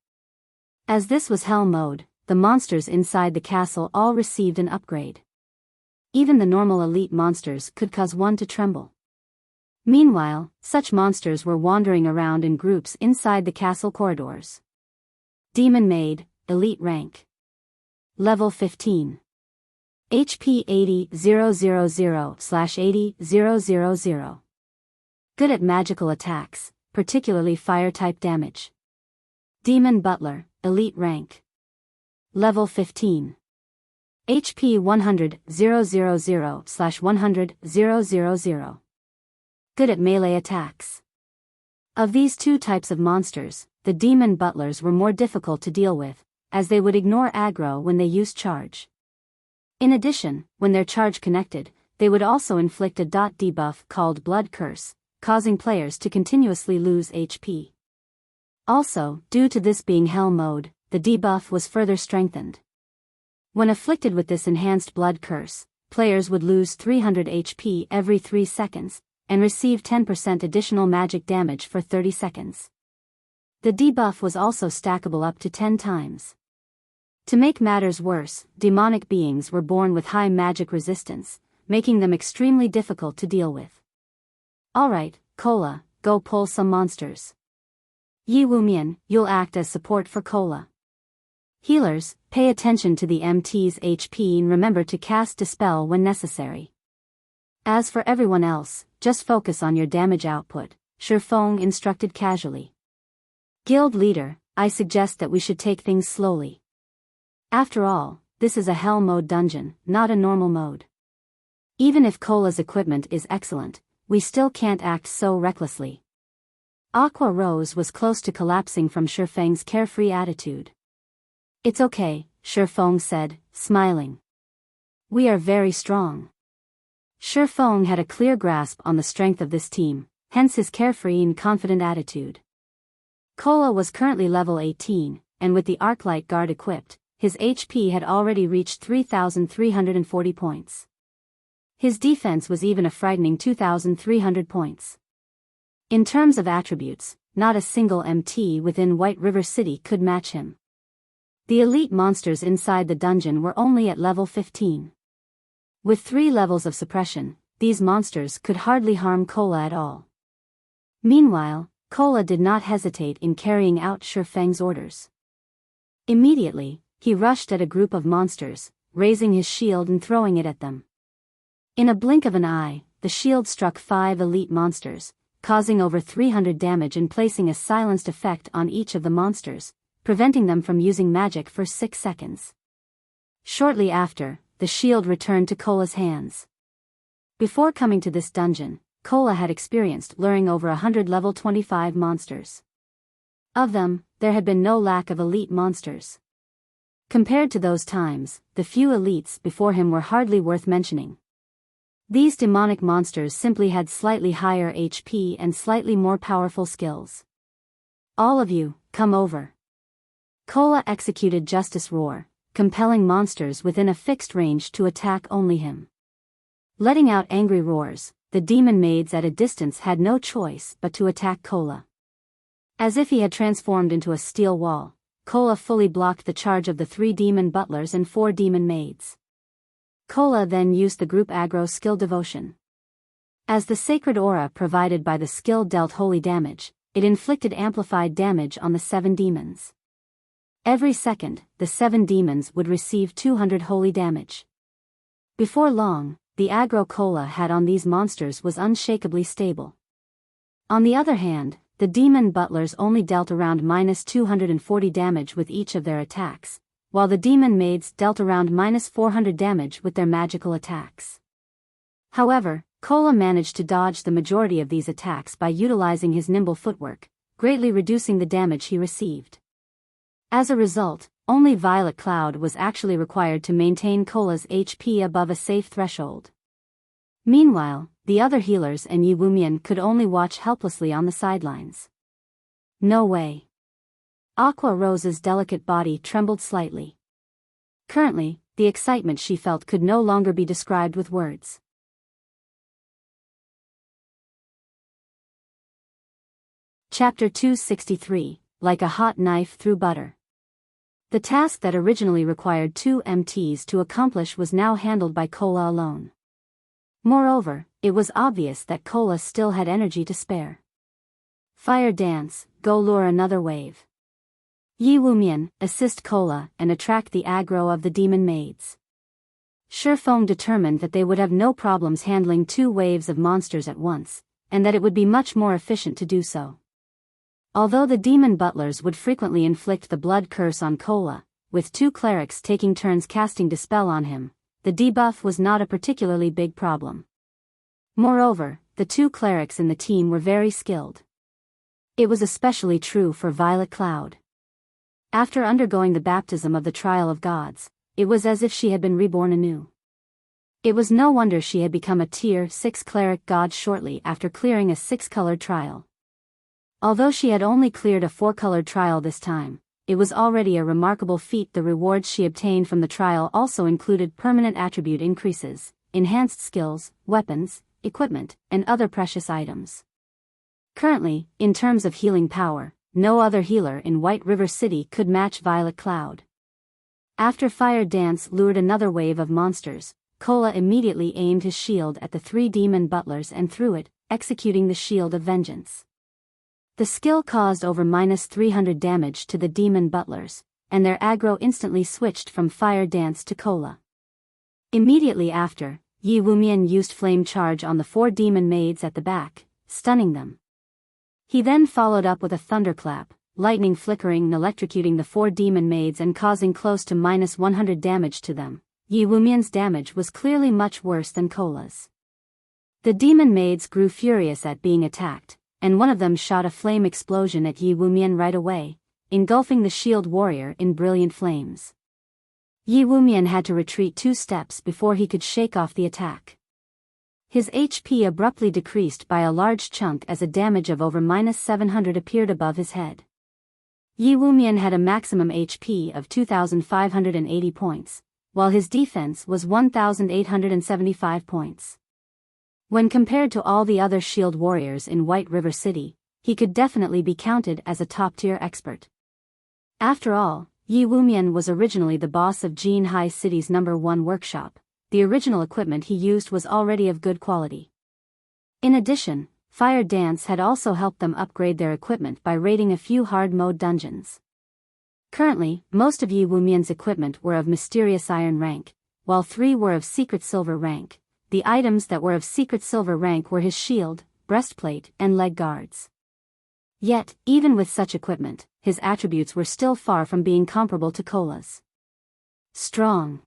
As this was hell mode, the monsters inside the castle all received an upgrade. Even the normal elite monsters could cause one to tremble. Meanwhile, such monsters were wandering around in groups inside the castle corridors. Demon Maid, Elite Rank. Level 15. HP 80,000/80,000. Good at magical attacks, particularly fire-type damage. Demon Butler, Elite Rank. Level 15. HP 100,000/100,000. Good at melee attacks. Of these 2 types of monsters, the Demon Butlers were more difficult to deal with, as they would ignore aggro when they used charge. In addition, when their charge connected, they would also inflict a debuff called Blood Curse, causing players to continuously lose HP. Also, due to this being hell mode, the debuff was further strengthened. When afflicted with this enhanced Blood Curse, players would lose 300 HP every 3 seconds, and receive 10% additional magic damage for 30 seconds. The debuff was also stackable up to 10 times. To make matters worse, demonic beings were born with high magic resistance, making them extremely difficult to deal with. Alright, Cola, go pull some monsters. Yi Wumian, you'll act as support for Cola. Healers, pay attention to the MT's HP and remember to cast Dispel when necessary. As for everyone else, just focus on your damage output, Shifeng instructed casually. Guild leader, I suggest that we should take things slowly. After all, this is a hell mode dungeon, not a normal mode. Even if Cola's equipment is excellent, we still can't act so recklessly. Aqua Rose was close to collapsing from Shifeng's carefree attitude. It's okay, Shifeng said, smiling. We are very strong. Shifeng had a clear grasp on the strength of this team, hence his carefree and confident attitude. Kola was currently level 18, and with the Arclight Guard equipped, his HP had already reached 3,340 points. His defense was even a frightening 2,300 points. In terms of attributes, not a single MT within White River City could match him. The elite monsters inside the dungeon were only at level 15. With 3 levels of suppression, these monsters could hardly harm Kola at all. Meanwhile, Kola did not hesitate in carrying out Shifeng's orders. Immediately, he rushed at a group of monsters, raising his shield and throwing it at them. In a blink of an eye, the shield struck 5 elite monsters, causing over 300 damage and placing a silenced effect on each of the monsters, preventing them from using magic for 6 seconds. Shortly after, the shield returned to Kola's hands. Before coming to this dungeon, Kola had experienced luring over 100 level 25 monsters. Of them, there had been no lack of elite monsters. Compared to those times, the few elites before him were hardly worth mentioning. These demonic monsters simply had slightly higher HP and slightly more powerful skills. All of you, come over. Kola executed Justice Roar, compelling monsters within a fixed range to attack only him. Letting out angry roars, the demon maids at a distance had no choice but to attack Kola. As if he had transformed into a steel wall, Kola fully blocked the charge of the 3 demon butlers and 4 demon maids. Kola then used the group aggro skill Devotion. As the sacred aura provided by the skill dealt holy damage, it inflicted amplified damage on the 7 demons. Every second, the 7 demons would receive 200 holy damage. Before long, the aggro Kola had on these monsters was unshakably stable. On the other hand, the demon butlers only dealt around -240 damage with each of their attacks, while the demon maids dealt around -400 damage with their magical attacks. However, Kola managed to dodge the majority of these attacks by utilizing his nimble footwork, greatly reducing the damage he received. As a result, only Violet Cloud was actually required to maintain Kola's HP above a safe threshold. Meanwhile, the other healers and Yi Wumian could only watch helplessly on the sidelines. No way. Aqua Rose's delicate body trembled slightly. Currently, the excitement she felt could no longer be described with words. Chapter 263, Like a Hot Knife Through Butter. The task that originally required 2 MTs to accomplish was now handled by Kola alone. Moreover, it was obvious that Kola still had energy to spare. Fire Dance, go lure another wave. Yi Wumian, assist Kola and attract the aggro of the demon maids. Shifeng determined that they would have no problems handling 2 waves of monsters at once, and that it would be much more efficient to do so. Although the demon butlers would frequently inflict the blood curse on Kola, with 2 clerics taking turns casting Dispel on him, the debuff was not a particularly big problem. Moreover, the 2 clerics in the team were very skilled. It was especially true for Violet Cloud. After undergoing the baptism of the trial of gods, it was as if she had been reborn anew. It was no wonder she had become a tier 6 cleric god shortly after clearing a 6-colored trial. Although she had only cleared a 4-colored trial this time, it was already a remarkable feat. The rewards she obtained from the trial also included permanent attribute increases, enhanced skills, weapons, equipment, and other precious items. Currently, in terms of healing power, no other healer in White River City could match Violet Cloud. After Fire Dance lured another wave of monsters, Kola immediately aimed his shield at the 3 demon butlers and threw it, executing the Shield of Vengeance. The skill caused over -300 damage to the demon butlers, and their aggro instantly switched from Fire Dance to Kola. Immediately after, Yi Wumian used Flame Charge on the 4 demon maids at the back, stunning them. He then followed up with a Thunderclap, lightning flickering and electrocuting the 4 demon maids and causing close to -100 damage to them. Yi Wumian's damage was clearly much worse than Kola's. The demon maids grew furious at being attacked, and one of them shot a flame explosion at Yi Wumian right away, engulfing the shield warrior in brilliant flames. Yi Wumian had to retreat 2 steps before he could shake off the attack. His HP abruptly decreased by a large chunk as a damage of over -700 appeared above his head. Yi Wumian had a maximum HP of 2,580 points, while his defense was 1,875 points. When compared to all the other shield warriors in White River City, he could definitely be counted as a top-tier expert. After all, Yi Wumian was originally the boss of Jinhai City's #1 workshop. The original equipment he used was already of good quality. In addition, Fire Dance had also helped them upgrade their equipment by raiding a few hard-mode dungeons. Currently, most of Yi Wumian's equipment were of Mysterious Iron rank, while 3 were of Secret Silver rank. The items that were of Secret Silver rank were his shield, breastplate, and leg guards. Yet, even with such equipment, his attributes were still far from being comparable to Cola's. Strong.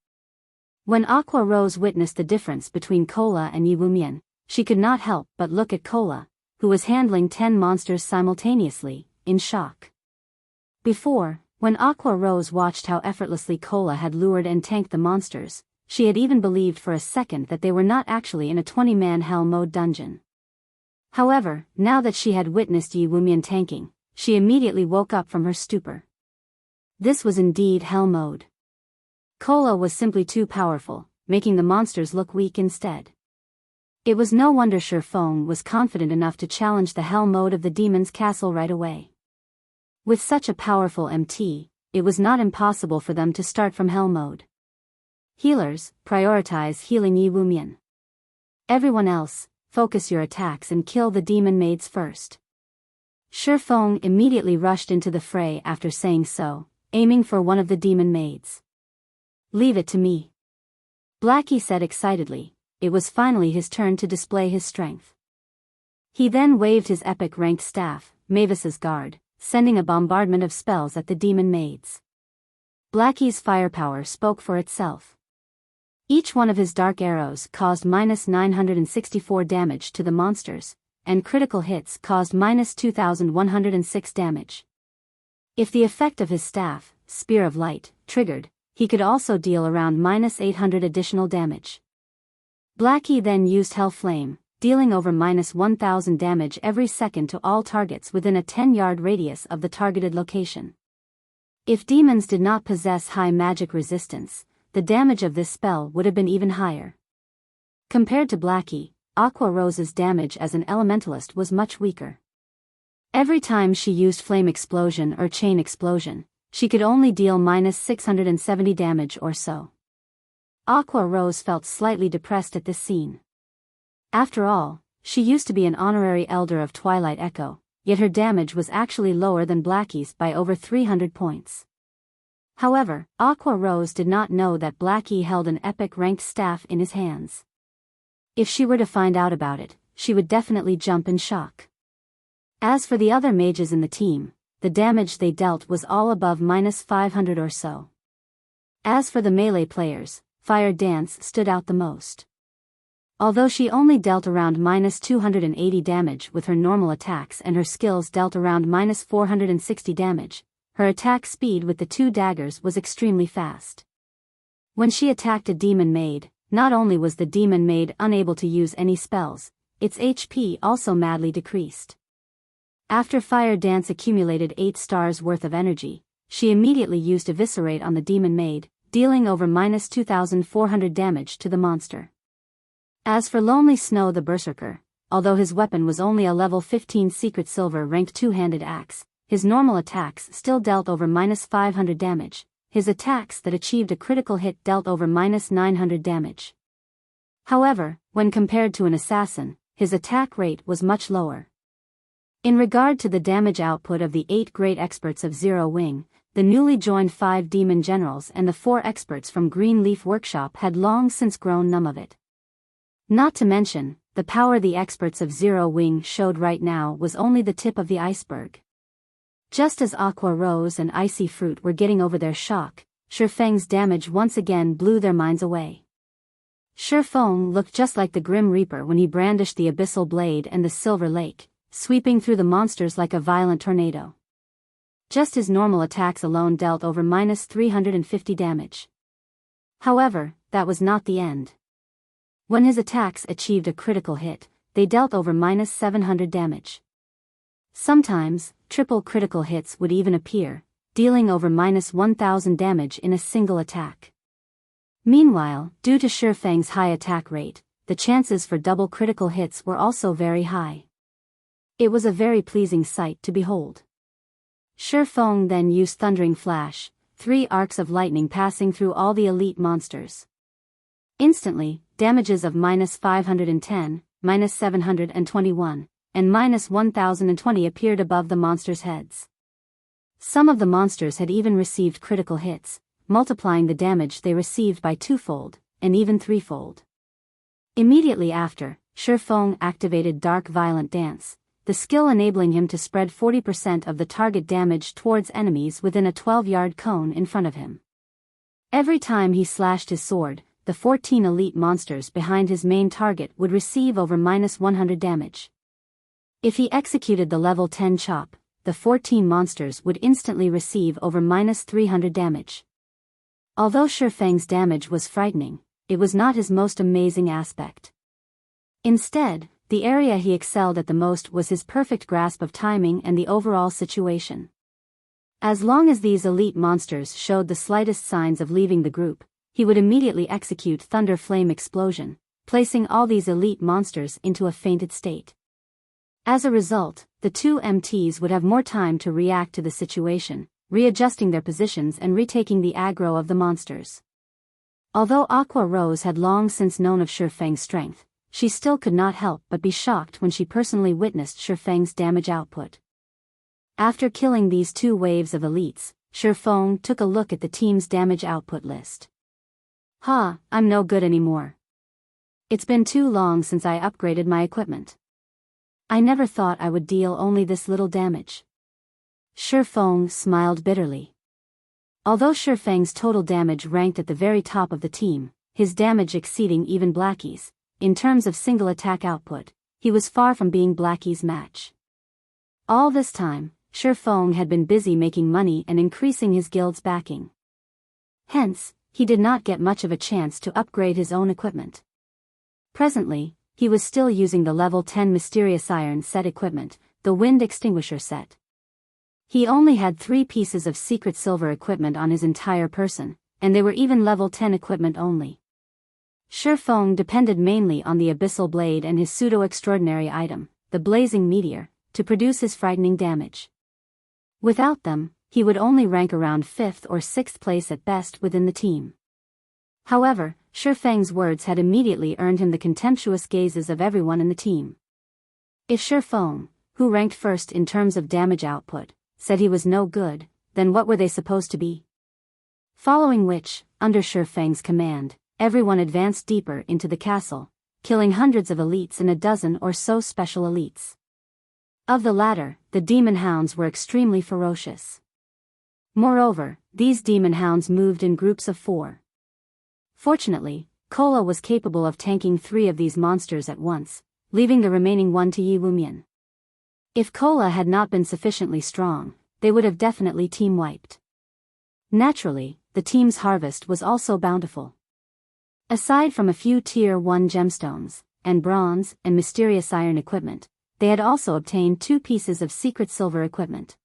When Aqua Rose witnessed the difference between Cola and Yi Wumian, she could not help but look at Cola, who was handling 10 monsters simultaneously, in shock. Before, when Aqua Rose watched how effortlessly Cola had lured and tanked the monsters, she had even believed for a second that they were not actually in a 20-man hell mode dungeon. However, now that she had witnessed Yi Wumian tanking, she immediately woke up from her stupor. This was indeed hell mode. Cola was simply too powerful, making the monsters look weak instead. It was no wonder Feng was confident enough to challenge the hell mode of the demon's castle right away. With such a powerful MT, it was not impossible for them to start from hell mode. Healers, prioritize healing Yi Wumian. Everyone else, focus your attacks and kill the demon maids first. Feng immediately rushed into the fray after saying so, aiming for one of the demon maids. Leave it to me. Blackie said excitedly. It was finally his turn to display his strength. He then waved his epic-ranked staff, Mavis's Guard, sending a bombardment of spells at the demon maids. Blackie's firepower spoke for itself. Each one of his dark arrows caused -964 damage to the monsters, and critical hits caused -2,106 damage. If the effect of his staff, Spear of Light, triggered, he could also deal around -800 additional damage. Blackie then used Hell Flame, dealing over -1,000 damage every second to all targets within a 10-yard radius of the targeted location. If demons did not possess high magic resistance, the damage of this spell would have been even higher. Compared to Blackie, Aqua Rose's damage as an elementalist was much weaker. Every time she used Flame Explosion or Chain Explosion, she could only deal -670 damage or so. Aqua Rose felt slightly depressed at this scene. After all, she used to be an honorary elder of Twilight Echo, yet her damage was actually lower than Blackie's by over 300 points. However, Aqua Rose did not know that Blackie held an epic-ranked staff in his hands. If she were to find out about it, she would definitely jump in shock. As for the other mages in the team, the damage they dealt was all above -500 or so. As for the melee players, Fire Dance stood out the most. Although she only dealt around -280 damage with her normal attacks and her skills dealt around -460 damage, her attack speed with the 2 daggers was extremely fast. When she attacked a demon maid, not only was the demon maid unable to use any spells, its HP also madly decreased. After Fire Dance accumulated 8 stars worth of energy, she immediately used Eviscerate on the demon maid, dealing over -2,400 damage to the monster. As for Lonely Snow the Berserker, although his weapon was only a level 15 Secret Silver ranked 2-handed axe, his normal attacks still dealt over -500 damage. His attacks that achieved a critical hit dealt over -900 damage. However, when compared to an assassin, his attack rate was much lower. In regard to the damage output of the 8 great experts of Zero Wing, the newly joined 5 demon generals and the 4 experts from Green Leaf Workshop had long since grown numb of it. Not to mention, the power the experts of Zero Wing showed right now was only the tip of the iceberg. Just as Aqua Rose and Icy Fruit were getting over their shock, Feng's damage once again blew their minds away. Feng looked just like the Grim Reaper when he brandished the abyssal blade and the silver lake, sweeping through the monsters like a violent tornado. Just his normal attacks alone dealt over -350 damage. However, that was not the end. When his attacks achieved a critical hit, they dealt over -700 damage. Sometimes, triple critical hits would even appear, dealing over -1000 damage in a single attack. Meanwhile, due to Feng's high attack rate, the chances for double critical hits were also very high. It was a very pleasing sight to behold. Feng then used Thundering Flash, 3 arcs of lightning passing through all the elite monsters. Instantly, damages of -510, -721, and -1020 appeared above the monsters' heads. Some of the monsters had even received critical hits, multiplying the damage they received by 2-fold, and even 3-fold. Immediately after, Feng activated Dark Violent Dance, the skill enabling him to spread 40% of the target damage towards enemies within a 12-yard cone in front of him. Every time he slashed his sword, the 14 elite monsters behind his main target would receive over -100 damage. If he executed the level 10 chop, the 14 monsters would instantly receive over -300 damage. Although Feng's damage was frightening, it was not his most amazing aspect. Instead, the area he excelled at the most was his perfect grasp of timing and the overall situation. As long as these elite monsters showed the slightest signs of leaving the group, he would immediately execute Thunder Flame Explosion, placing all these elite monsters into a fainted state. As a result, the two MTs would have more time to react to the situation, readjusting their positions and retaking the aggro of the monsters. Although Aqua Rose had long since known of Feng's strength, she still could not help but be shocked when she personally witnessed Feng's damage output. After killing these 2 waves of elites, Feng took a look at the team's damage output list. I'm no good anymore. It's been too long since I upgraded my equipment. I never thought I would deal only this little damage. Feng smiled bitterly. Although Feng's total damage ranked at the very top of the team, his damage exceeding even Blackie's, in terms of single attack output, he was far from being Blackie's match. All this time, Feng had been busy making money and increasing his guild's backing. Hence, he did not get much of a chance to upgrade his own equipment. Presently, he was still using the level 10 Mysterious Iron set equipment, the Wind Extinguisher set. He only had 3 pieces of secret silver equipment on his entire person, and they were even level 10 equipment only. Feng depended mainly on the Abyssal Blade and his pseudo-extraordinary item, the Blazing Meteor, to produce his frightening damage. Without them, he would only rank around 5th or 6th place at best within the team. However, Feng's words had immediately earned him the contemptuous gazes of everyone in the team. If Feng, who ranked first in terms of damage output, said he was no good, then what were they supposed to be? Following which, under Feng's command, everyone advanced deeper into the castle, killing hundreds of elites and a dozen or so special elites. Of the latter, the demon hounds were extremely ferocious. Moreover, these demon hounds moved in groups of 4. Fortunately, Kola was capable of tanking 3 of these monsters at once, leaving the remaining 1 to Yi Wumian. If Kola had not been sufficiently strong, they would have definitely team-wiped. Naturally, the team's harvest was also bountiful. Aside from a few Tier 1 gemstones, and bronze, and mysterious iron equipment, they had also obtained 2 pieces of secret silver equipment.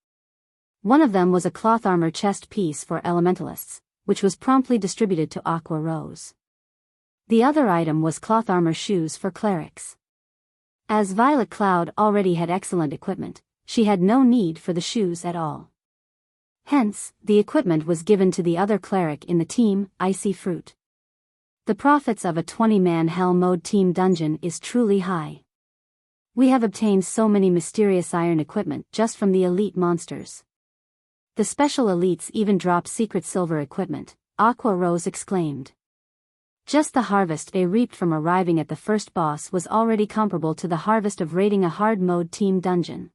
One of them was a cloth armor chest piece for elementalists, which was promptly distributed to Aqua Rose. The other item was cloth armor shoes for clerics. As Violet Cloud already had excellent equipment, she had no need for the shoes at all. Hence, the equipment was given to the other cleric in the team, Icy Fruit. The profits of a 20-man Hell Mode team dungeon is truly high. We have obtained so many mysterious iron equipment just from the elite monsters. The special elites even drop secret silver equipment, Aqua Rose exclaimed. Just the harvest they reaped from arriving at the first boss was already comparable to the harvest of raiding a hard mode team dungeon.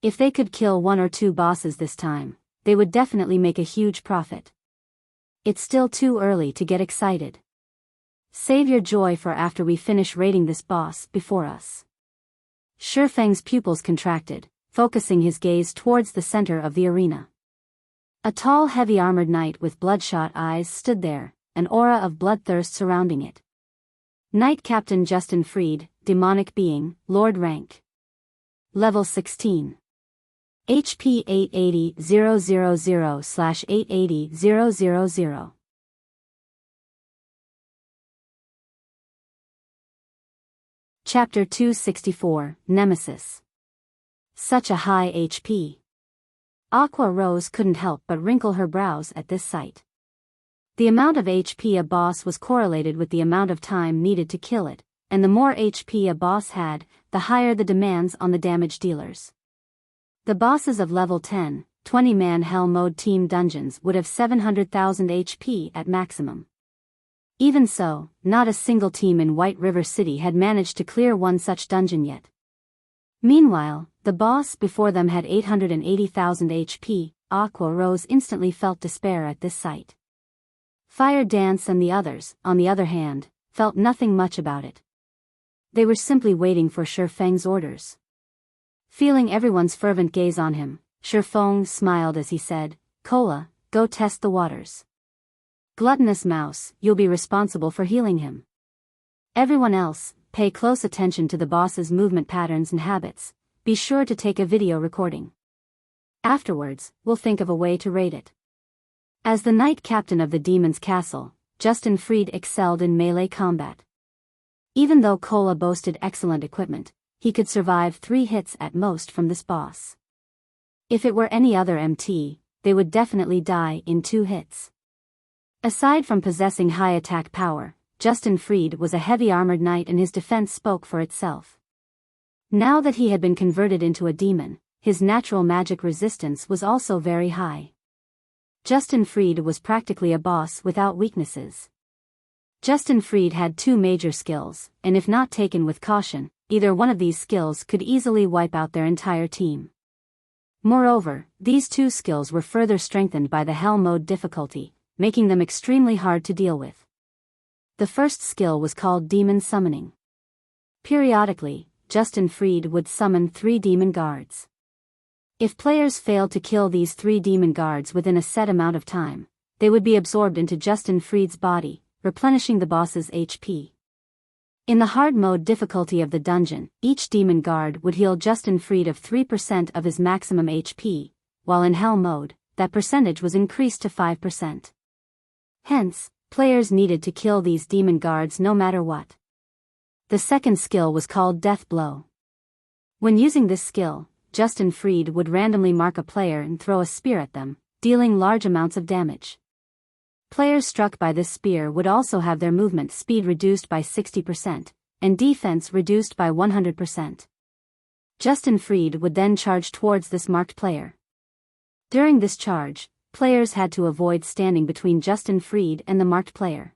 If they could kill 1 or 2 bosses this time, they would definitely make a huge profit. It's still too early to get excited. Save your joy for after we finish raiding this boss before us. Shifeng's pupils contracted, focusing his gaze towards the center of the arena. A tall heavy-armored knight with bloodshot eyes stood there, an aura of bloodthirst surrounding it. Knight Captain Justin Freed, demonic being, Lord rank. Level 16. HP 880000/880000. Chapter 264, Nemesis. Such a high HP. Aqua Rose couldn't help but wrinkle her brows at this sight. The amount of HP a boss was correlated with the amount of time needed to kill it, and the more HP a boss had, the higher the demands on the damage dealers. The bosses of level 10, 20-man Hell Mode team dungeons would have 700,000 HP at maximum. Even so, not a single team in White River City had managed to clear one such dungeon yet. Meanwhile, the boss before them had 880,000 HP. Aqua Rose instantly felt despair at this sight. Fire Dance and the others, on the other hand, felt nothing much about it. They were simply waiting for Shifeng's orders. Feeling everyone's fervent gaze on him, Shifeng smiled as he said, "Cola, go test the waters. Gluttonous Mouse, you'll be responsible for healing him. Everyone else, pay close attention to the boss's movement patterns and habits. Be sure to take a video recording. Afterwards, we'll think of a way to raid it." As the knight captain of the demon's castle, Justin Freed excelled in melee combat. Even though Cola boasted excellent equipment, he could survive 3 hits at most from this boss. If it were any other MT, they would definitely die in 2 hits. Aside from possessing high attack power, Justin Freed was a heavy-armored knight and his defense spoke for itself. Now that he had been converted into a demon, his natural magic resistance was also very high. Justin Freed was practically a boss without weaknesses. Justin Freed had 2 major skills, and if not taken with caution, either one of these skills could easily wipe out their entire team. Moreover, these 2 skills were further strengthened by the Hell Mode difficulty, making them extremely hard to deal with. The first skill was called Demon Summoning. Periodically, Justin Freed would summon 3 demon guards. If players failed to kill these 3 demon guards within a set amount of time, they would be absorbed into Justin Freed's body, replenishing the boss's HP. In the hard mode difficulty of the dungeon, each demon guard would heal Justin Freed of 3% of his maximum HP, while in hell mode, that percentage was increased to 5%. Hence, players needed to kill these demon guards no matter what. The second skill was called Death Blow. When using this skill, Justin Freed would randomly mark a player and throw a spear at them, dealing large amounts of damage. Players struck by this spear would also have their movement speed reduced by 60%, and defense reduced by 100%. Justin Freed would then charge towards this marked player. During this charge, players had to avoid standing between Justin Freed and the marked player.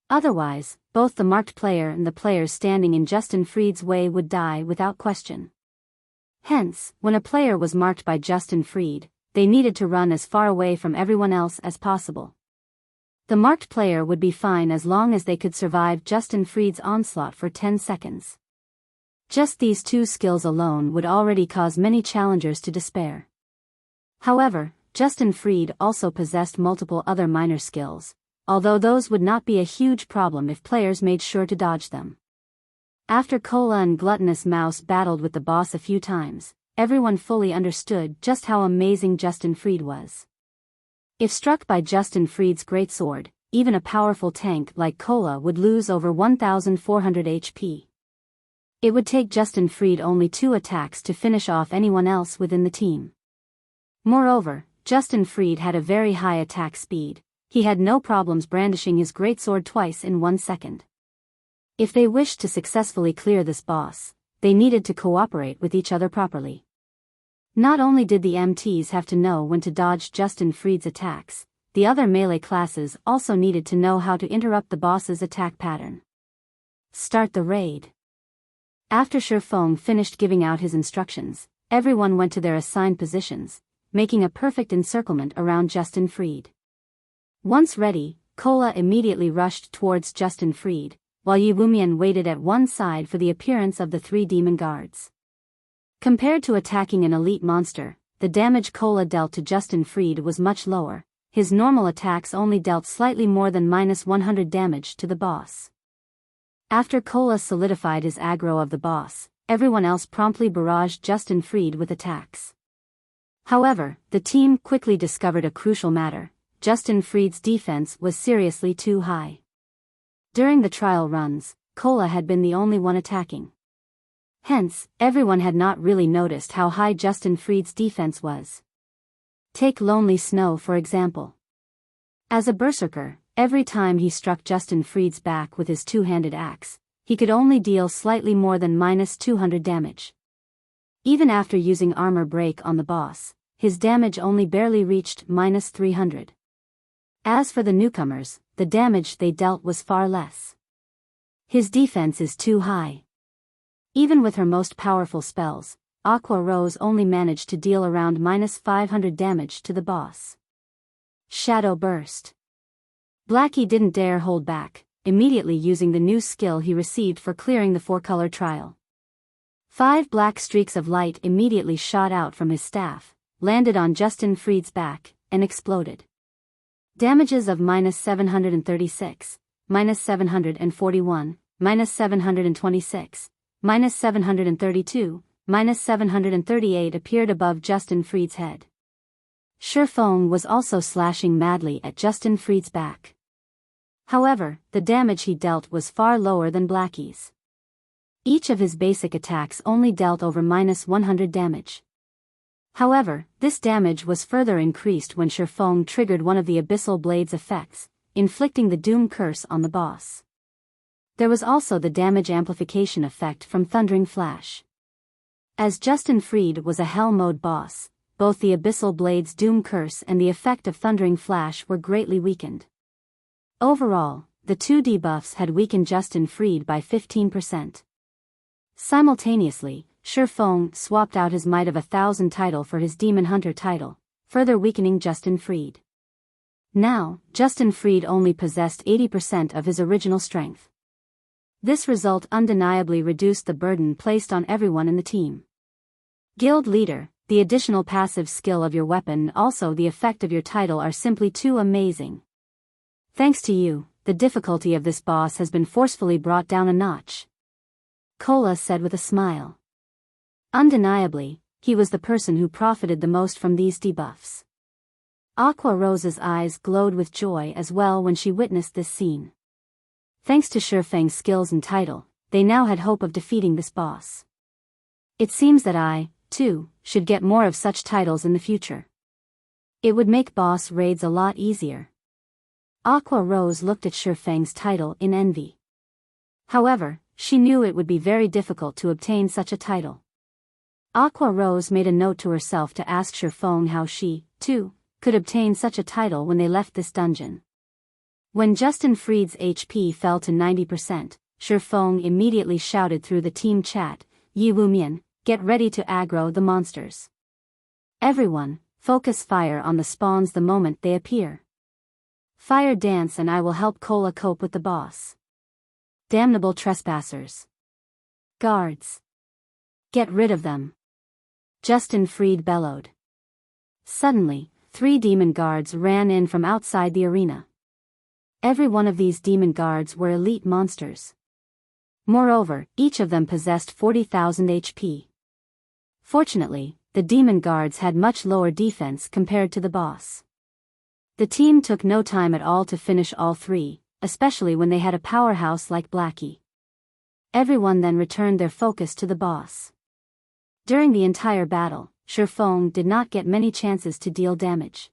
Otherwise, both the marked player and the players standing in Justin Freed's way would die without question. Hence, when a player was marked by Justin Freed, they needed to run as far away from everyone else as possible. The marked player would be fine as long as they could survive Justin Freed's onslaught for 10 seconds. Just these 2 skills alone would already cause many challengers to despair. However, Justin Freed also possessed multiple other minor skills, although those would not be a huge problem if players made sure to dodge them. After Cola and Gluttonous Mouse battled with the boss a few times, everyone fully understood just how amazing Justin Freed was. If struck by Justin Freed's greatsword, even a powerful tank like Cola would lose over 1,400 HP. It would take Justin Freed only 2 attacks to finish off anyone else within the team. Moreover, Justin Freed had a very high attack speed. He had no problems brandishing his greatsword twice in 1 second. If they wished to successfully clear this boss, they needed to cooperate with each other properly. Not only did the MTs have to know when to dodge Justin Freed's attacks, the other melee classes also needed to know how to interrupt the boss's attack pattern. Start the raid. After Shifeng finished giving out his instructions, everyone went to their assigned positions, making a perfect encirclement around Justin Freed. Once ready, Cola immediately rushed towards Justin Fried, while Yi Wumian waited at one side for the appearance of the 3 demon guards. Compared to attacking an elite monster, the damage Cola dealt to Justin Fried was much lower. His normal attacks only dealt slightly more than -100 damage to the boss. After Cola solidified his aggro of the boss, everyone else promptly barraged Justin Fried with attacks. However, the team quickly discovered a crucial matter: Justin Fried's defense was seriously too high. During the trial runs, Cola had been the only one attacking. Hence, everyone had not really noticed how high Justin Fried's defense was. Take Lonely Snow for example. As a berserker, every time he struck Justin Fried's back with his two-handed axe, he could only deal slightly more than -200 damage. Even after using armor break on the boss, his damage only barely reached -300. As for the newcomers, the damage they dealt was far less. His defense is too high. Even with her most powerful spells, Aqua Rose only managed to deal around -500 damage to the boss. Shadow Burst. Blackie didn't dare hold back, immediately using the new skill he received for clearing the 4-color trial. 5 black streaks of light immediately shot out from his staff, landed on Justin Fried's back, and exploded. Damages of -736, -741, -726, -732, -738 appeared above Justin Fried's head. Shifeng was also slashing madly at Justin Fried's back. However, the damage he dealt was far lower than Blackie's. Each of his basic attacks only dealt over -100 damage. However, this damage was further increased when Shifeng triggered one of the Abyssal Blade's effects, inflicting the Doom Curse on the boss. There was also the damage amplification effect from Thundering Flash. As Justin Fried was a Hell Mode boss, both the Abyssal Blade's Doom Curse and the effect of Thundering Flash were greatly weakened. Overall, the 2 debuffs had weakened Justin Fried by 15%. Simultaneously, Shifeng swapped out his Might of 1,000 title for his Demon Hunter title, further weakening Justin Fried. Now, Justin Fried only possessed 80% of his original strength. This result undeniably reduced the burden placed on everyone in the team. Guild Leader, the additional passive skill of your weapon and also the effect of your title are simply too amazing. Thanks to you, the difficulty of this boss has been forcefully brought down a notch. Cola said with a smile. Undeniably, he was the person who profited the most from these debuffs. Aqua Rose's eyes glowed with joy as well when she witnessed this scene. Thanks to Shifeng's skills and title, they now had hope of defeating this boss. It seems that I, too, should get more of such titles in the future. It would make boss raids a lot easier. Aqua Rose looked at Shifeng's title in envy. However, she knew it would be very difficult to obtain such a title. Aqua Rose made a note to herself to ask Shifeng how she, too, could obtain such a title when they left this dungeon. When Justin Fried's HP fell to 90%, Shifeng immediately shouted through the team chat, "Yi Wumian, get ready to aggro the monsters. Everyone, focus fire on the spawns the moment they appear. Fire dance and I will help Cola cope with the boss. Damnable trespassers. Guards. Get rid of them." Justin Fried bellowed. Suddenly, 3 demon guards ran in from outside the arena. Every one of these demon guards were elite monsters. Moreover, each of them possessed 40,000 HP. Fortunately, the demon guards had much lower defense compared to the boss. The team took no time at all to finish all 3, especially when they had a powerhouse like Blackie. Everyone then returned their focus to the boss. During the entire battle, Shifeng did not get many chances to deal damage.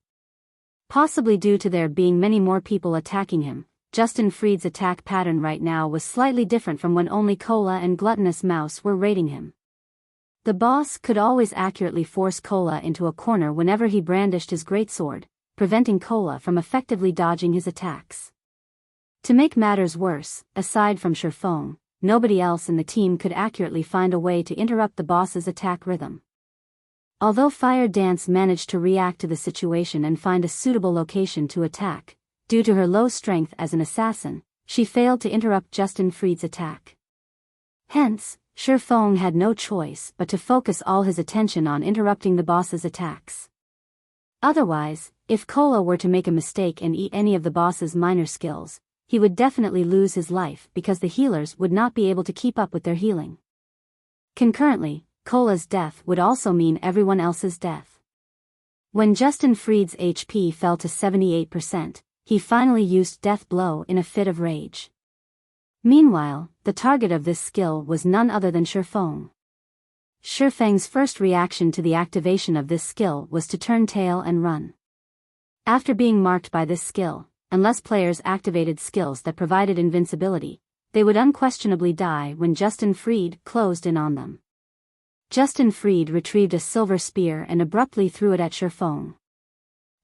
Possibly due to there being many more people attacking him, Justin Fried's attack pattern right now was slightly different from when only Cola and Gluttonous Mouse were raiding him. The boss could always accurately force Cola into a corner whenever he brandished his greatsword, preventing Cola from effectively dodging his attacks. To make matters worse, aside from Shifeng, nobody else in the team could accurately find a way to interrupt the boss's attack rhythm. Although Fire Dance managed to react to the situation and find a suitable location to attack, due to her low strength as an assassin, she failed to interrupt Justin Fried's attack. Hence, Shi Feng had no choice but to focus all his attention on interrupting the boss's attacks. Otherwise, if Kola were to make a mistake and eat any of the boss's minor skills, he would definitely lose his life because the healers would not be able to keep up with their healing. Concurrently, Kola's death would also mean everyone else's death. When Justin Fried's HP fell to 78%, he finally used Death Blow in a fit of rage. Meanwhile, the target of this skill was none other than Shi Feng. Shi Feng's first reaction to the activation of this skill was to turn tail and run. After being marked by this skill, unless players activated skills that provided invincibility, they would unquestionably die when Justin Fried closed in on them. Justin Fried retrieved a silver spear and abruptly threw it at Shi Feng.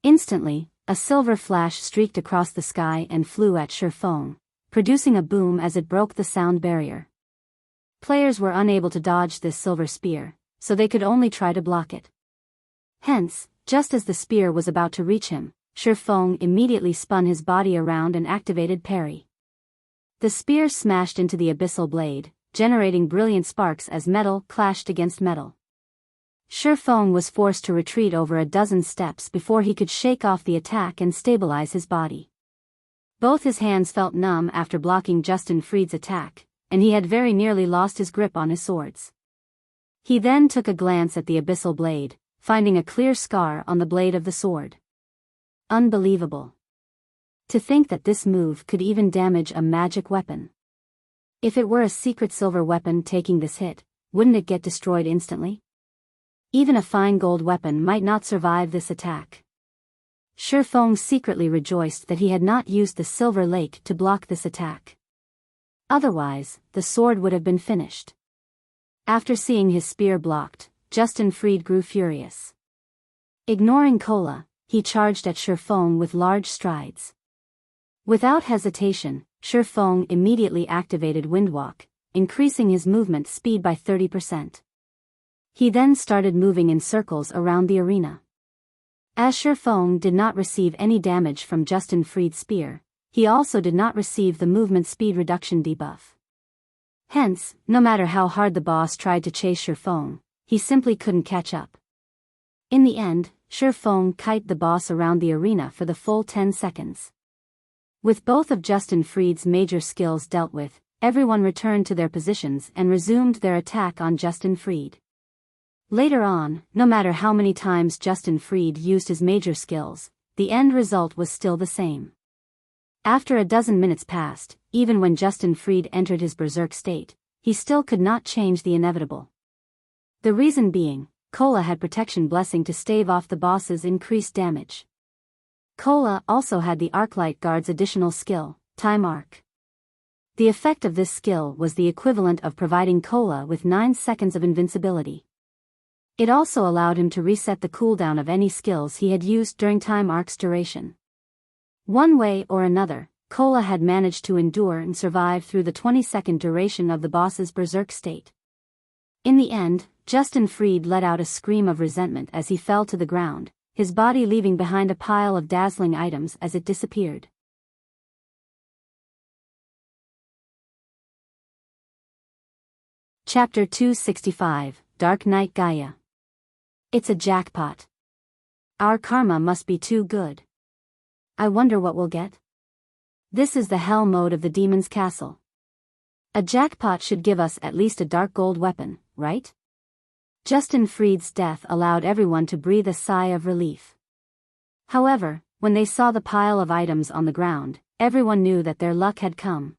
Instantly, a silver flash streaked across the sky and flew at Shi Feng, producing a boom as it broke the sound barrier. Players were unable to dodge this silver spear, so they could only try to block it. Hence, just as the spear was about to reach him, Shi Feng immediately spun his body around and activated parry. The spear smashed into the abyssal blade, generating brilliant sparks as metal clashed against metal. Shi Feng was forced to retreat over a dozen steps before he could shake off the attack and stabilize his body. Both his hands felt numb after blocking Justin Fried's attack, and he had very nearly lost his grip on his swords. He then took a glance at the abyssal blade, finding a clear scar on the blade of the sword. Unbelievable. To think that this move could even damage a magic weapon. If it were a secret silver weapon taking this hit, wouldn't it get destroyed instantly? Even a fine gold weapon might not survive this attack. Shi Feng secretly rejoiced that he had not used the silver lake to block this attack. Otherwise, the sword would have been finished. After seeing his spear blocked, Justin Fried grew furious. Ignoring Kola, he charged at Shi Feng with large strides. Without hesitation, Shi Feng immediately activated Windwalk, increasing his movement speed by 30%. He then started moving in circles around the arena. As Shi Feng did not receive any damage from Justin Fried's spear, he also did not receive the movement speed reduction debuff. Hence, no matter how hard the boss tried to chase Shi Feng, he simply couldn't catch up. In the end, Shi Feng kited the boss around the arena for the full 10 seconds. With both of Justin Fried's major skills dealt with, everyone returned to their positions and resumed their attack on Justin Fried. Later on, no matter how many times Justin Fried used his major skills, the end result was still the same. After a dozen minutes passed, even when Justin Fried entered his berserk state, he still could not change the inevitable. The reason being, Kola had protection blessing to stave off the boss's increased damage. Kola also had the Arclight Guard's additional skill, Time Arc. The effect of this skill was the equivalent of providing Kola with 9 seconds of invincibility. It also allowed him to reset the cooldown of any skills he had used during Time Arc's duration. One way or another, Kola had managed to endure and survive through the 20-second duration of the boss's berserk state. In the end, Justin Fried let out a scream of resentment as he fell to the ground, his body leaving behind a pile of dazzling items as it disappeared. Chapter 265, Dark Knight Gaia. It's a jackpot. Our karma must be too good. I wonder what we'll get. This is the hell mode of the demon's castle. A jackpot should give us at least a dark gold weapon, right? Justin Fried's death allowed everyone to breathe a sigh of relief. However, when they saw the pile of items on the ground, everyone knew that their luck had come.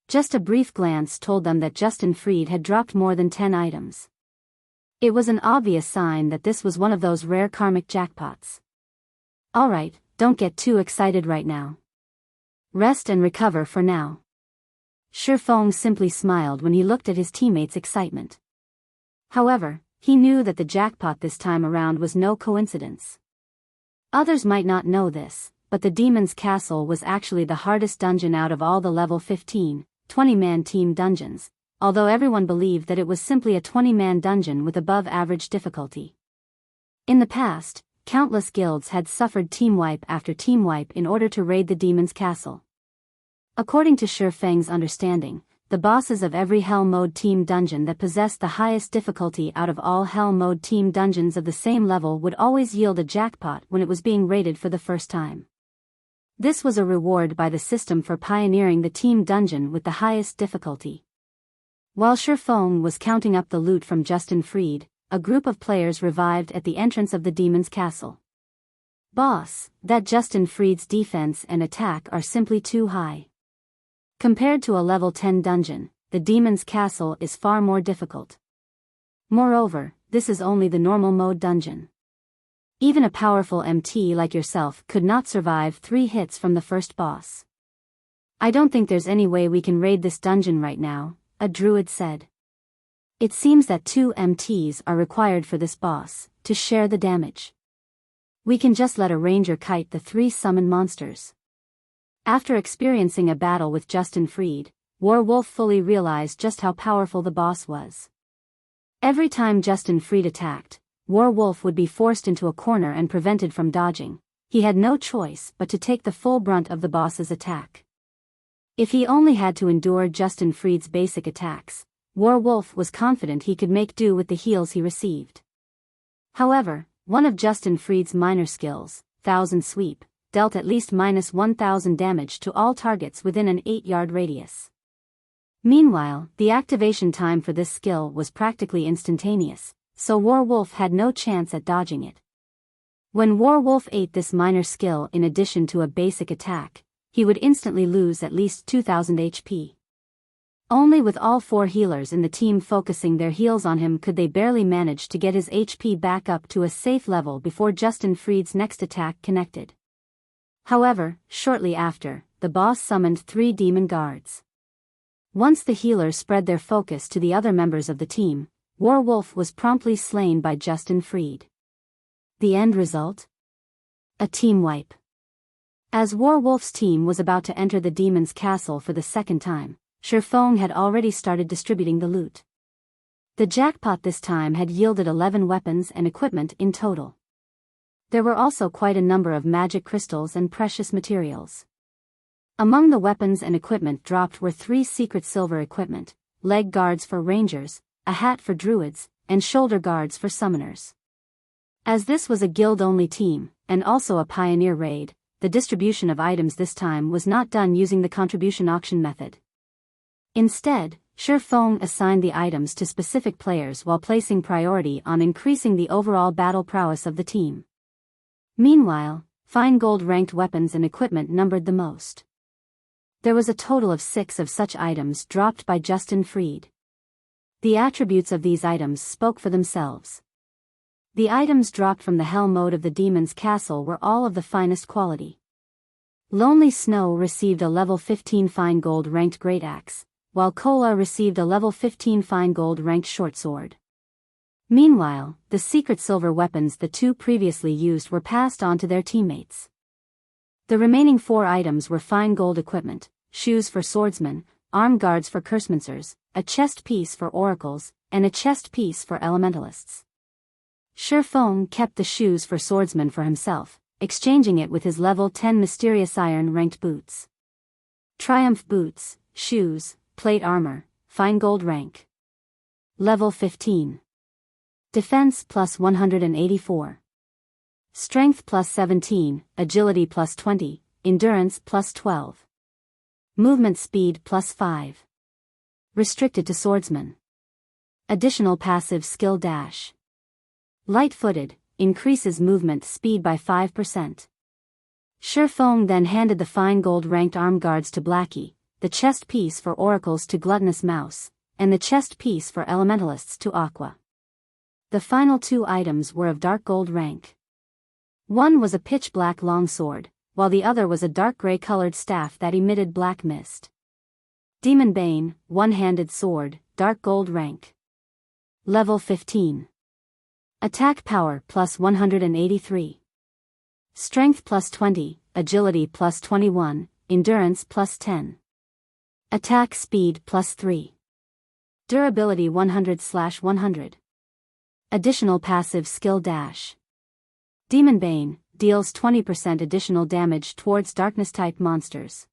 Just a brief glance told them that Justin Fried had dropped more than 10 items. It was an obvious sign that this was one of those rare karmic jackpots. Alright, don't get too excited right now. Rest and recover for now. Shi Feng simply smiled when he looked at his teammates' excitement. However, he knew that the jackpot this time around was no coincidence. Others might not know this, but the demon's castle was actually the hardest dungeon out of all the level 15, 20-man team dungeons, although everyone believed that it was simply a 20-man dungeon with above-average difficulty. In the past, countless guilds had suffered team wipe after team wipe in order to raid the demon's castle. According to Shi Feng's understanding, the bosses of every Hell Mode team dungeon that possessed the highest difficulty out of all Hell Mode team dungeons of the same level would always yield a jackpot when it was being raided for the first time. This was a reward by the system for pioneering the team dungeon with the highest difficulty. While Shi Feng was counting up the loot from Justin Freed, a group of players revived at the entrance of the demon's castle. Boss, that Justin Freed's defense and attack are simply too high. Compared to a level 10 dungeon, the demon's castle is far more difficult. Moreover, this is only the normal mode dungeon. Even a powerful MT like yourself could not survive 3 hits from the first boss. I don't think there's any way we can raid this dungeon right now, a druid said. It seems that 2 MTs are required for this boss, to share the damage. We can just let a ranger kite the 3 summon monsters. After experiencing a battle with Justin Freed, Warwolf fully realized just how powerful the boss was. Every time Justin Freed attacked, Warwolf would be forced into a corner and prevented from dodging. He had no choice but to take the full brunt of the boss's attack. If he only had to endure Justin Freed's basic attacks, Warwolf was confident he could make do with the heals he received. However, one of Justin Freed's minor skills, Thousand Sweep, dealt at least minus 1000 damage to all targets within an 8-yard radius. Meanwhile, the activation time for this skill was practically instantaneous, so Warwolf had no chance at dodging it. When Warwolf ate this minor skill in addition to a basic attack, he would instantly lose at least 2000 HP. Only with all 4 healers in the team focusing their heals on him could they barely manage to get his HP back up to a safe level before Justin Freed's next attack connected. However, shortly after, the boss summoned 3 demon guards. Once the healers spread their focus to the other members of the team, Warwolf was promptly slain by Justin Freed. The end result? A team wipe. As Warwolf's team was about to enter the demon's castle for the second time, Shi Feng had already started distributing the loot. The jackpot this time had yielded 11 weapons and equipment in total. There were also quite a number of magic crystals and precious materials. Among the weapons and equipment dropped were 3 secret silver equipment, leg guards for rangers, a hat for druids, and shoulder guards for summoners. As this was a guild-only team, and also a pioneer raid, the distribution of items this time was not done using the contribution auction method. Instead, Shi Feng assigned the items to specific players while placing priority on increasing the overall battle prowess of the team. Meanwhile, fine gold-ranked weapons and equipment numbered the most. There was a total of 6 of such items dropped by Justin Freed. The attributes of these items spoke for themselves. The items dropped from the hell mode of the demon's castle were all of the finest quality. Lonely Snow received a level 15 fine gold-ranked great axe, while Kola received a level 15 fine gold-ranked short sword. Meanwhile, the secret silver weapons the 2 previously used were passed on to their teammates. The remaining 4 items were fine gold equipment, shoes for swordsmen, arm guards for cursemancers, a chest piece for oracles, and a chest piece for elementalists. Shi Feng kept the shoes for swordsmen for himself, exchanging it with his level 10 mysterious iron-ranked boots. Triumph boots, shoes, plate armor, fine gold rank. Level 15. Defense plus 184. Strength plus 17, agility plus 20, endurance plus 12. Movement speed plus 5. Restricted to swordsman. Additional passive skill dash. Light-footed, increases movement speed by 5%. Shi Feng then handed the fine gold-ranked arm guards to Blackie, the chest piece for oracles to Gluttonous Mouse, and the chest piece for elementalists to Aqua. The final 2 items were of dark gold rank. One was a pitch-black longsword, while the other was a dark gray-colored staff that emitted black mist. Demon Bane, one-handed sword, dark gold rank. Level 15. Attack power plus 183. Strength plus 20, agility plus 21, endurance plus 10. Attack speed plus 3. Durability 100/100. Additional passive skill dash. Demon Bane, deals 20% additional damage towards darkness-type monsters.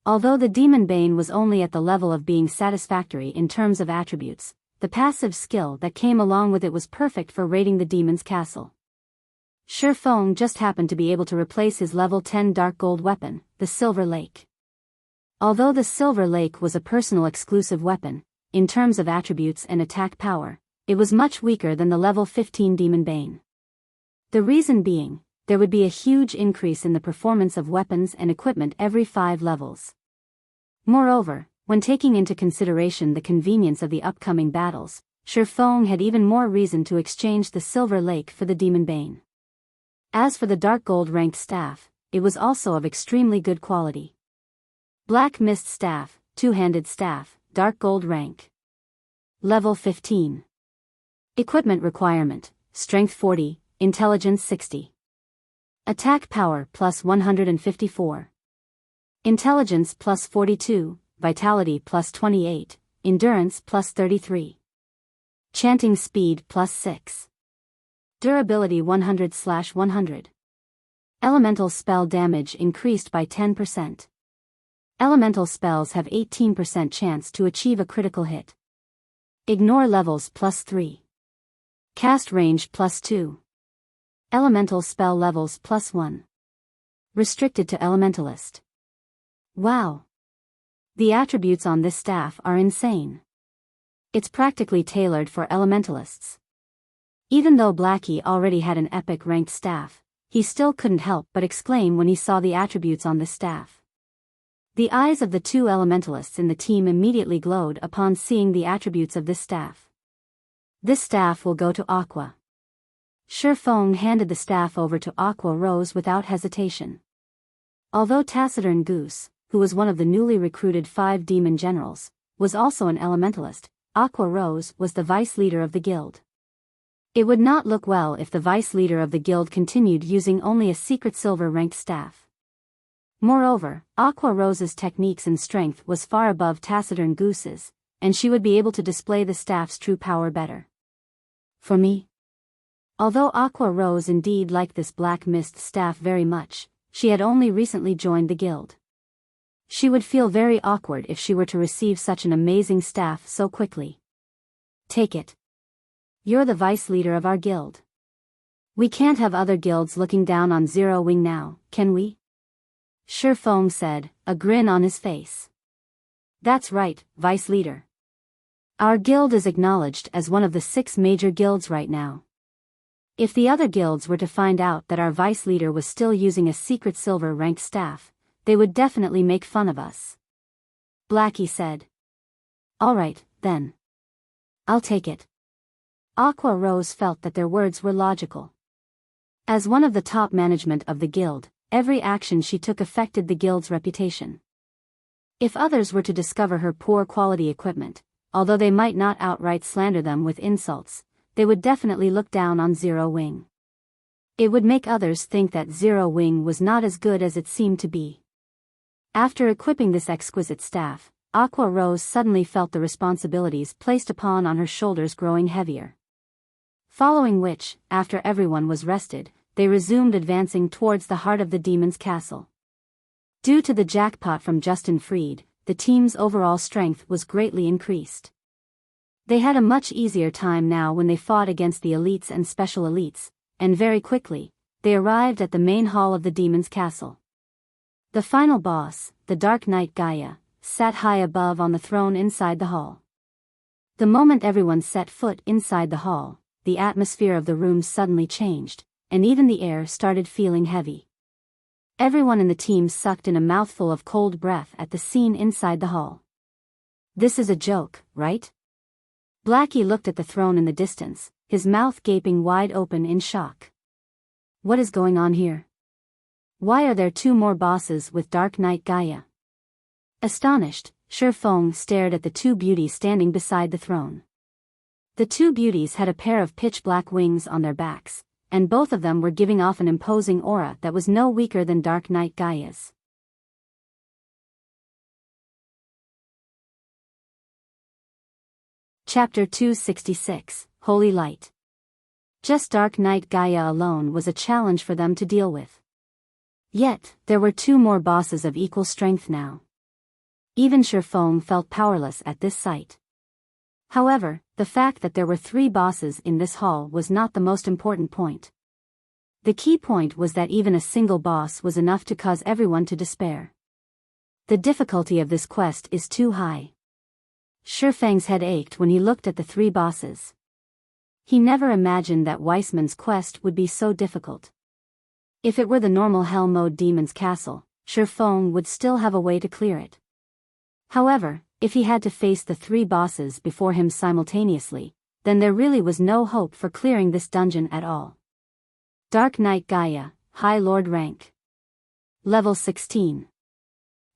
Although the Demon Bane was only at the level of being satisfactory in terms of attributes, the passive skill that came along with it was perfect for raiding the demon's castle. Shifeng just happened to be able to replace his level 10 dark gold weapon, the Silver Lake. Although the Silver Lake was a personal exclusive weapon, in terms of attributes and attack power, it was much weaker than the level 15 Demon Bane. The reason being, there would be a huge increase in the performance of weapons and equipment every 5 levels. Moreover, when taking into consideration the convenience of the upcoming battles, Shifeng had even more reason to exchange the Silver Lake for the Demon Bane. As for the dark gold ranked staff, it was also of extremely good quality. Black Mist Staff, Two-Handed Staff, dark gold rank. Level 15. Equipment requirement, Strength 40, Intelligence 60. Attack power plus 154. Intelligence plus 42, Vitality plus 28, Endurance plus 33. Chanting speed plus 6. Durability 100/100. Elemental spell damage increased by 10%. Elemental spells have 18% chance to achieve a critical hit. Ignore levels plus 3. Cast range plus 2. Elemental spell levels plus 1. Restricted to Elementalist. Wow! The attributes on this staff are insane. It's practically tailored for Elementalists. Even though Blackie already had an epic ranked staff, he still couldn't help but exclaim when he saw the attributes on this staff. The eyes of the 2 Elementalists in the team immediately glowed upon seeing the attributes of this staff. This staff will go to Aqua. Shifeng handed the staff over to Aqua Rose without hesitation. Although Taciturn Goose, who was one of the newly recruited 5 demon generals, was also an elementalist, Aqua Rose was the vice leader of the guild. It would not look well if the vice leader of the guild continued using only a secret silver ranked staff. Moreover, Aqua Rose's techniques and strength was far above Taciturn Goose's, and she would be able to display the staff's true power better. For me? Although Aqua Rose indeed liked this Black Mist staff very much, she had only recently joined the guild. She would feel very awkward if she were to receive such an amazing staff so quickly. Take it. You're the vice leader of our guild. We can't have other guilds looking down on Zero Wing now, can we? Shifeng said, a grin on his face. That's right, vice leader. Our guild is acknowledged as one of the 6 major guilds right now. If the other guilds were to find out that our vice leader was still using a secret silver ranked staff, they would definitely make fun of us. Blackie said. Alright, then. I'll take it. Aqua Rose felt that their words were logical. As one of the top management of the guild, every action she took affected the guild's reputation. If others were to discover her poor quality equipment, although they might not outright slander them with insults, they would definitely look down on Zero Wing. It would make others think that Zero Wing was not as good as it seemed to be. After equipping this exquisite staff, Aqua Rose suddenly felt the responsibilities placed upon on her shoulders growing heavier. Following which, after everyone was rested, they resumed advancing towards the heart of the demon's castle. Due to the jackpot from Justin Freed, the team's overall strength was greatly increased. They had a much easier time now when they fought against the elites and special elites, and very quickly, they arrived at the main hall of the demon's castle. The final boss, the Dark Knight Gaia, sat high above on the throne inside the hall. The moment everyone set foot inside the hall, the atmosphere of the room suddenly changed, and even the air started feeling heavy. Everyone in the team sucked in a mouthful of cold breath at the scene inside the hall. This is a joke, right? Blackie looked at the throne in the distance, his mouth gaping wide open in shock. What is going on here? Why are there 2 more bosses with Dark Knight Gaia? Astonished, Shifeng stared at the 2 beauties standing beside the throne. The 2 beauties had a pair of pitch-black wings on their backs, and both of them were giving off an imposing aura that was no weaker than Dark Knight Gaia's. Chapter 266, Holy Light. Just Dark Knight Gaia alone was a challenge for them to deal with. Yet, there were two more bosses of equal strength now. Even Shifeng felt powerless at this sight. However, the fact that there were three bosses in this hall was not the most important point. The key point was that even a single boss was enough to cause everyone to despair. The difficulty of this quest is too high. Shifeng's head ached when he looked at the three bosses. He never imagined that Weissman's quest would be so difficult. If it were the normal Hell Mode Demon's Castle, Shifeng would still have a way to clear it. However, if he had to face the three bosses before him simultaneously, then there really was no hope for clearing this dungeon at all. Dark Knight Gaia, High Lord rank. Level 16.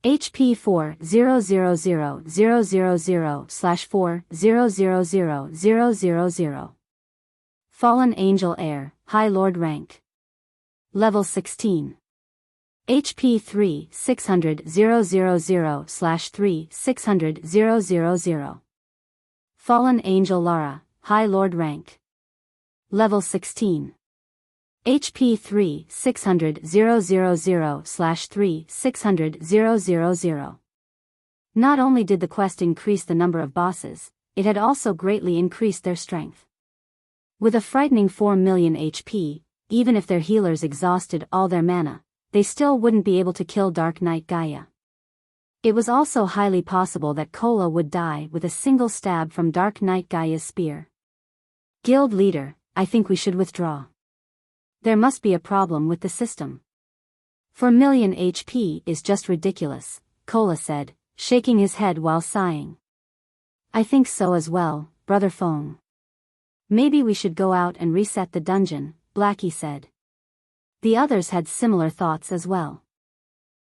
HP 4000000/4000000. Fallen Angel Heir, High Lord rank. Level 16. HP 36000/3600000. Fallen Angel Lara, High Lord rank. Level 16. HP 36000/3600000. Not only did the quest increase the number of bosses, it had also greatly increased their strength. With a frightening 4 million HP, even if their healers exhausted all their mana, they still wouldn't be able to kill Dark Knight Gaia. It was also highly possible that Kola would die with a single stab from Dark Knight Gaia's spear. Guild leader, I think we should withdraw. There must be a problem with the system. 4 million HP is just ridiculous, Kola said, shaking his head while sighing. I think so as well, Brother Feng. Maybe we should go out and reset the dungeon, Blackie said. The others had similar thoughts as well.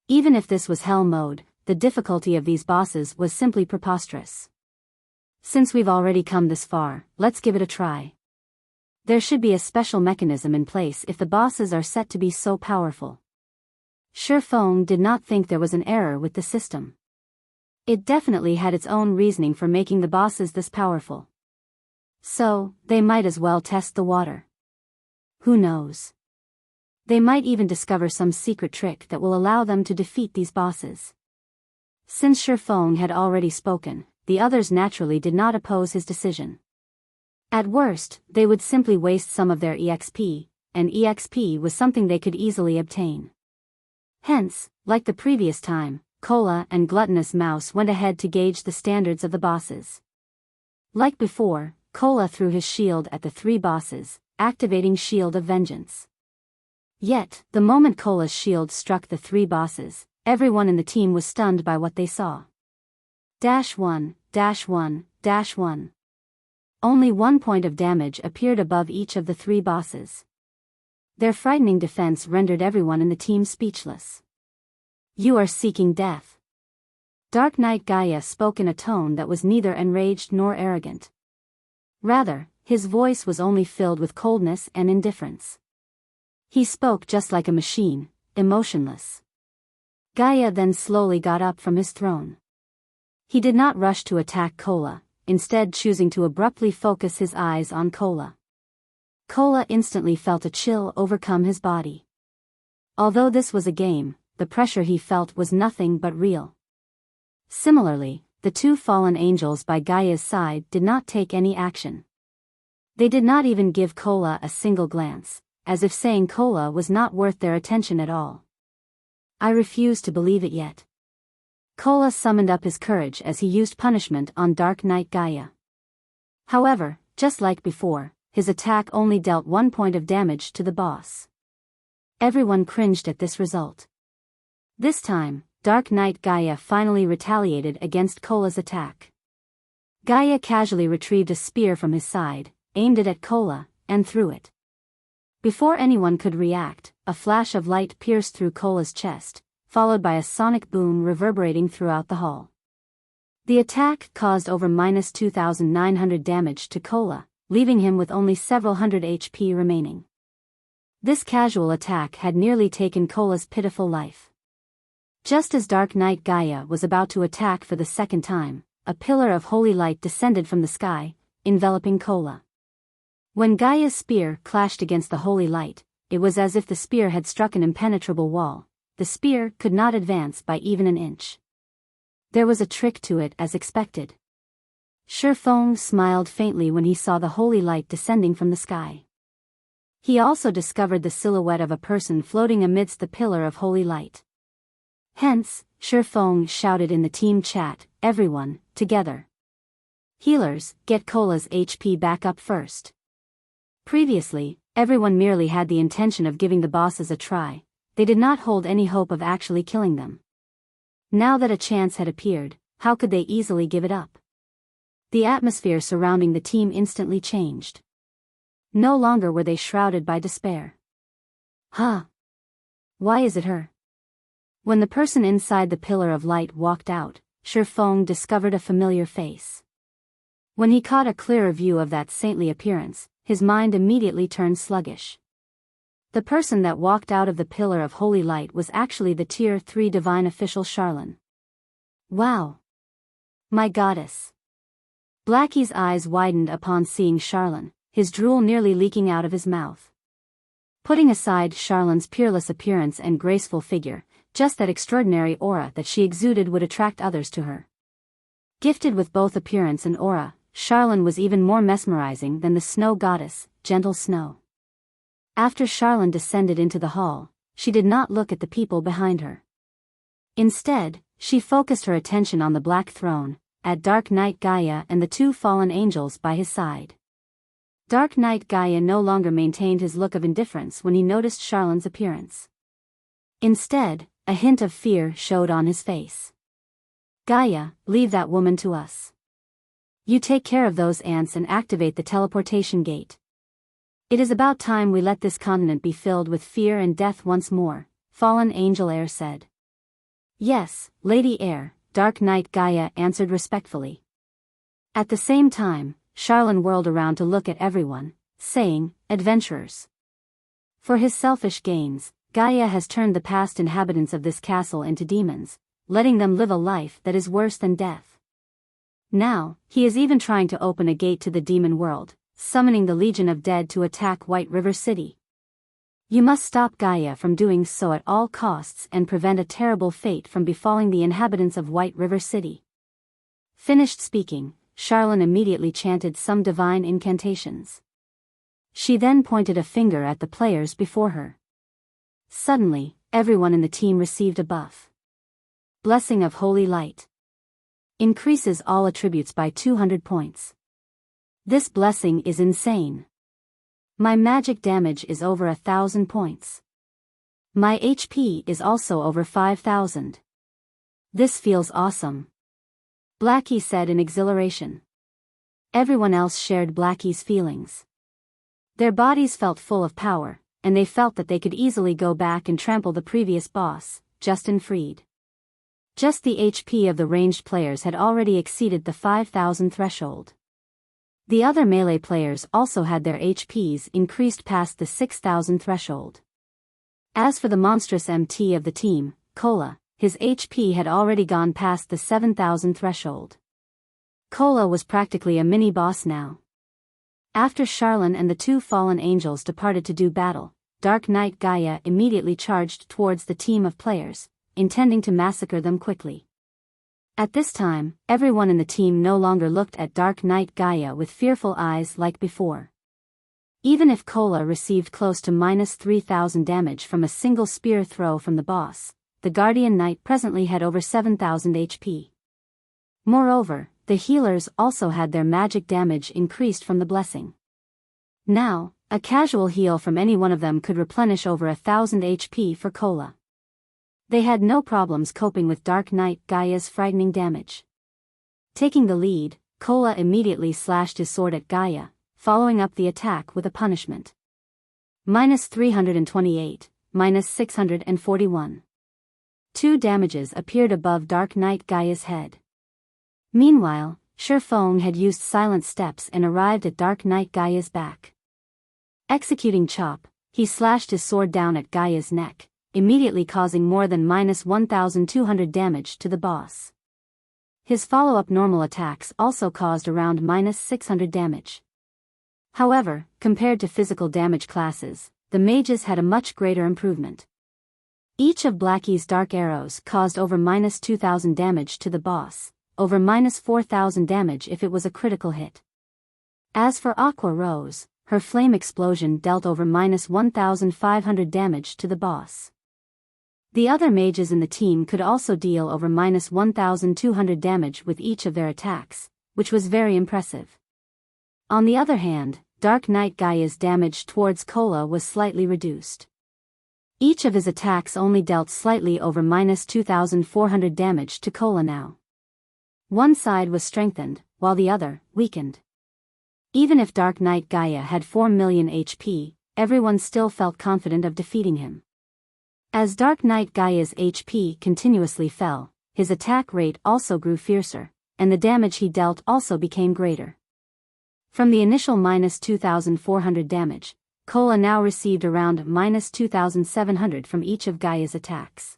Even if this was Hell Mode, the difficulty of these bosses was simply preposterous. Since we've already come this far, let's give it a try. There should be a special mechanism in place if the bosses are set to be so powerful. Shifeng did not think there was an error with the system. It definitely had its own reasoning for making the bosses this powerful. So, they might as well test the water. Who knows? They might even discover some secret trick that will allow them to defeat these bosses. Since Shifeng had already spoken, the others naturally did not oppose his decision. At worst, they would simply waste some of their EXP, and EXP was something they could easily obtain. Hence, like the previous time, Kola and Gluttonous Mouse went ahead to gauge the standards of the bosses. Like before, Kola threw his shield at the three bosses, activating Shield of Vengeance. Yet, the moment Kola's shield struck the three bosses, everyone in the team was stunned by what they saw. -1, -1, -1. Only 1 point of damage appeared above each of the three bosses. Their frightening defense rendered everyone in the team speechless. You are seeking death. Dark Knight Gaia spoke in a tone that was neither enraged nor arrogant. Rather, his voice was only filled with coldness and indifference. He spoke just like a machine, emotionless. Gaia then slowly got up from his throne. He did not rush to attack Kola, instead choosing to abruptly focus his eyes on Kola. Kola instantly felt a chill overcome his body. Although this was a game, the pressure he felt was nothing but real. Similarly, the two fallen angels by Gaia's side did not take any action. They did not even give Kola a single glance, as if saying Kola was not worth their attention at all. I refuse to believe it yet. Kola summoned up his courage as he used punishment on Dark Knight Gaia. However, just like before, his attack only dealt 1 point of damage to the boss. Everyone cringed at this result. This time, Dark Knight Gaia finally retaliated against Kola's attack. Gaia casually retrieved a spear from his side, aimed it at Kola, and threw it. Before anyone could react, a flash of light pierced through Kola's chest, followed by a sonic boom reverberating throughout the hall. The attack caused over -2,900 damage to Kola, leaving him with only several hundred HP remaining. This casual attack had nearly taken Kola's pitiful life. Just as Dark Knight Gaia was about to attack for the second time, a pillar of holy light descended from the sky, enveloping Kola. When Gaia's spear clashed against the holy light, it was as if the spear had struck an impenetrable wall. The spear could not advance by even an inch. There was a trick to it as expected. Shifeng smiled faintly when he saw the holy light descending from the sky. He also discovered the silhouette of a person floating amidst the pillar of holy light. Hence, Shifeng shouted in the team chat, "Everyone, together. Healers, get Cola's HP back up first." Previously, everyone merely had the intention of giving the bosses a try. They did not hold any hope of actually killing them. Now that a chance had appeared, how could they easily give it up? The atmosphere surrounding the team instantly changed. No longer were they shrouded by despair. Huh? Why is it her? When the person inside the pillar of light walked out, Shifeng discovered a familiar face. When he caught a clearer view of that saintly appearance, his mind immediately turned sluggish. The person that walked out of the pillar of holy light was actually the Tier 3 divine official Charlene. Wow! My goddess! Blackie's eyes widened upon seeing Charlene, his drool nearly leaking out of his mouth. Putting aside Charlene's peerless appearance and graceful figure, just that extraordinary aura that she exuded would attract others to her. Gifted with both appearance and aura, Charlene was even more mesmerizing than the snow goddess, Gentle Snow. After Charlene descended into the hall, she did not look at the people behind her. Instead, she focused her attention on the black throne, at Dark Knight Gaia and the two fallen angels by his side. Dark Knight Gaia no longer maintained his look of indifference when he noticed Charlene's appearance. Instead, a hint of fear showed on his face. "Gaia, leave that woman to us. You take care of those ants and activate the teleportation gate. It is about time we let this continent be filled with fear and death once more," Fallen Angel Air said. "Yes, Lady Air," Dark Knight Gaia answered respectfully. At the same time, Charlene whirled around to look at everyone, saying, "Adventurers." For his selfish gains, Gaia has turned the past inhabitants of this castle into demons, letting them live a life that is worse than death. Now, he is even trying to open a gate to the demon world, summoning the Legion of Dead to attack White River City. You must stop Gaia from doing so at all costs and prevent a terrible fate from befalling the inhabitants of White River City. Finished speaking, Charlene immediately chanted some divine incantations. She then pointed a finger at the players before her. Suddenly, everyone in the team received a buff. Blessing of Holy Light. Increases all attributes by 200 points. This blessing is insane. My magic damage is over 1,000 points. My HP is also over 5,000. This feels awesome. Blackie said in exhilaration. Everyone else shared Blackie's feelings. Their bodies felt full of power, and they felt that they could easily go back and trample the previous boss, Justin Freed. Just the HP of the ranged players had already exceeded the 5,000 threshold. The other melee players also had their HPs increased past the 6,000 threshold. As for the monstrous MT of the team, Cola, his HP had already gone past the 7,000 threshold. Cola was practically a mini-boss now. After Charlene and the two fallen angels departed to do battle, Dark Knight Gaia immediately charged towards the team of players, intending to massacre them quickly. At this time, everyone in the team no longer looked at Dark Knight Gaia with fearful eyes like before. Even if Cola received close to -3,000 damage from a single spear throw from the boss, the Guardian Knight presently had over 7,000 HP. Moreover, the healers also had their magic damage increased from the blessing. Now, a casual heal from any one of them could replenish over 1,000 HP for Cola. They had no problems coping with Dark Knight Gaia's frightening damage. Taking the lead, Cola immediately slashed his sword at Gaia, following up the attack with a punishment. -328, -641. 2 damages appeared above Dark Knight Gaia's head. Meanwhile, Shifeng had used silent steps and arrived at Dark Knight Gaia's back. Executing Chop, he slashed his sword down at Gaia's neck, immediately causing more than -1,200 damage to the boss. His follow-up normal attacks also caused around -600 damage. However, compared to physical damage classes, the mages had a much greater improvement. Each of Blackie's dark arrows caused over -2,000 damage to the boss, over -4,000 damage if it was a critical hit. As for Aqua Rose, her flame explosion dealt over -1,500 damage to the boss. The other mages in the team could also deal over -1,200 damage with each of their attacks, which was very impressive. On the other hand, Dark Knight Gaia's damage towards Cola was slightly reduced. Each of his attacks only dealt slightly over -2,400 damage to Cola now. One side was strengthened, while the other, weakened. Even if Dark Knight Gaia had 4 million HP, everyone still felt confident of defeating him. As Dark Knight Gaia's HP continuously fell, his attack rate also grew fiercer, and the damage he dealt also became greater. From the initial -2,400 damage, Cola now received around -2,700 from each of Gaia's attacks.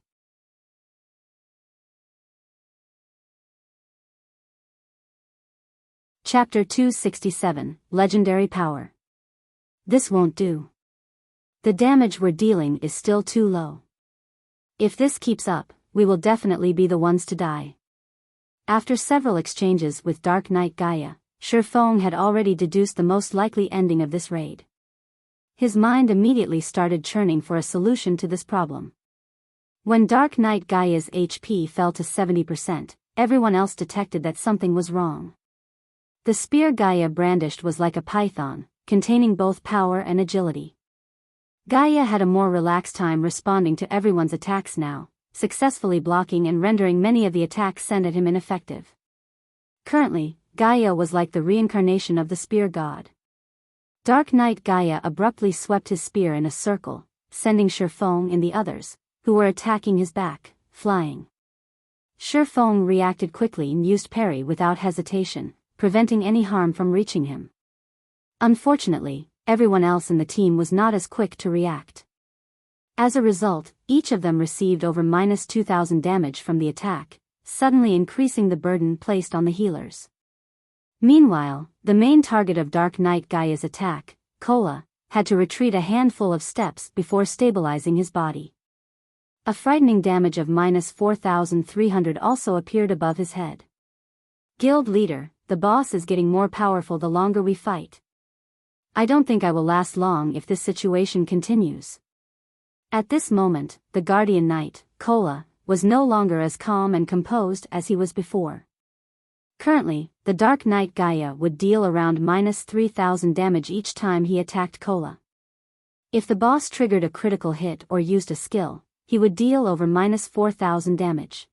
Chapter 267, Legendary Power. This won't do. The damage we're dealing is still too low. If this keeps up, we will definitely be the ones to die. After several exchanges with Dark Knight Gaia, Shifeng had already deduced the most likely ending of this raid. His mind immediately started churning for a solution to this problem. When Dark Knight Gaia's HP fell to 70%, everyone else detected that something was wrong. The spear Gaia brandished was like a python, containing both power and agility. Gaia had a more relaxed time responding to everyone's attacks now, successfully blocking and rendering many of the attacks sent at him ineffective. Currently, Gaia was like the reincarnation of the spear god. Dark Knight Gaia abruptly swept his spear in a circle, sending Shifeng and the others, who were attacking his back, flying. Shifeng reacted quickly and used parry without hesitation, preventing any harm from reaching him. Unfortunately, everyone else in the team was not as quick to react. As a result, each of them received over -2,000 damage from the attack, suddenly increasing the burden placed on the healers. Meanwhile, the main target of Dark Knight Gaia's attack, Cola, had to retreat a handful of steps before stabilizing his body. A frightening damage of -4,300 also appeared above his head. Guild leader, the boss is getting more powerful the longer we fight. I don't think I will last long if this situation continues. At this moment, the Guardian Knight, Cola, was no longer as calm and composed as he was before. Currently, the Dark Knight Gaia would deal around -3,000 damage each time he attacked Cola. If the boss triggered a critical hit or used a skill, he would deal over -4,000 damage.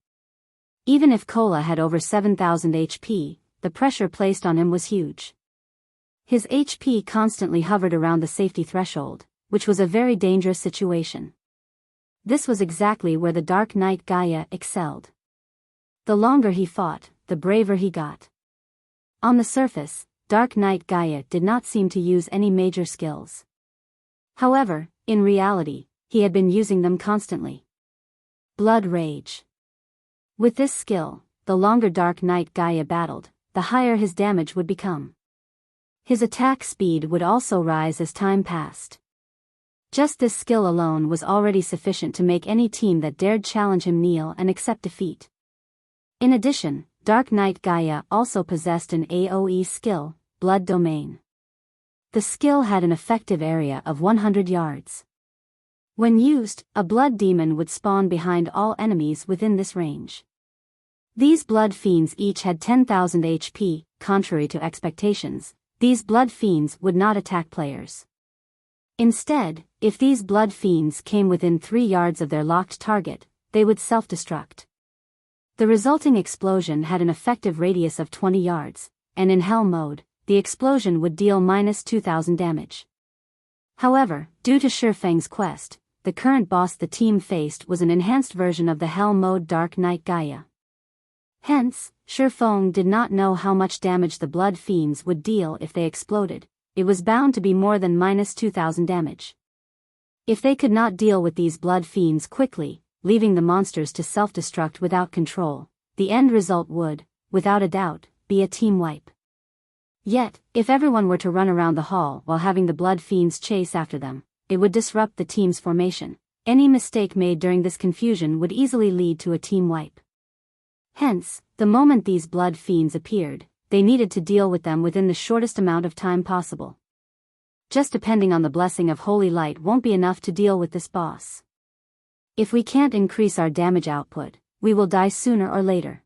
Even if Cola had over 7,000 HP, the pressure placed on him was huge. His HP constantly hovered around the safety threshold, which was a very dangerous situation. This was exactly where the Dark Knight Gaia excelled. The longer he fought, the braver he got. On the surface, Dark Knight Gaia did not seem to use any major skills. However, in reality, he had been using them constantly. Blood Rage. With this skill, the longer Dark Knight Gaia battled, the higher his damage would become. His attack speed would also rise as time passed. Just this skill alone was already sufficient to make any team that dared challenge him kneel and accept defeat. In addition, Dark Knight Gaia also possessed an AoE skill, Blood Domain. The skill had an effective area of 100 yards. When used, a blood demon would spawn behind all enemies within this range. These blood fiends each had 10,000 HP. Contrary to expectations, these blood fiends would not attack players. Instead, if these blood fiends came within 3 yards of their locked target, they would self-destruct. The resulting explosion had an effective radius of 20 yards, and in Hell mode, the explosion would deal -2,000 damage. However, due to Shifeng's quest, the current boss the team faced was an enhanced version of the Hell mode Dark Knight Gaia. Hence, Shifeng did not know how much damage the blood fiends would deal if they exploded. It was bound to be more than -2,000 damage. If they could not deal with these blood fiends quickly, leaving the monsters to self-destruct without control, the end result would, without a doubt, be a team wipe. Yet, if everyone were to run around the hall while having the blood fiends chase after them, it would disrupt the team's formation. Any mistake made during this confusion would easily lead to a team wipe. Hence, the moment these blood fiends appeared, they needed to deal with them within the shortest amount of time possible. Just depending on the blessing of holy light won't be enough to deal with this boss. If we can't increase our damage output, we will die sooner or later.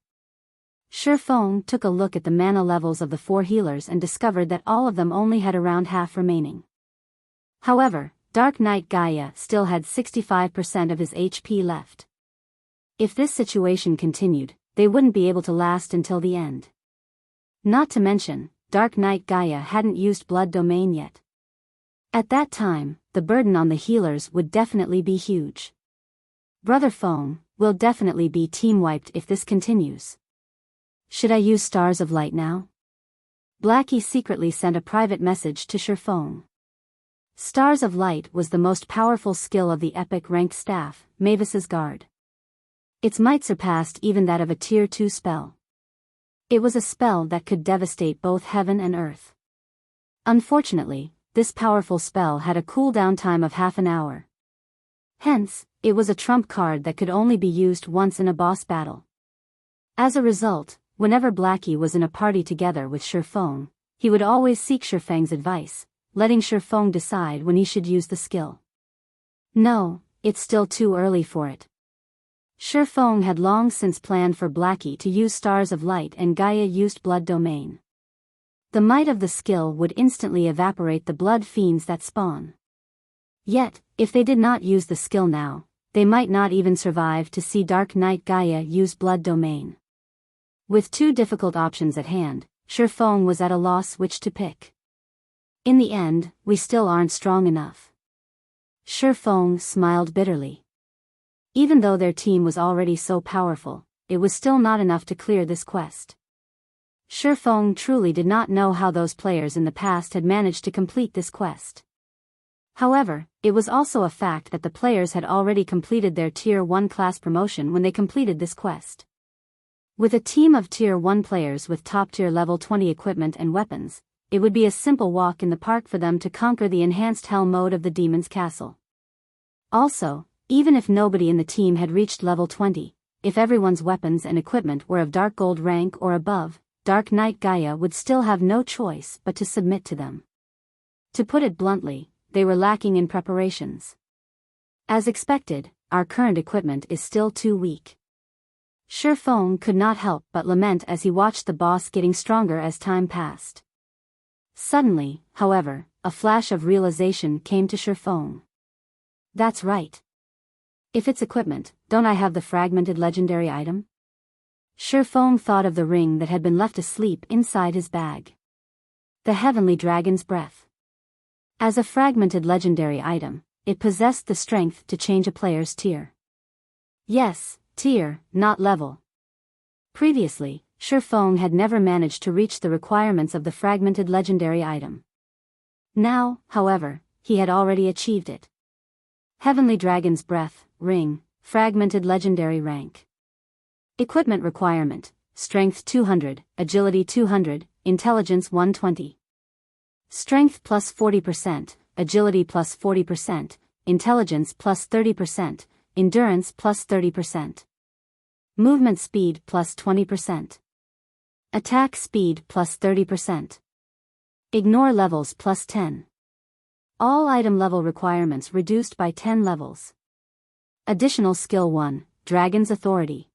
Shifeng took a look at the mana levels of the 4 healers and discovered that all of them only had around half remaining. However, Dark Knight Gaia still had 65% of his HP left. If this situation continued, they wouldn't be able to last until the end. Not to mention, Dark Knight Gaia hadn't used Blood Domain yet. At that time, the burden on the healers would definitely be huge. Brother Feng will definitely be team-wiped if this continues. Should I use Stars of Light now? Blackie secretly sent a private message to Shifeng. Stars of Light was the most powerful skill of the epic ranked staff, Mavis's Guard. Its might surpassed even that of a Tier 2 spell. It was a spell that could devastate both heaven and earth. Unfortunately, this powerful spell had a cooldown time of half an hour. Hence, it was a trump card that could only be used once in a boss battle. As a result, whenever Blackie was in a party together with Shifeng, he would always seek Shifeng's advice, letting Shifeng decide when he should use the skill. No, it's still too early for it. Shifeng had long since planned for Blackie to use Stars of Light and Gaia used Blood Domain. The might of the skill would instantly evaporate the blood fiends that spawn. Yet, if they did not use the skill now, they might not even survive to see Dark Knight Gaia use Blood Domain. With 2 difficult options at hand, Shifeng was at a loss which to pick. In the end, we still aren't strong enough. Shifeng smiled bitterly. Even though their team was already so powerful, it was still not enough to clear this quest. Shifeng truly did not know how those players in the past had managed to complete this quest. However, it was also a fact that the players had already completed their Tier 1 class promotion when they completed this quest. With a team of Tier 1 players with top-tier level 20 equipment and weapons, it would be a simple walk in the park for them to conquer the enhanced hell mode of the Demon's Castle. Also, even if nobody in the team had reached level 20, if everyone's weapons and equipment were of Dark Gold rank or above, Dark Knight Gaia would still have no choice but to submit to them. To put it bluntly, they were lacking in preparations. As expected, our current equipment is still too weak. Shifeng could not help but lament as he watched the boss getting stronger as time passed. Suddenly, however, a flash of realization came to Shifeng. That's right. If it's equipment, don't I have the fragmented legendary item? Shifeng thought of the ring that had been left asleep inside his bag. The Heavenly Dragon's Breath. As a fragmented legendary item, it possessed the strength to change a player's tier. Yes, tier, not level. Previously, Shifeng had never managed to reach the requirements of the fragmented legendary item. Now, however, he had already achieved it. Heavenly Dragon's Breath, Ring, Fragmented Legendary Rank. Equipment requirement, Strength 200, Agility 200, Intelligence 120. Strength plus 40%, Agility plus 40%, Intelligence plus 30%, Endurance plus 30%. Movement speed plus 20%. Attack speed plus 30%. Ignore levels plus 10. All item level requirements reduced by 10 levels. Additional skill 1, Dragon's Authority.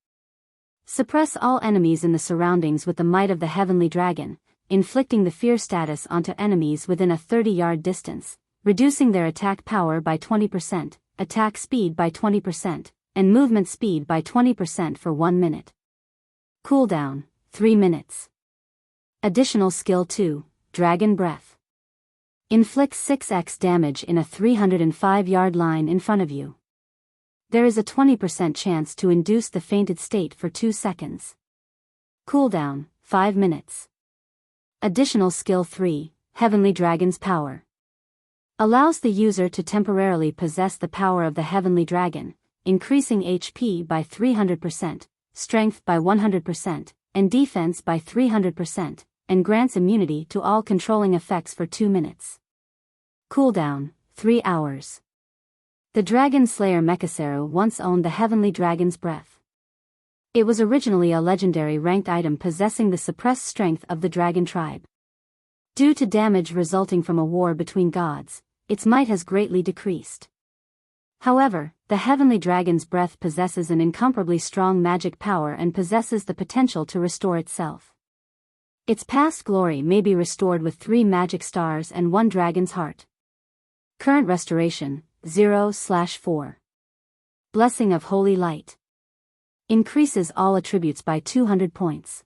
Suppress all enemies in the surroundings with the might of the Heavenly Dragon, inflicting the fear status onto enemies within a 30-yard distance, reducing their attack power by 20%, attack speed by 20%, and movement speed by 20% for 1 minute. Cooldown, 3 minutes. Additional skill 2, Dragon Breath. Inflict 6x damage in a 305-yard line in front of you. There is a 20% chance to induce the fainted state for 2 seconds. Cooldown, 5 minutes. Additional skill 3, Heavenly Dragon's Power. Allows the user to temporarily possess the power of the Heavenly Dragon, increasing HP by 300%, Strength by 100%, and Defense by 300%, and grants immunity to all controlling effects for 2 minutes. Cooldown, 3 hours. The Dragon Slayer Mechasero once owned the Heavenly Dragon's Breath. It was originally a legendary ranked item possessing the suppressed strength of the dragon tribe. Due to damage resulting from a war between gods, its might has greatly decreased. However, the Heavenly Dragon's Breath possesses an incomparably strong magic power and possesses the potential to restore itself. Its past glory may be restored with 3 magic stars and 1 dragon's heart. Current restoration, 0/4. Blessing of Holy Light. Increases all attributes by 200 points.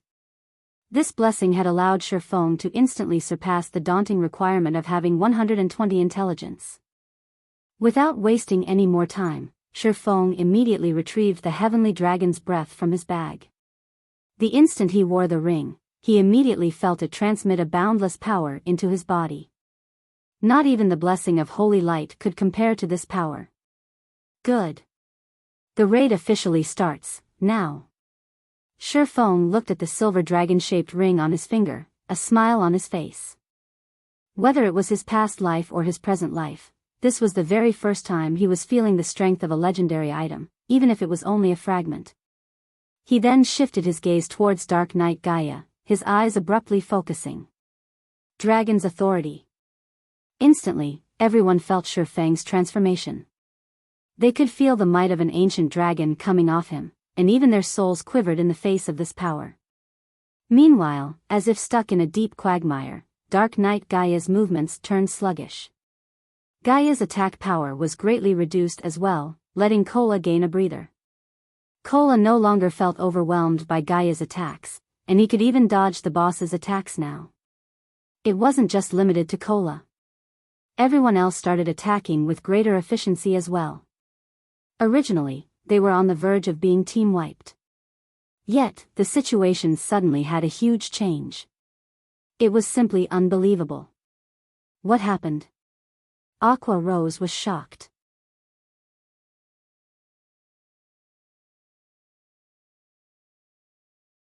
This blessing had allowed Shifeng to instantly surpass the daunting requirement of having 120 intelligence. Without wasting any more time, Shifeng immediately retrieved the Heavenly Dragon's Breath from his bag. The instant he wore the ring, he immediately felt it transmit a boundless power into his body. Not even the blessing of Holy Light could compare to this power. Good. The raid officially starts, now. Shifeng looked at the silver dragon-shaped ring on his finger, a smile on his face. Whether it was his past life or his present life, this was the very first time he was feeling the strength of a legendary item, even if it was only a fragment. He then shifted his gaze towards Dark Knight Gaia, his eyes abruptly focusing. Dragon's authority. Instantly, everyone felt Shifeng's transformation. They could feel the might of an ancient dragon coming off him, and even their souls quivered in the face of this power. Meanwhile, as if stuck in a deep quagmire, Dark Knight Gaia's movements turned sluggish. Gaia's attack power was greatly reduced as well, letting Kola gain a breather. Kola no longer felt overwhelmed by Gaia's attacks, and he could even dodge the boss's attacks now. It wasn't just limited to Kola. Everyone else started attacking with greater efficiency as well. Originally, they were on the verge of being team-wiped. Yet, the situation suddenly had a huge change. It was simply unbelievable. What happened? Aqua Rose was shocked.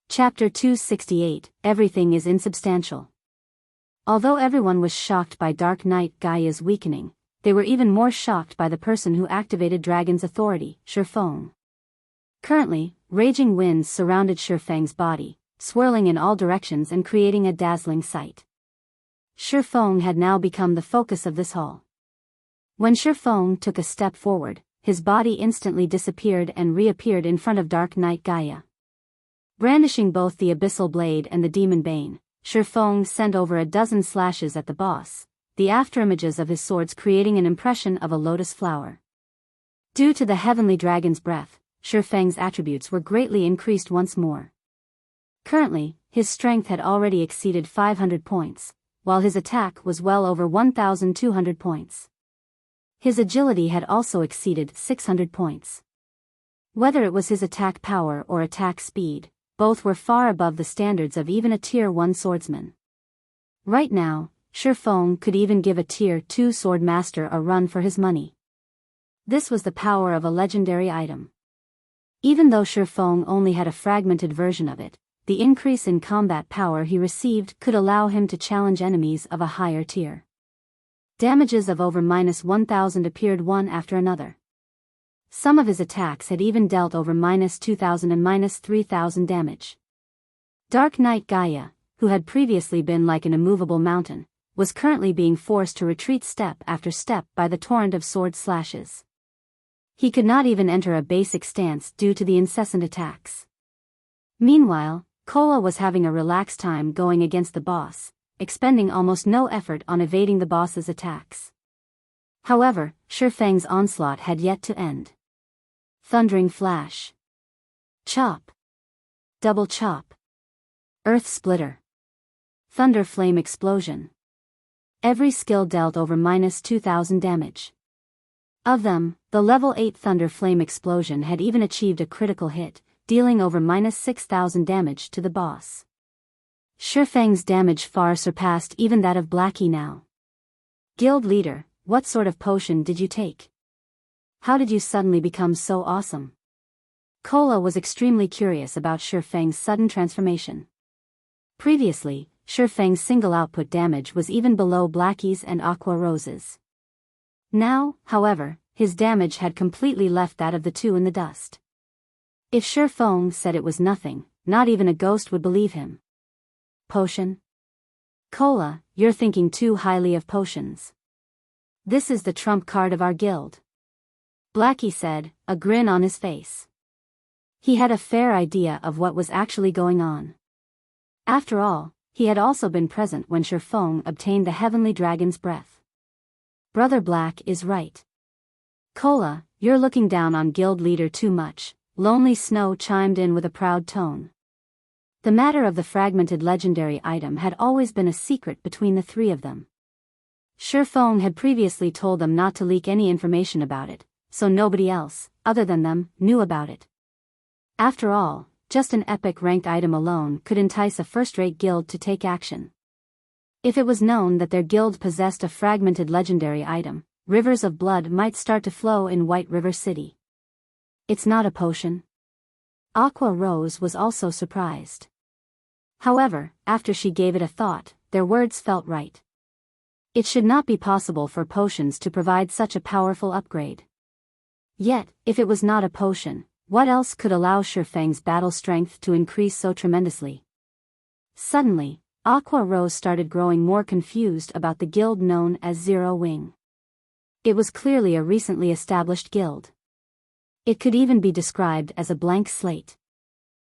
Chapter 268, Everything is Insubstantial. Although everyone was shocked by Dark Knight Gaia's weakening, they were even more shocked by the person who activated Dragon's authority, Shifeng. Currently, raging winds surrounded Shifeng's body, swirling in all directions and creating a dazzling sight. Shifeng had now become the focus of this hall. When Shifeng took a step forward, his body instantly disappeared and reappeared in front of Dark Knight Gaia. Brandishing both the Abyssal Blade and the Demon Bane, Shifeng sent over a dozen slashes at the boss, the afterimages of his swords creating an impression of a lotus flower. Due to the Heavenly Dragon's Breath, Shifeng's attributes were greatly increased once more. Currently, his strength had already exceeded 500 points, while his attack was well over 1,200 points. His agility had also exceeded 600 points. Whether it was his attack power or attack speed, both were far above the standards of even a Tier 1 swordsman. Right now, Shifeng could even give a Tier 2 Swordmaster a run for his money. This was the power of a legendary item. Even though Shifeng only had a fragmented version of it, the increase in combat power he received could allow him to challenge enemies of a higher tier. Damages of over -1,000 appeared one after another. Some of his attacks had even dealt over -2,000 and -3,000 damage. Dark Knight Gaia, who had previously been like an immovable mountain, was currently being forced to retreat step after step by the torrent of sword slashes. He could not even enter a basic stance due to the incessant attacks. Meanwhile, Kola was having a relaxed time going against the boss, expending almost no effort on evading the boss's attacks. However, Shifeng's onslaught had yet to end. Thundering Flash. Chop. Double Chop. Earth Splitter. Thunder Flame Explosion. Every skill dealt over -2,000 damage. Of them, the level 8 Thunder Flame Explosion had even achieved a critical hit, dealing over -6,000 damage to the boss. Shifeng's damage far surpassed even that of Blackie now. Guild leader, what sort of potion did you take? How did you suddenly become so awesome? Kola was extremely curious about Shifeng's sudden transformation. Previously, Shifeng's single output damage was even below Blackie's and Aqua Rose's. Now, however, his damage had completely left that of the two in the dust. If Shifeng said it was nothing, not even a ghost would believe him. Potion? Cola, you're thinking too highly of potions. This is the trump card of our guild. Blackie said, a grin on his face. He had a fair idea of what was actually going on. After all, he had also been present when Shifeng obtained the heavenly dragon's breath. Brother Black is right. Cola, you're looking down on guild leader too much, Lonely Snow chimed in with a proud tone. The matter of the fragmented legendary item had always been a secret between the three of them. Shifeng had previously told them not to leak any information about it, so nobody else, other than them, knew about it. After all, just an epic ranked item alone could entice a first-rate guild to take action. If it was known that their guild possessed a fragmented legendary item, rivers of blood might start to flow in White River City. It's not a potion. Aqua Rose was also surprised. However, after she gave it a thought, their words felt right. It should not be possible for potions to provide such a powerful upgrade. Yet, if it was not a potion, what else could allow Shifeng's battle strength to increase so tremendously? Suddenly, Aqua Rose started growing more confused about the guild known as Zero Wing. It was clearly a recently established guild. It could even be described as a blank slate.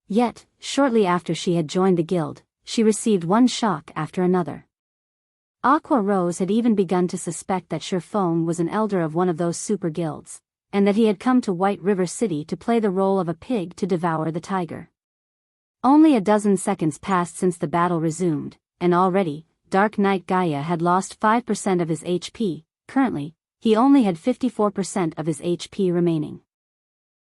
Yet, shortly after she had joined the guild, she received one shock after another. Aqua Rose had even begun to suspect that Shifeng was an elder of one of those super guilds, and that he had come to White River City to play the role of a pig to devour the tiger. Only a dozen seconds passed since the battle resumed, and already, Dark Knight Gaia had lost 5% of his HP. Currently, he only had 54% of his HP remaining.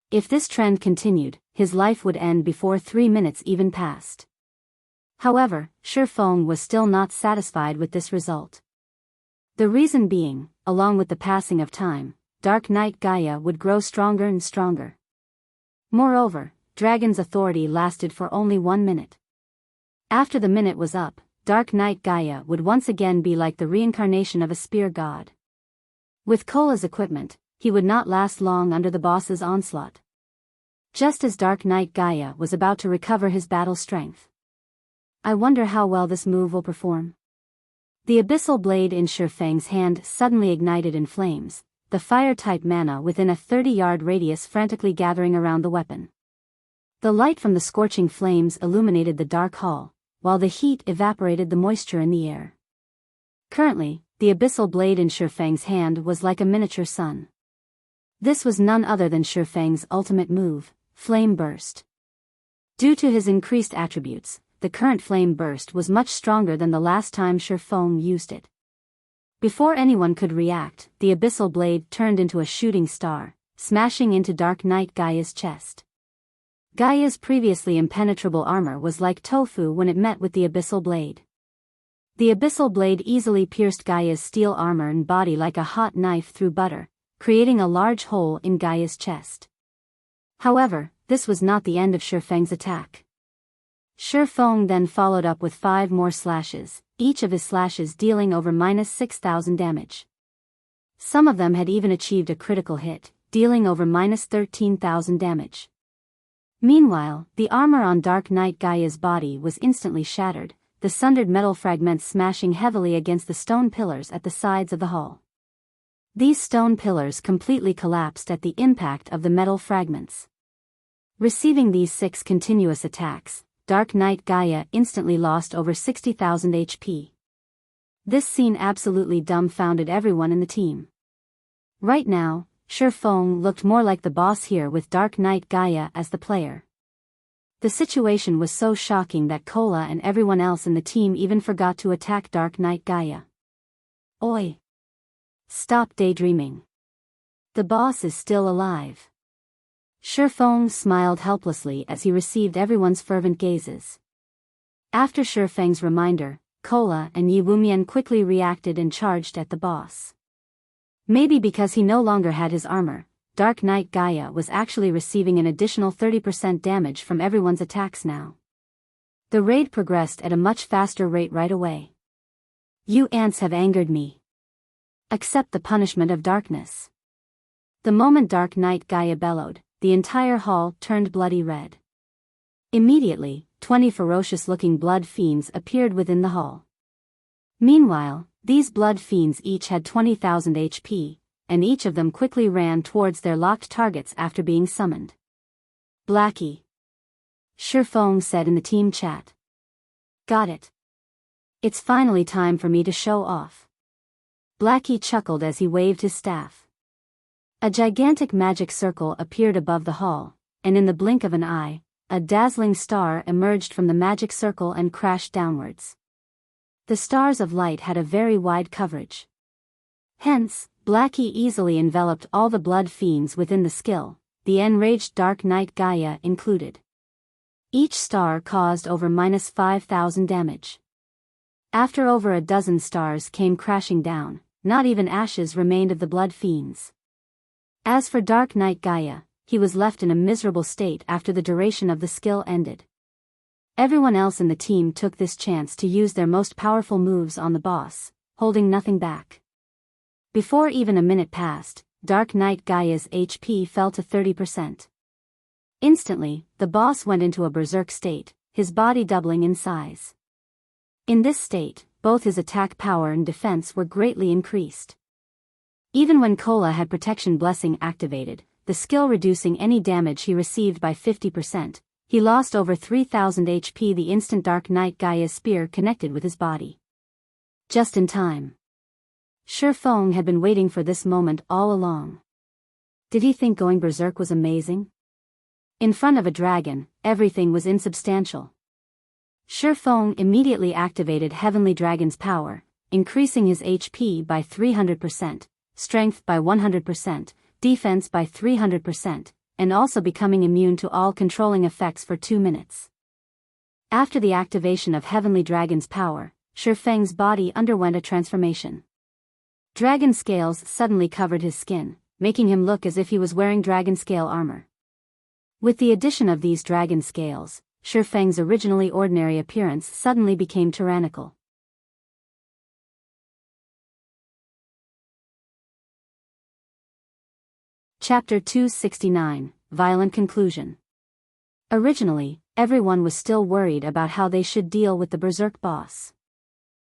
If this trend continued, his life would end before 3 minutes even passed. However, Shifeng was still not satisfied with this result. The reason being, along with the passing of time, Dark Knight Gaia would grow stronger and stronger. Moreover, Dragon's authority lasted for only 1 minute. After the minute was up, Dark Knight Gaia would once again be like the reincarnation of a spear god. With Cola's equipment, he would not last long under the boss's onslaught. Just as Dark Knight Gaia was about to recover his battle strength. I wonder how well this move will perform. The abyssal blade in Shifeng's hand suddenly ignited in flames, the fire-type mana within a 30-yard radius frantically gathering around the weapon. The light from the scorching flames illuminated the dark hall, while the heat evaporated the moisture in the air. Currently, the abyssal blade in Shifeng's hand was like a miniature sun. This was none other than Shifeng's ultimate move, Flame Burst. Due to his increased attributes, the current Flame Burst was much stronger than the last time Shifeng used it. Before anyone could react, the abyssal blade turned into a shooting star, smashing into Dark Knight Gaia's chest. Gaia's previously impenetrable armor was like tofu when it met with the abyssal blade. The abyssal blade easily pierced Gaia's steel armor and body like a hot knife through butter, creating a large hole in Gaia's chest. However, this was not the end of Shifeng's attack. Shifeng then followed up with 5 more slashes, each of his slashes dealing over -6,000 damage. Some of them had even achieved a critical hit, dealing over -13,000 damage. Meanwhile, the armor on Dark Knight Gaia's body was instantly shattered, the sundered metal fragments smashing heavily against the stone pillars at the sides of the hall. These stone pillars completely collapsed at the impact of the metal fragments. Receiving these 6 continuous attacks, Dark Knight Gaia instantly lost over 60,000 HP. This scene absolutely dumbfounded everyone in the team. Right now, Shifeng looked more like the boss here with Dark Knight Gaia as the player. The situation was so shocking that Cola and everyone else in the team even forgot to attack Dark Knight Gaia. Oi! Stop daydreaming. The boss is still alive. Shifeng smiled helplessly as he received everyone's fervent gazes. After Shifeng's reminder, Cola and Yi Wumian quickly reacted and charged at the boss. Maybe because he no longer had his armor, Dark Knight Gaia was actually receiving an additional 30% damage from everyone's attacks now. The raid progressed at a much faster rate right away. You ants have angered me. Accept the punishment of darkness. The moment Dark Knight Gaia bellowed, the entire hall turned bloody red. Immediately, 20 ferocious-looking blood fiends appeared within the hall. Meanwhile, these blood fiends each had 20,000 HP, and each of them quickly ran towards their locked targets after being summoned. Blackie. Shifeng said in the team chat. Got it. It's finally time for me to show off. Blackie chuckled as he waved his staff. A gigantic magic circle appeared above the hall, and in the blink of an eye, a dazzling star emerged from the magic circle and crashed downwards. The stars of light had a very wide coverage. Hence, Blackie easily enveloped all the blood fiends within the skill, the enraged Dark Knight Gaia included. Each star caused over -5,000 damage. After over a dozen stars came crashing down, not even ashes remained of the blood fiends. As for Dark Knight Gaia, he was left in a miserable state after the duration of the skill ended. Everyone else in the team took this chance to use their most powerful moves on the boss, holding nothing back. Before even a minute passed, Dark Knight Gaia's HP fell to 30%. Instantly, the boss went into a berserk state, his body doubling in size. In this state, both his attack power and defense were greatly increased. Even when Kola had Protection Blessing activated, the skill reducing any damage he received by 50%, he lost over 3,000 HP the instant Dark Knight Gaia's spear connected with his body. Just in time. Shifeng had been waiting for this moment all along. Did he think going berserk was amazing? In front of a dragon, everything was insubstantial. Shifeng immediately activated Heavenly Dragon's power, increasing his HP by 300%, strength by 100%, defense by 300%, and also becoming immune to all controlling effects for 2 minutes. After the activation of Heavenly Dragon's power, Shifeng's body underwent a transformation. Dragon scales suddenly covered his skin, making him look as if he was wearing dragon scale armor. With the addition of these dragon scales, Shifeng's originally ordinary appearance suddenly became tyrannical. Chapter 269, Violent Conclusion. Originally, everyone was still worried about how they should deal with the berserk boss.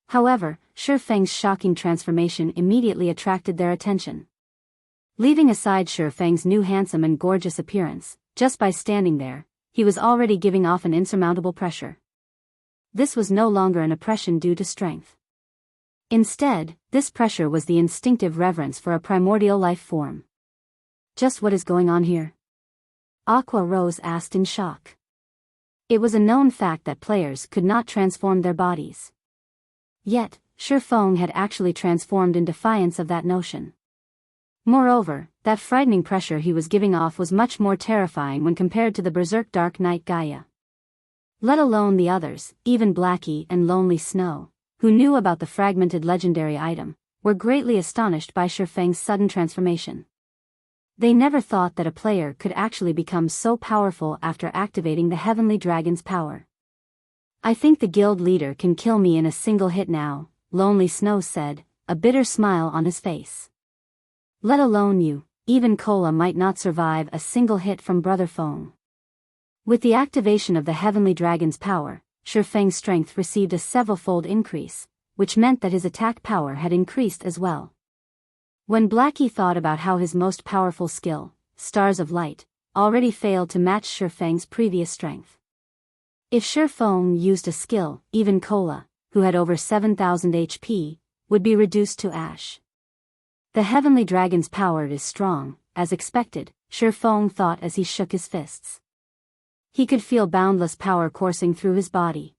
However, Shifeng's shocking transformation immediately attracted their attention. Leaving aside Shifeng's new handsome and gorgeous appearance, just by standing there, he was already giving off an insurmountable pressure. This was no longer an oppression due to strength. Instead, this pressure was the instinctive reverence for a primordial life form. Just what is going on here? Aqua Rose asked in shock. It was a known fact that players could not transform their bodies. Yet, Shifeng had actually transformed in defiance of that notion. Moreover, that frightening pressure he was giving off was much more terrifying when compared to the berserk Dark Knight Gaia. Let alone the others, even Blackie and Lonely Snow, who knew about the fragmented legendary item, were greatly astonished by Shifeng's sudden transformation. They never thought that a player could actually become so powerful after activating the Heavenly Dragon's power. I think the guild leader can kill me in a single hit now, Lonely Snow said, a bitter smile on his face. Let alone you, even Kola might not survive a single hit from Brother Feng. With the activation of the Heavenly Dragon's power, Shifeng's strength received a several-fold increase, which meant that his attack power had increased as well. When Blackie thought about how his most powerful skill, Stars of Light, already failed to match Shifeng's previous strength. If Shifeng used a skill, even Kola, who had over 7,000 HP, would be reduced to ash. The Heavenly Dragon's power is strong, as expected, Shifeng thought as he shook his fists. He could feel boundless power coursing through his body.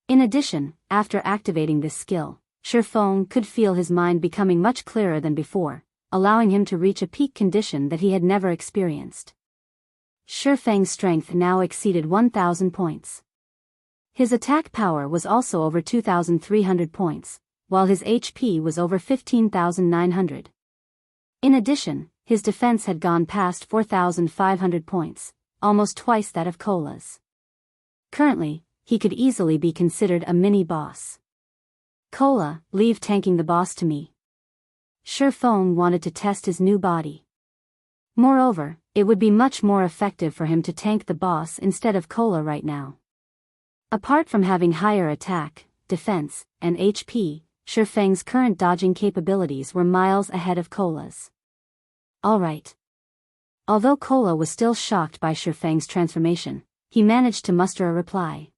In addition, after activating this skill, Shifeng could feel his mind becoming much clearer than before, allowing him to reach a peak condition that he had never experienced. Shifeng's strength now exceeded 1,000 points. His attack power was also over 2,300 points, while his HP was over 15,900. In addition, his defense had gone past 4,500 points, almost twice that of Kola's. Currently, he could easily be considered a mini-boss. Cola, leave tanking the boss to me. Shifeng wanted to test his new body. Moreover, it would be much more effective for him to tank the boss instead of Cola right now. Apart from having higher attack, defense, and HP, Shifeng's current dodging capabilities were miles ahead of Cola's. Alright. Although Cola was still shocked by Shifeng's transformation, he managed to muster a reply.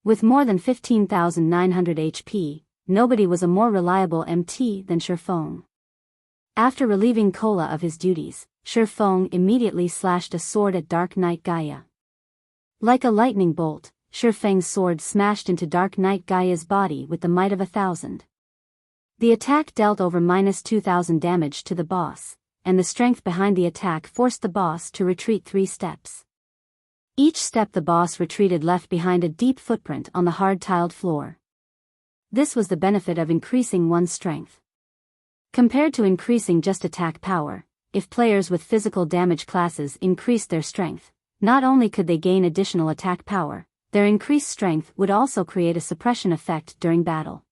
With more than 15,900 HP, nobody was a more reliable MT than Shifeng. After relieving Cola of his duties, Shifeng immediately slashed a sword at Dark Knight Gaia. Like a lightning bolt, Shifeng's sword smashed into Dark Knight Gaia's body with the might of 1,000. The attack dealt over -2,000 damage to the boss, and the strength behind the attack forced the boss to retreat 3 steps. Each step the boss retreated left behind a deep footprint on the hard-tiled floor. This was the benefit of increasing one's strength. Compared to increasing just attack power, if players with physical damage classes increased their strength, not only could they gain additional attack power, their increased strength would also create a suppression effect during battle.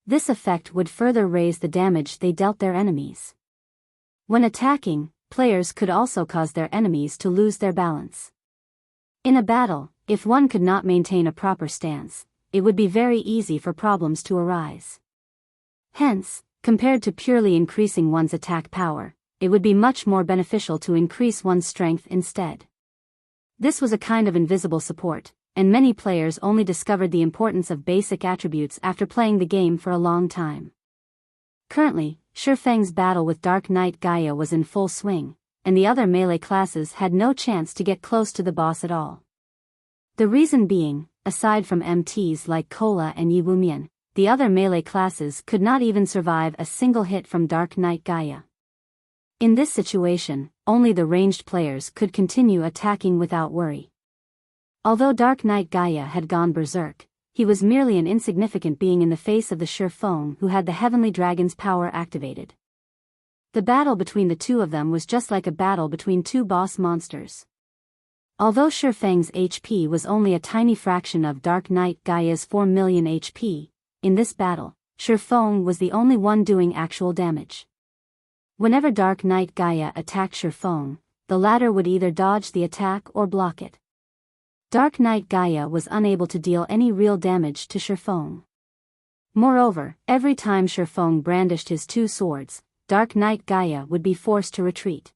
This effect would further raise the damage they dealt their enemies. When attacking, players could also cause their enemies to lose their balance. In a battle, if one could not maintain a proper stance, it would be very easy for problems to arise. Hence, compared to purely increasing one's attack power, it would be much more beneficial to increase one's strength instead. This was a kind of invisible support, and many players only discovered the importance of basic attributes after playing the game for a long time. Currently, Shifeng's battle with Dark Knight Gaia was in full swing, and the other melee classes had no chance to get close to the boss at all. The reason being, aside from MTs like Cola and Yiwumian, the other melee classes could not even survive a single hit from Dark Knight Gaia. In this situation, only the ranged players could continue attacking without worry. Although Dark Knight Gaia had gone berserk, he was merely an insignificant being in the face of the Shifeng who had the Heavenly Dragon's power activated. The battle between the two of them was just like a battle between two boss monsters. Although Shifeng's HP was only a tiny fraction of Dark Knight Gaia's 4 million HP, in this battle, Shifeng was the only one doing actual damage. Whenever Dark Knight Gaia attacked Shifeng, the latter would either dodge the attack or block it. Dark Knight Gaia was unable to deal any real damage to Shifeng. Moreover, every time Shifeng brandished his 2 swords, Dark Knight Gaia would be forced to retreat.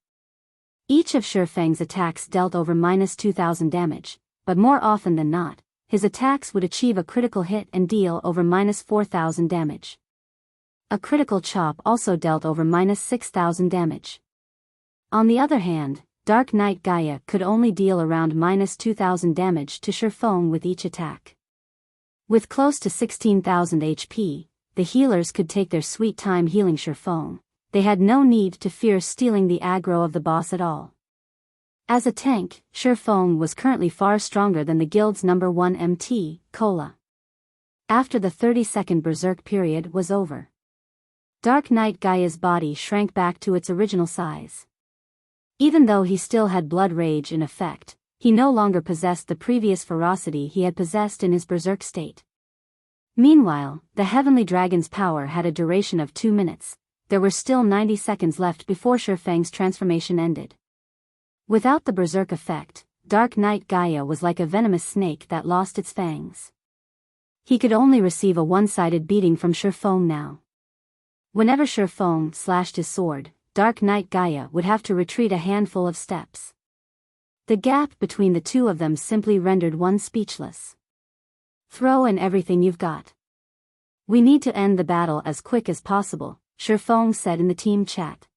Each of Shifeng's attacks dealt over -2,000 damage, but more often than not, his attacks would achieve a critical hit and deal over -4,000 damage. A critical chop also dealt over -6,000 damage. On the other hand, Dark Knight Gaia could only deal around -2,000 damage to Shifeng with each attack. With close to 16,000 HP, the healers could take their sweet time healing Shifeng. They had no need to fear stealing the aggro of the boss at all. As a tank, Shifeng was currently far stronger than the guild's number 1 MT, Cola. After the 30-second berserk period was over, Dark Knight Gaia's body shrank back to its original size. Even though he still had blood rage in effect, he no longer possessed the previous ferocity he had possessed in his berserk state. Meanwhile, the Heavenly Dragon's power had a duration of 2 minutes. There were still 90 seconds left before Shifeng's transformation ended. Without the berserk effect, Dark Knight Gaia was like a venomous snake that lost its fangs. He could only receive a one-sided beating from Shifeng now. Whenever Shifeng slashed his sword, Dark Knight Gaia would have to retreat a handful of steps. The gap between the two of them simply rendered one speechless. Throw in everything you've got. We need to end the battle as quick as possible, Shifeng said in the team chat.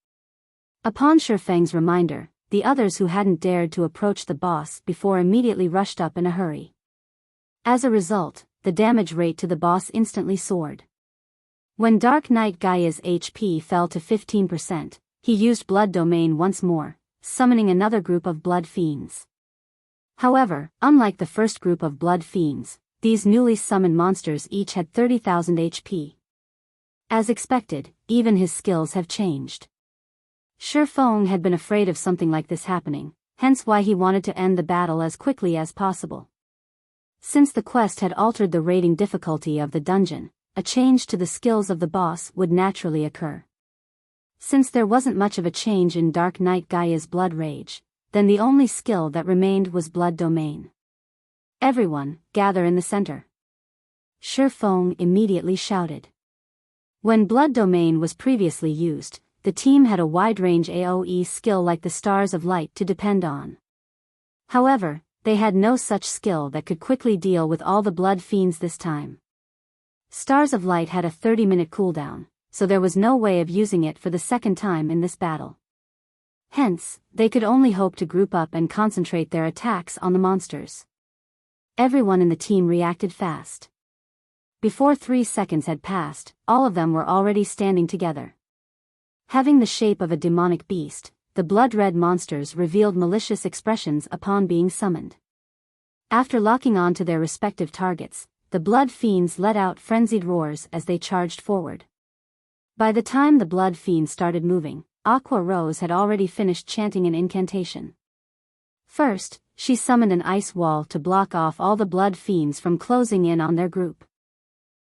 Upon Shifeng's reminder, the others who hadn't dared to approach the boss before immediately rushed up in a hurry. As a result, the damage rate to the boss instantly soared. When Dark Knight Gaia's HP fell to 15%, he used Blood Domain once more, summoning another group of Blood Fiends. However, unlike the first group of Blood Fiends, these newly summoned monsters each had 30,000 HP. As expected, even his skills have changed. Shifeng had been afraid of something like this happening, hence why he wanted to end the battle as quickly as possible. Since the quest had altered the rating difficulty of the dungeon, a change to the skills of the boss would naturally occur. Since there wasn't much of a change in Dark Knight Gaia's blood rage, then the only skill that remained was Blood Domain. Everyone, gather in the center. Shi Feng immediately shouted. When Blood Domain was previously used, the team had a wide-range AoE skill like the Stars of Light to depend on. However, they had no such skill that could quickly deal with all the blood fiends this time. Stars of Light had a 30-minute cooldown, so there was no way of using it for the second time in this battle. Hence, they could only hope to group up and concentrate their attacks on the monsters. Everyone in the team reacted fast. Before 3 seconds had passed, all of them were already standing together. Having the shape of a demonic beast, the blood-red monsters revealed malicious expressions upon being summoned. After locking on to their respective targets, the blood fiends let out frenzied roars as they charged forward. By the time the blood fiends started moving, Aqua Rose had already finished chanting an incantation. First, she summoned an ice wall to block off all the blood fiends from closing in on their group.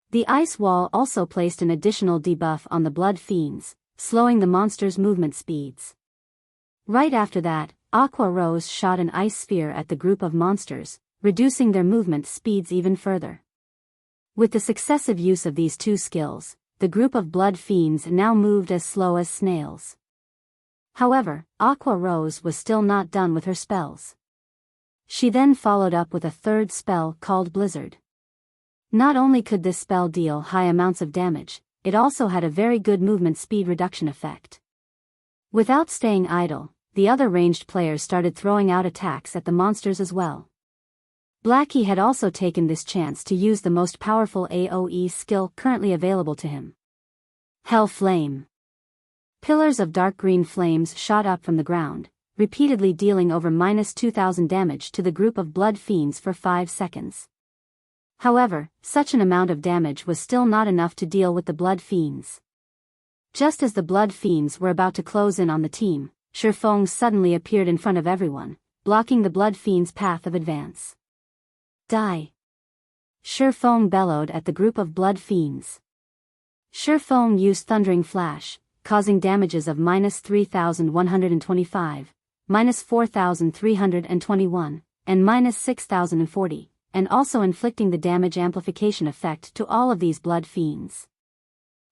The ice wall also placed an additional debuff on the blood fiends, slowing the monsters' movement speeds. Right after that, Aqua Rose shot an ice sphere at the group of monsters, reducing their movement speeds even further. With the successive use of these two skills, the group of blood fiends now moved as slow as snails. However, Aqua Rose was still not done with her spells. She then followed up with a third spell called Blizzard. Not only could this spell deal high amounts of damage, it also had a very good movement speed reduction effect. Without staying idle, the other ranged players started throwing out attacks at the monsters as well. Blackie had also taken this chance to use the most powerful AoE skill currently available to him. Hell Flame. Pillars of dark green flames shot up from the ground, repeatedly dealing over -2000 damage to the group of blood fiends for 5 seconds. However, such an amount of damage was still not enough to deal with the blood fiends. Just as the blood fiends were about to close in on the team, Shi Feng suddenly appeared in front of everyone, blocking the blood fiends' path of advance. Die! Shi Feng bellowed at the group of blood fiends. Shi Feng used Thundering Flash, causing damages of -3125, -4321, and -6040, and also inflicting the damage amplification effect to all of these blood fiends.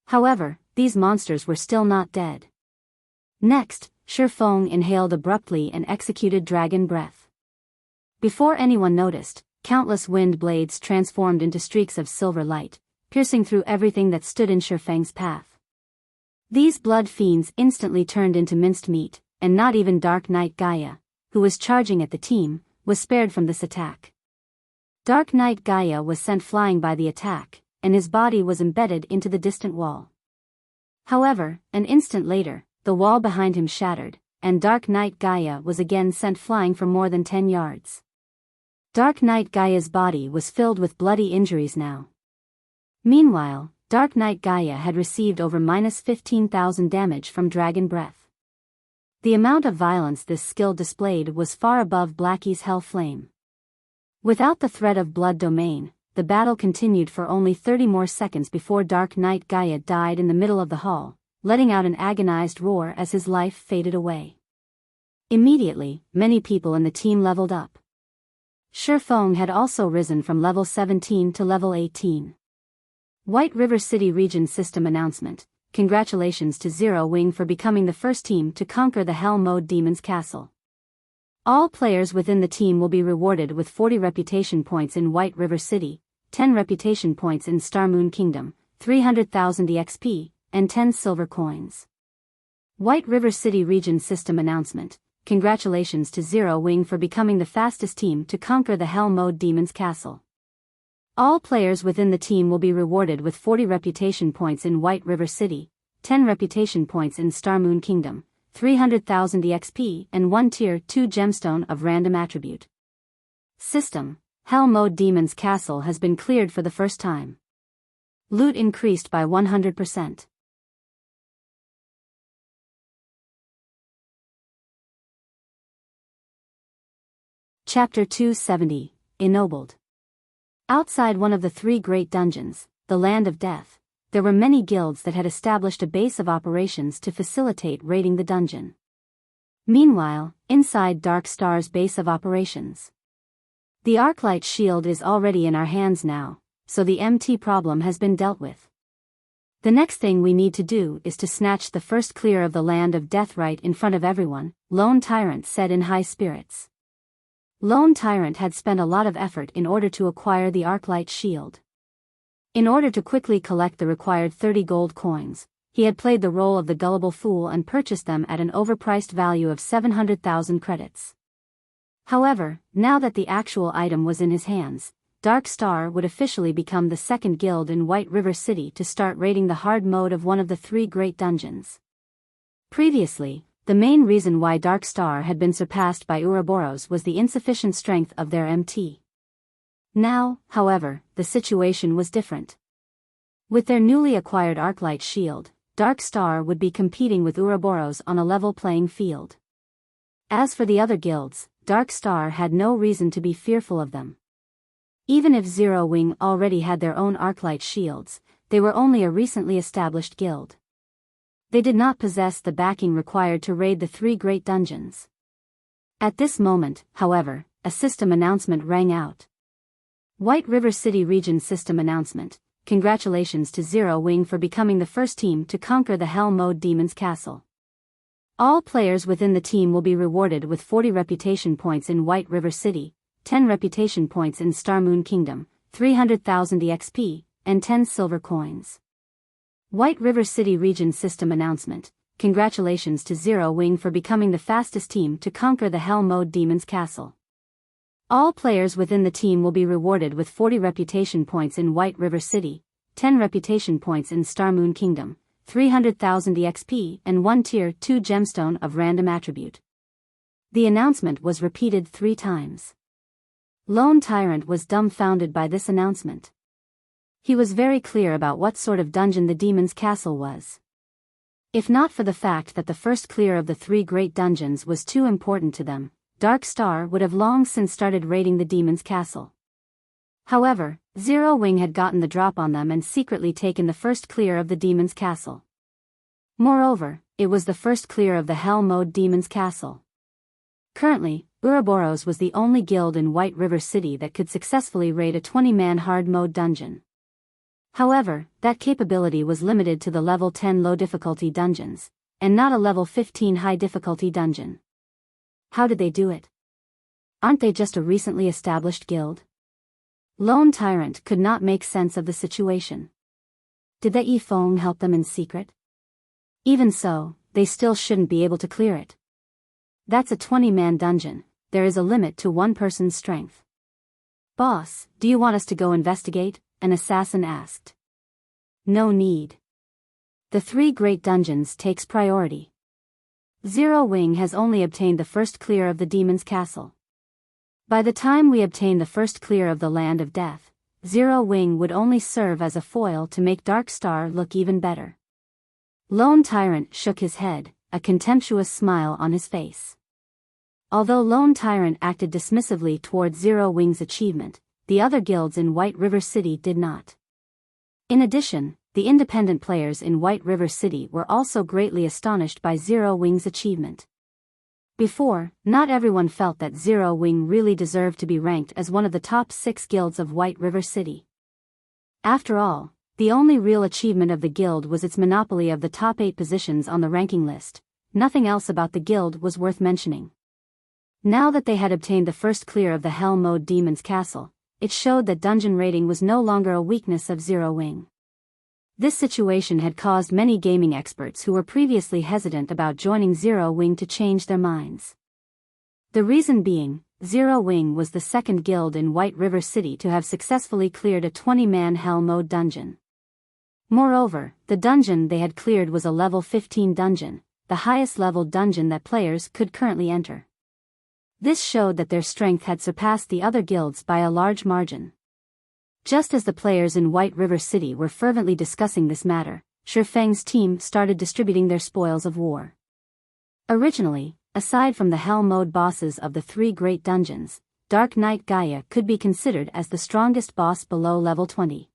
However, these monsters were still not dead. Next, Shi Feng inhaled abruptly and executed Dragon Breath. Before anyone noticed, countless wind blades transformed into streaks of silver light, piercing through everything that stood in Shi Feng's path. These blood fiends instantly turned into minced meat, and not even Dark Knight Gaia, who was charging at the team, was spared from this attack. Dark Knight Gaia was sent flying by the attack, and his body was embedded into the distant wall. However, an instant later, the wall behind him shattered, and Dark Knight Gaia was again sent flying for more than 10 yards. Dark Knight Gaia's body was filled with bloody injuries now. Meanwhile, Dark Knight Gaia had received over -15,000 damage from Dragon Breath. The amount of violence this skill displayed was far above Blackie's Hell Flame. Without the threat of Blood Domain, the battle continued for only 30 more seconds before Dark Knight Gaia died in the middle of the hall, letting out an agonized roar as his life faded away. Immediately, many people in the team leveled up. Shi Feng had also risen from level 17 to level 18. White River City Region System Announcement: Congratulations to Zero Wing for becoming the first team to conquer the Hell Mode Demon's Castle. All players within the team will be rewarded with 40 reputation points in White River City, 10 reputation points in Star Moon Kingdom, 300,000 EXP, and 10 silver coins. White River City Region System Announcement: Congratulations to Zero Wing for becoming the fastest team to conquer the Hell Mode Demon's Castle. All players within the team will be rewarded with 40 reputation points in White River City, 10 reputation points in Star Moon Kingdom, 300,000 EXP, and 1 Tier 2 Gemstone of Random Attribute. System: Hell Mode Demon's Castle has been cleared for the first time. Loot increased by 100%. Chapter 270, Ennobled. Outside one of the three great dungeons, the Land of Death, there were many guilds that had established a base of operations to facilitate raiding the dungeon. Meanwhile, inside Dark Star's base of operations, the Arclight shield is already in our hands now, so the MT problem has been dealt with. The next thing we need to do is to snatch the first clear of the Land of Death right in front of everyone, Lone Tyrant said in high spirits. Lone Tyrant had spent a lot of effort in order to acquire the Arclight shield. In order to quickly collect the required 30 gold coins, he had played the role of the gullible fool and purchased them at an overpriced value of 700,000 credits. However, now that the actual item was in his hands, Dark Star would officially become the second guild in White River City to start raiding the hard mode of one of the three great dungeons. Previously, the main reason why Dark Star had been surpassed by Ouroboros was the insufficient strength of their MT. Now, however, the situation was different. With their newly acquired Arclight shield, Dark Star would be competing with Ouroboros on a level playing field. As for the other guilds, Dark Star had no reason to be fearful of them. Even if Zero Wing already had their own Arclight shields, they were only a recently established guild. They did not possess the backing required to raid the three great dungeons. At this moment, however, a system announcement rang out. White River City Region System Announcement. Congratulations to Zero Wing for becoming the first team to conquer the Hell Mode Demon's Castle. All players within the team will be rewarded with 40 reputation points in White River City, 10 reputation points in Star Moon Kingdom, 300,000 EXP, and 10 silver coins. White River City Region System Announcement. Congratulations to Zero Wing for becoming the fastest team to conquer the Hell Mode Demon's Castle. All players within the team will be rewarded with 40 reputation points in White River City, 10 reputation points in Star Moon Kingdom, 300,000 EXP, and 1 Tier 2 gemstone of random attribute. The announcement was repeated 3 times. Lone Tyrant was dumbfounded by this announcement. He was very clear about what sort of dungeon the Demon's Castle was. If not for the fact that the first clear of the three great dungeons was too important to them, Dark Star would have long since started raiding the Demon's Castle. However, Zero Wing had gotten the drop on them and secretly taken the first clear of the Demon's Castle. Moreover, it was the first clear of the Hell Mode Demon's Castle. Currently, Ouroboros was the only guild in White River City that could successfully raid a 20-man hard mode dungeon. However, that capability was limited to the level 10 low difficulty dungeons, and not a level 15 high difficulty dungeon. How did they do it? Aren't they just a recently established guild? Lone Tyrant could not make sense of the situation. Did the Yifeng help them in secret? Even so, they still shouldn't be able to clear it. That's a 20-man dungeon, there is a limit to one person's strength. Boss, do you want us to go investigate? An assassin asked. No need. The three great dungeons takes priority. Zero Wing has only obtained the first clear of the Demon's Castle. By the time we obtain the first clear of the Land of Death, Zero Wing would only serve as a foil to make Dark Star look even better. Lone Tyrant shook his head, a contemptuous smile on his face. Although Lone Tyrant acted dismissively towards Zero Wing's achievement, the other guilds in White River City did not. In addition, the independent players in White River City were also greatly astonished by Zero Wing's achievement. Before, not everyone felt that Zero Wing really deserved to be ranked as one of the top 6 guilds of White River City. After all, the only real achievement of the guild was its monopoly of the top 8 positions on the ranking list. Nothing else about the guild was worth mentioning. Now that they had obtained the first clear of the Hell Mode Demon's Castle, it showed that dungeon raiding was no longer a weakness of Zero Wing. This situation had caused many gaming experts who were previously hesitant about joining Zero Wing to change their minds. The reason being, Zero Wing was the second guild in White River City to have successfully cleared a 20-man Hell Mode dungeon. Moreover, the dungeon they had cleared was a level 15 dungeon, the highest level dungeon that players could currently enter. This showed that their strength had surpassed the other guilds by a large margin. Just as the players in White River City were fervently discussing this matter, Shifeng's team started distributing their spoils of war. Originally, aside from the Hell Mode bosses of the three great dungeons, Dark Knight Gaia could be considered as the strongest boss below level 20.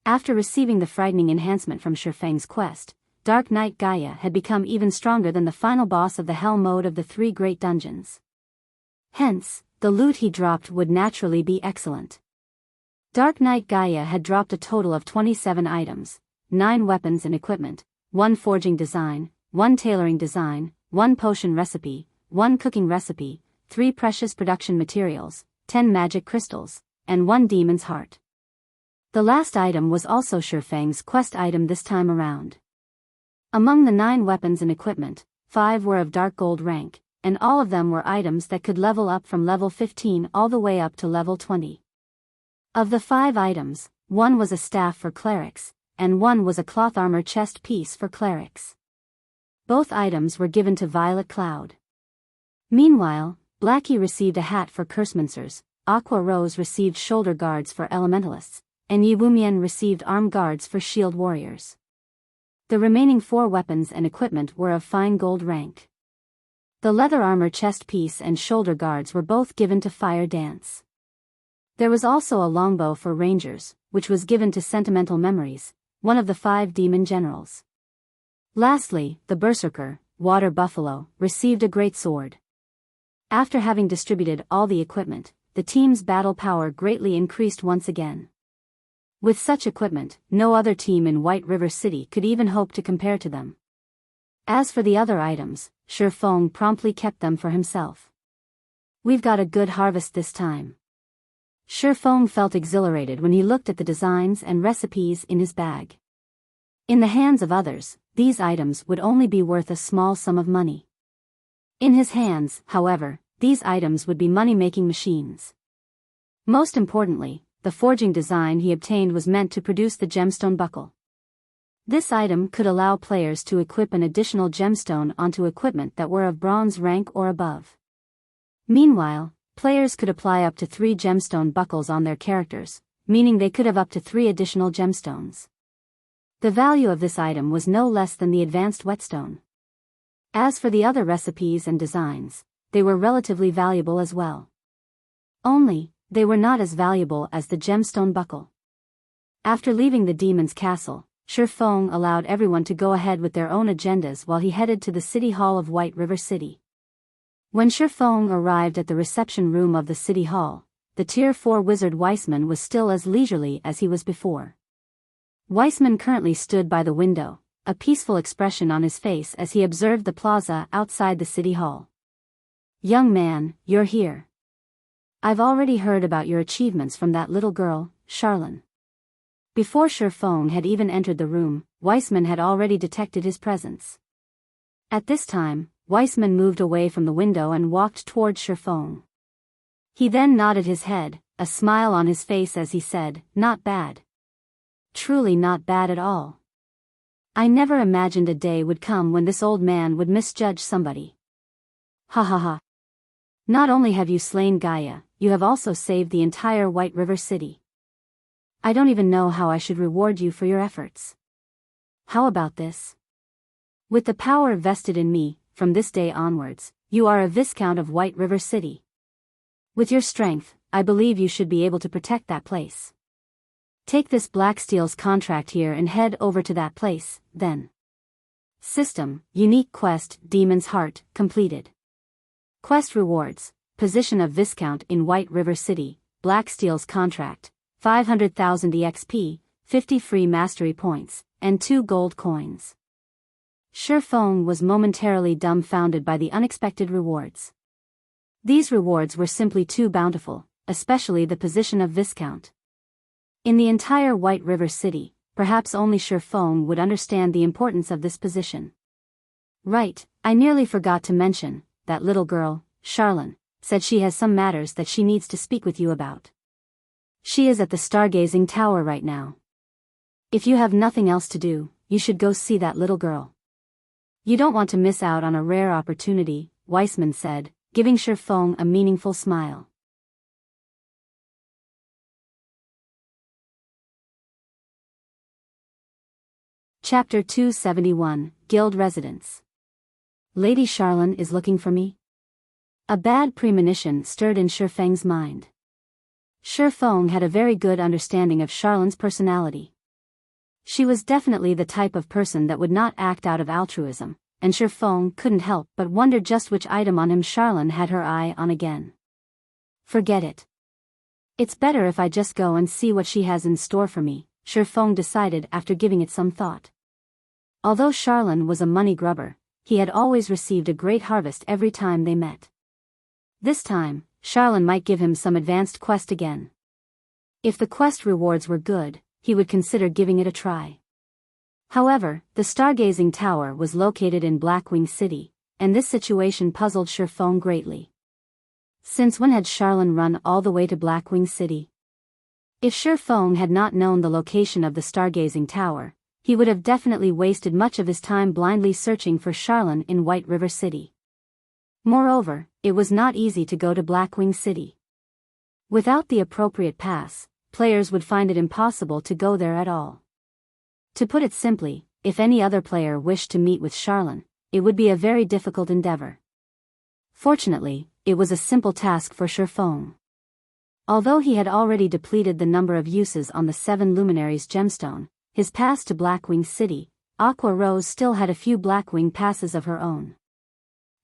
After receiving the frightening enhancement from Shifeng's quest, Dark Knight Gaia had become even stronger than the final boss of the Hell mode of the 3 great dungeons. Hence, the loot he dropped would naturally be excellent. Dark Knight Gaia had dropped a total of 27 items, 9 weapons and equipment, 1 forging design, 1 tailoring design, 1 potion recipe, 1 cooking recipe, 3 precious production materials, 10 magic crystals, and 1 demon's heart. The last item was also Shifeng's quest item this time around. Among the 9 weapons and equipment, 5 were of dark gold rank, and all of them were items that could level up from level 15 all the way up to level 20. Of the 5 items, 1 was a staff for clerics, and 1 was a cloth armor chest piece for clerics. Both items were given to Violet Cloud. Meanwhile, Blackie received a hat for Cursemancers, Aqua Rose received shoulder guards for elementalists, and Yiwumian received arm guards for shield warriors. The remaining 4 weapons and equipment were of fine gold rank. The leather armor chest piece and shoulder guards were both given to Fire Dance. There was also a longbow for rangers, which was given to Sentimental Memories, one of the 5 demon generals. Lastly, the Berserker, Water Buffalo, received a great sword. After having distributed all the equipment, the team's battle power greatly increased once again. With such equipment, no other team in White River City could even hope to compare to them. As for the other items, Shifeng promptly kept them for himself. We've got a good harvest this time. Shifeng felt exhilarated when he looked at the designs and recipes in his bag. In the hands of others, these items would only be worth a small sum of money. In his hands, however, these items would be money-making machines. Most importantly, the forging design he obtained was meant to produce the gemstone buckle. This item could allow players to equip an additional gemstone onto equipment that were of bronze rank or above. Meanwhile, players could apply up to 3 gemstone buckles on their characters, meaning they could have up to 3 additional gemstones. The value of this item was no less than the advanced whetstone. As for the other recipes and designs, they were relatively valuable as well. Only, they were not as valuable as the gemstone buckle. After leaving the demon's castle, Shifeng allowed everyone to go ahead with their own agendas while he headed to the City Hall of White River City. When Shifeng arrived at the reception room of the City Hall, the Tier 4 wizard Weissman was still as leisurely as he was before. Weissman currently stood by the window, a peaceful expression on his face as he observed the plaza outside the City Hall. "Young man, you're here. I've already heard about your achievements from that little girl, Charlene." Before Shifeng had even entered the room, Weissman had already detected his presence. At this time, Weissman moved away from the window and walked toward Shifeng. He then nodded his head, a smile on his face as he said, "Not bad. Truly not bad at all. I never imagined a day would come when this old man would misjudge somebody. Ha ha ha. Not only have you slain Gaia, you have also saved the entire White River City. I don't even know how I should reward you for your efforts. How about this? With the power vested in me, from this day onwards, you are a Viscount of White River City. With your strength, I believe you should be able to protect that place. Take this Blacksteel's contract here and head over to that place, then." System, Unique Quest, Demon's Heart, completed. Quest rewards, position of Viscount in White River City, Blacksteel's contract, 500,000 EXP, 50 free mastery points, and 2 gold coins. Shifeng was momentarily dumbfounded by the unexpected rewards. These rewards were simply too bountiful, especially the position of Viscount. In the entire White River City, perhaps only Shifeng would understand the importance of this position. "Right, I nearly forgot to mention, that little girl, Charlene, said she has some matters that she needs to speak with you about. She is at the Stargazing Tower right now. If you have nothing else to do, you should go see that little girl. You don't want to miss out on a rare opportunity," Weissman said, giving Shifeng a meaningful smile. Chapter 271, Guild Residence. "Lady Charlene is looking for me?" A bad premonition stirred in Shifeng's mind. Shifeng had a very good understanding of Charlone's personality. She was definitely the type of person that would not act out of altruism, and Shifeng couldn't help but wonder just which item on him Charlone had her eye on again. Forget it. It's better if I just go and see what she has in store for me, Shifeng decided after giving it some thought. Although Charlone was a money grubber, he had always received a great harvest every time they met. This time, Charlone might give him some advanced quest again. If the quest rewards were good, he would consider giving it a try. However, the stargazing tower was located in Blackwing City, and this situation puzzled Shifeng greatly. Since when had Charlone run all the way to Blackwing City? If Shifeng had not known the location of the stargazing tower, he would have definitely wasted much of his time blindly searching for Charlone in White River City. Moreover, it was not easy to go to Blackwing City. Without the appropriate pass, players would find it impossible to go there at all. To put it simply, if any other player wished to meet with Charlone, it would be a very difficult endeavor. Fortunately, it was a simple task for Shifeng. Although he had already depleted the number of uses on the 7 Luminaries gemstone, his pass to Blackwing City, Aqua Rose still had a few Blackwing passes of her own.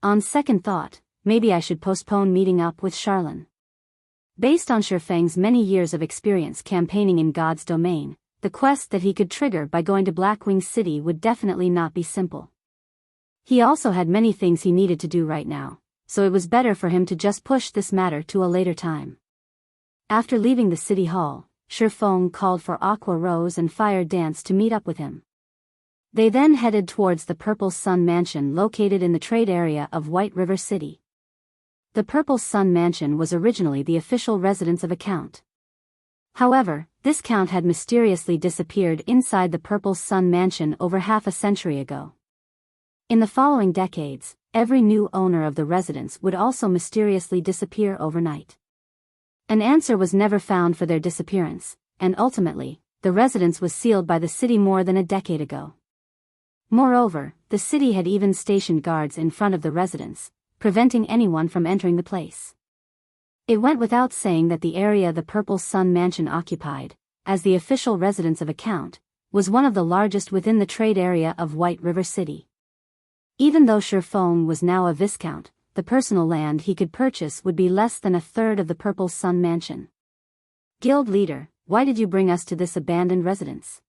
On second thought, maybe I should postpone meeting up with Charlone. Based on Shifeng's many years of experience campaigning in God's domain, the quest that he could trigger by going to Blackwing City would definitely not be simple. He also had many things he needed to do right now, so it was better for him to just push this matter to a later time. After leaving the city hall, Shifeng called for Aqua Rose and Fire Dance to meet up with him. They then headed towards the Purple Sun Mansion located in the trade area of White River City. The Purple Sun Mansion was originally the official residence of a count. However, this count had mysteriously disappeared inside the Purple Sun Mansion over half a century ago. In the following decades, every new owner of the residence would also mysteriously disappear overnight. An answer was never found for their disappearance, and ultimately, the residence was sealed by the city more than a decade ago. Moreover, the city had even stationed guards in front of the residence, preventing anyone from entering the place. It went without saying that the area the Purple Sun Mansion occupied, as the official residence of a count, was one of the largest within the trade area of White River City. Even though Shifeng was now a viscount, the personal land he could purchase would be less than a third of the Purple Sun Mansion. Guild leader, why did you bring us to this abandoned residence?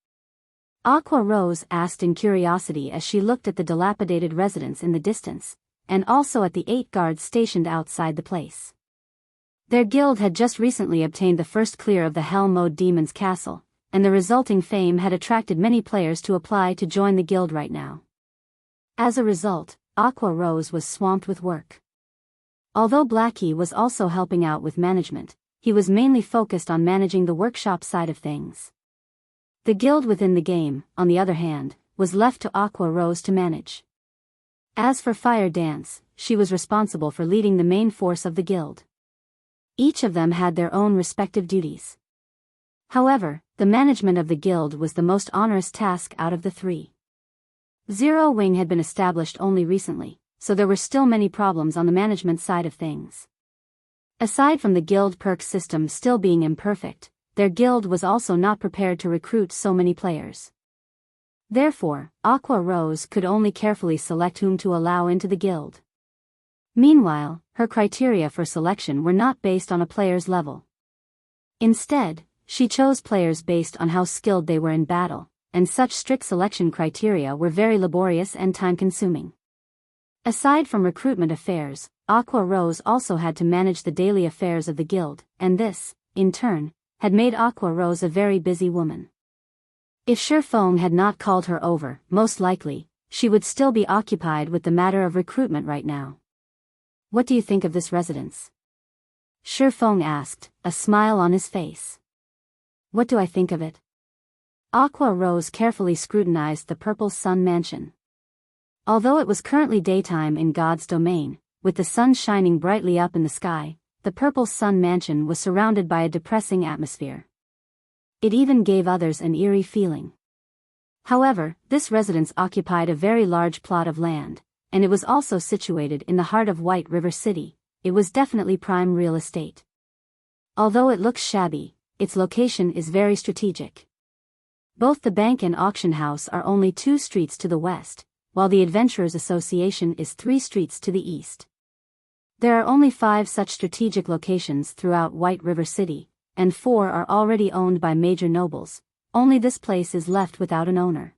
Aqua Rose asked in curiosity as she looked at the dilapidated residence in the distance, and also at the 8 guards stationed outside the place. Their guild had just recently obtained the first clear of the Hell Mode Demon's castle, and the resulting fame had attracted many players to apply to join the guild right now. As a result, Aqua Rose was swamped with work. Although Blackie was also helping out with management, he was mainly focused on managing the workshop side of things. The guild within the game, on the other hand, was left to Aqua Rose to manage. As for Fire Dance, she was responsible for leading the main force of the guild. Each of them had their own respective duties. However, the management of the guild was the most onerous task out of the 3. Zero Wing had been established only recently, so there were still many problems on the management side of things. Aside from the guild perk system still being imperfect, their guild was also not prepared to recruit so many players. Therefore, Aqua Rose could only carefully select whom to allow into the guild. Meanwhile, her criteria for selection were not based on a player's level. Instead, she chose players based on how skilled they were in battle, and such strict selection criteria were very laborious and time-consuming. Aside from recruitment affairs, Aqua Rose also had to manage the daily affairs of the guild, and this, in turn, had made Aqua Rose a very busy woman. If Shifeng had not called her over, most likely, she would still be occupied with the matter of recruitment right now. What do you think of this residence? Shifeng asked, a smile on his face. What do I think of it? Aqua Rose carefully scrutinized the Purple Sun Mansion. Although it was currently daytime in God's domain, with the sun shining brightly up in the sky, the Purple Sun Mansion was surrounded by a depressing atmosphere. It even gave others an eerie feeling. However, this residence occupied a very large plot of land, and it was also situated in the heart of White River City. it was definitely prime real estate. Although it looks shabby, its location is very strategic. Both the bank and auction house are only 2 streets to the west, while the Adventurers Association is 3 streets to the east. There are only 5 such strategic locations throughout White River City, and 4 are already owned by major nobles. Only this place is left without an owner.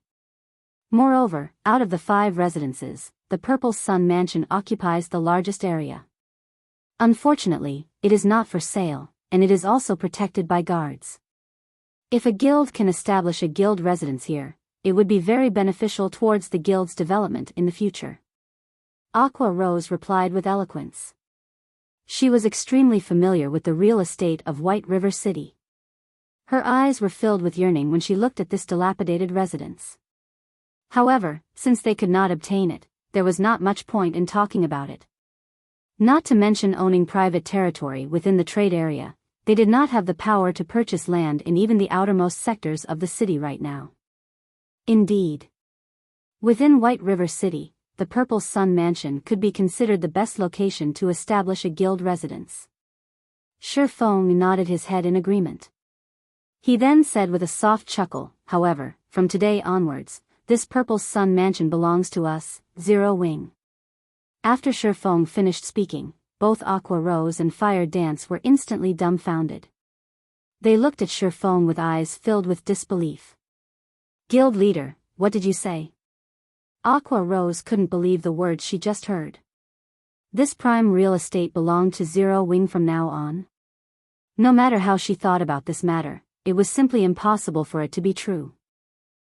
Moreover, out of the 5 residences, the Purple Sun Mansion occupies the largest area. Unfortunately, it is not for sale, and it is also protected by guards. If a guild can establish a guild residence here, it would be very beneficial towards the guild's development in the future. Aqua Rose replied with eloquence. She was extremely familiar with the real estate of White River City. Her eyes were filled with yearning when she looked at this dilapidated residence. However, since they could not obtain it, there was not much point in talking about it. Not to mention owning private territory within the trade area, they did not have the power to purchase land in even the outermost sectors of the city right now. Indeed. Within White River City, the Purple Sun Mansion could be considered the best location to establish a guild residence. Shi Feng nodded his head in agreement. He then said with a soft chuckle, however, from today onwards, this Purple Sun Mansion belongs to us, Zero Wing. After Shi Feng finished speaking, both Aqua Rose and Fire Dance were instantly dumbfounded. They looked at Shi Feng with eyes filled with disbelief. Guild leader, what did you say? Aqua Rose couldn't believe the words she just heard. This prime real estate belonged to Zero Wing from now on? No matter how she thought about this matter, it was simply impossible for it to be true.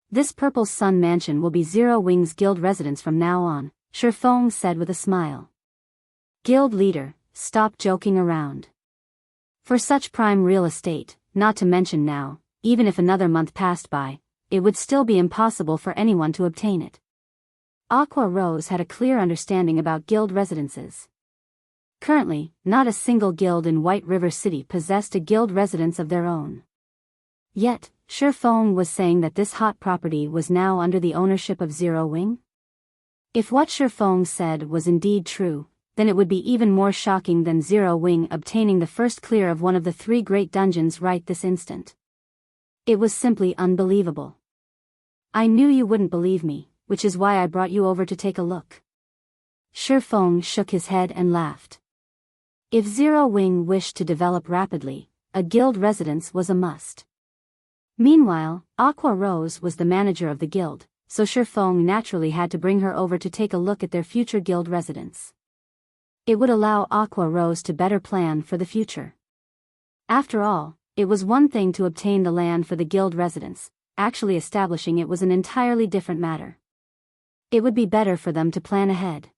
This Purple Sun Mansion will be Zero Wing's guild residence from now on, Shi Feng said with a smile. Guild leader, stop joking around. For such prime real estate, not to mention now, even if another month passed by, it would still be impossible for anyone to obtain it. Aqua Rose had a clear understanding about guild residences. Currently, not a single guild in White River City possessed a guild residence of their own. Yet, Shi Feng was saying that this hot property was now under the ownership of Zero Wing? If what Shi Feng said was indeed true, then it would be even more shocking than Zero Wing obtaining the first clear of one of the 3 great dungeons right this instant. It was simply unbelievable. I knew you wouldn't believe me, which is why I brought you over to take a look. Shi Feng shook his head and laughed. If Zero Wing wished to develop rapidly, a guild residence was a must. Meanwhile, Aqua Rose was the manager of the guild, so Shi Feng naturally had to bring her over to take a look at their future guild residence. It would allow Aqua Rose to better plan for the future. After all, it was one thing to obtain the land for the guild residence, actually establishing it was an entirely different matter. It would be better for them to plan ahead.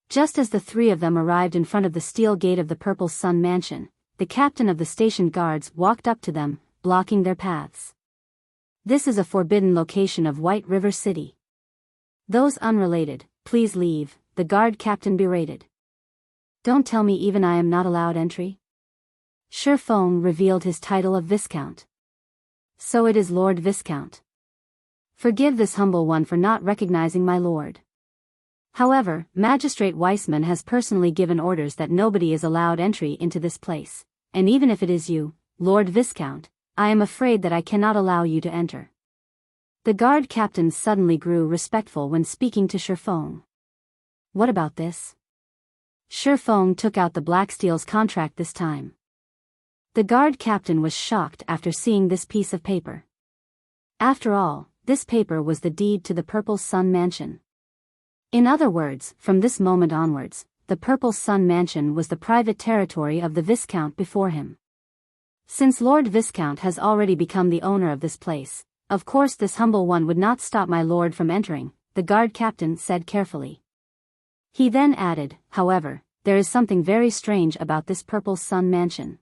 Just as the 3 of them arrived in front of the steel gate of the Purple Sun Mansion, the captain of the station guards walked up to them, blocking their paths. This is a forbidden location of White River City. Those unrelated, please leave, the guard captain berated. Don't tell me even I am not allowed entry? Shi Feng revealed his title of Viscount. So it is Lord Viscount. Forgive this humble one for not recognizing my lord. However, Magistrate Weissman has personally given orders that nobody is allowed entry into this place, and even if it is you, Lord Viscount, I am afraid that I cannot allow you to enter. The guard captain suddenly grew respectful when speaking to Shi Feng. What about this? Shi Feng took out the Blacksteel's contract this time. The guard captain was shocked after seeing this piece of paper. After all, this paper was the deed to the Purple Sun Mansion. In other words, from this moment onwards, the Purple Sun Mansion was the private territory of the Viscount before him. Since Lord Viscount has already become the owner of this place, of course this humble one would not stop my lord from entering, the guard captain said carefully. He then added, however, there is something very strange about this Purple Sun Mansion.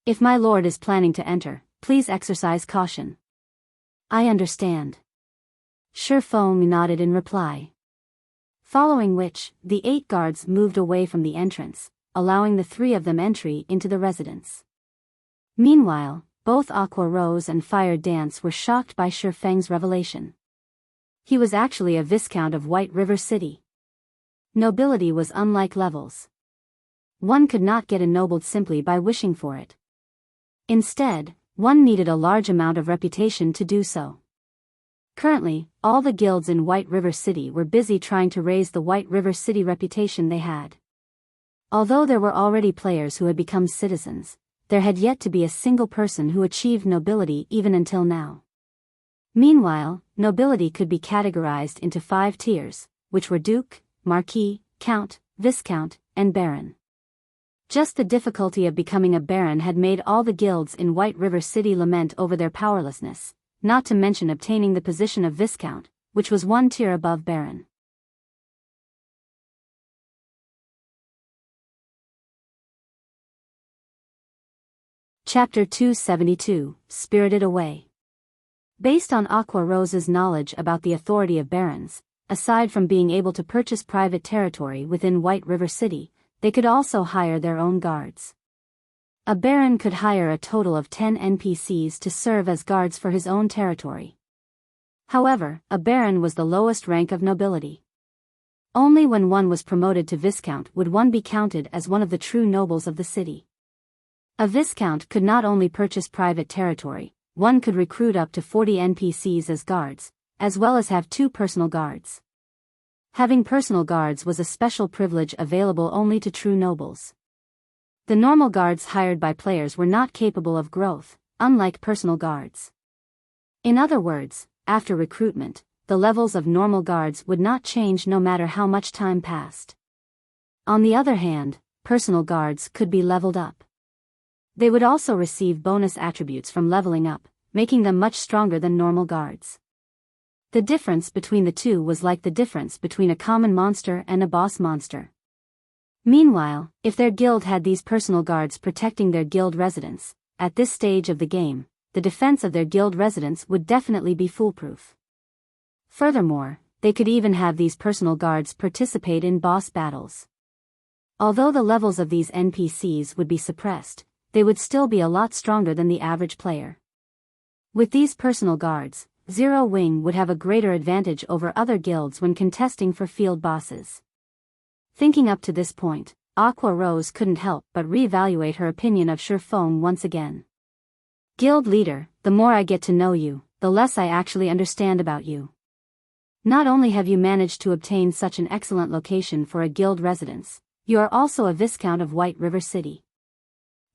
If my lord is planning to enter, please exercise caution. I understand. Shi Feng nodded in reply. Following which, the 8 guards moved away from the entrance, allowing the 3 of them entry into the residence. Meanwhile, both Aqua Rose and Fire Dance were shocked by Shi Feng's revelation. He was actually a Viscount of White River City. Nobility was unlike levels. one could not get ennobled simply by wishing for it. Instead, one needed a large amount of reputation to do so. Currently, all the guilds in White River City were busy trying to raise the White River City reputation they had. Although there were already players who had become citizens, there had yet to be a single person who achieved nobility even until now. Meanwhile, nobility could be categorized into 5 tiers, which were Duke, Marquis, Count, Viscount, and Baron. Just the difficulty of becoming a Baron had made all the guilds in White River City lament over their powerlessness, not to mention obtaining the position of Viscount, which was 1 tier above Baron. Chapter 272, Spirited Away. Based on Aqua Rose's knowledge about the authority of barons, aside from being able to purchase private territory within White River City, they could also hire their own guards. A baron could hire a total of 10 NPCs to serve as guards for his own territory. However, a baron was the lowest rank of nobility. Only when one was promoted to Viscount would one be counted as one of the true nobles of the city. A Viscount could not only purchase private territory, one could recruit up to 40 NPCs as guards, as well as have 2 personal guards. Having personal guards was a special privilege available only to true nobles. The normal guards hired by players were not capable of growth, unlike personal guards. In other words, after recruitment, the levels of normal guards would not change no matter how much time passed. On the other hand, personal guards could be leveled up. They would also receive bonus attributes from leveling up, making them much stronger than normal guards. The difference between the two was like the difference between a common monster and a boss monster. Meanwhile, if their guild had these personal guards protecting their guild residents, at this stage of the game, the defense of their guild residents would definitely be foolproof. Furthermore, they could even have these personal guards participate in boss battles. Although the levels of these NPCs would be suppressed, they would still be a lot stronger than the average player. With these personal guards, Zero Wing would have a greater advantage over other guilds when contesting for field bosses. Thinking up to this point, Aqua Rose couldn't help but reevaluate her opinion of Sherfone once again. Guild leader, the more I get to know you, the less I actually understand about you. Not only have you managed to obtain such an excellent location for a guild residence, you are also a Viscount of White River City.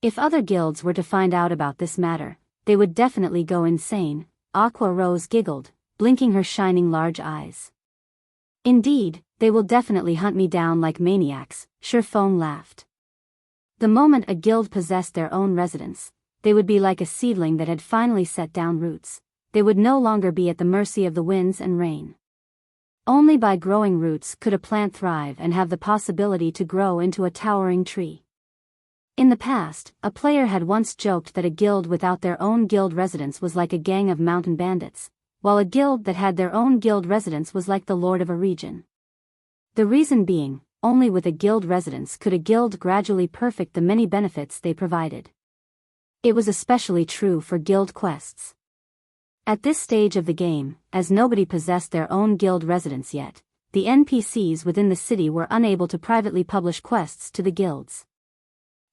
If other guilds were to find out about this matter, they would definitely go insane, Aqua Rose giggled, blinking her shining large eyes. Indeed, they will definitely hunt me down like maniacs, Sherfone laughed. The moment a guild possessed their own residence, they would be like a seedling that had finally set down roots. They would no longer be at the mercy of the winds and rain. Only by growing roots could a plant thrive and have the possibility to grow into a towering tree. In the past, a player had once joked that a guild without their own guild residence was like a gang of mountain bandits, while a guild that had their own guild residence was like the lord of a region. The reason being, only with a guild residence could a guild gradually perfect the many benefits they provided. It was especially true for guild quests. At this stage of the game, as nobody possessed their own guild residence yet, the NPCs within the city were unable to privately publish quests to the guilds.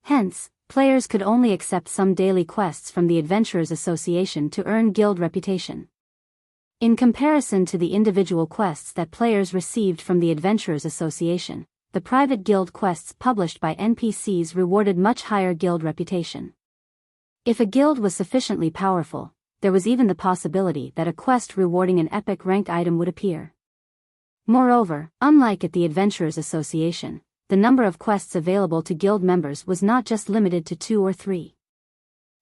Hence, players could only accept some daily quests from the Adventurers Association to earn guild reputation. In comparison to the individual quests that players received from the Adventurers Association, the private guild quests published by NPCs rewarded much higher guild reputation. If a guild was sufficiently powerful, there was even the possibility that a quest rewarding an epic ranked item would appear. Moreover, unlike at the Adventurers Association, the number of quests available to guild members was not just limited to 2 or 3.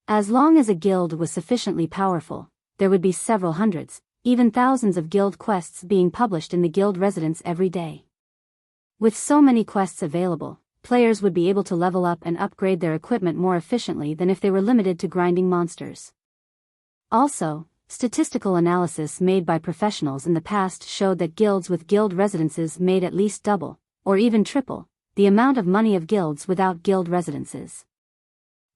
As long as a guild was sufficiently powerful, there would be several hundreds, even thousands of guild quests being published in the guild residence every day. With so many quests available, players would be able to level up and upgrade their equipment more efficiently than if they were limited to grinding monsters. Also, statistical analysis made by professionals in the past showed that guilds with guild residences made at least double, or even triple, the amount of money of guilds without guild residences.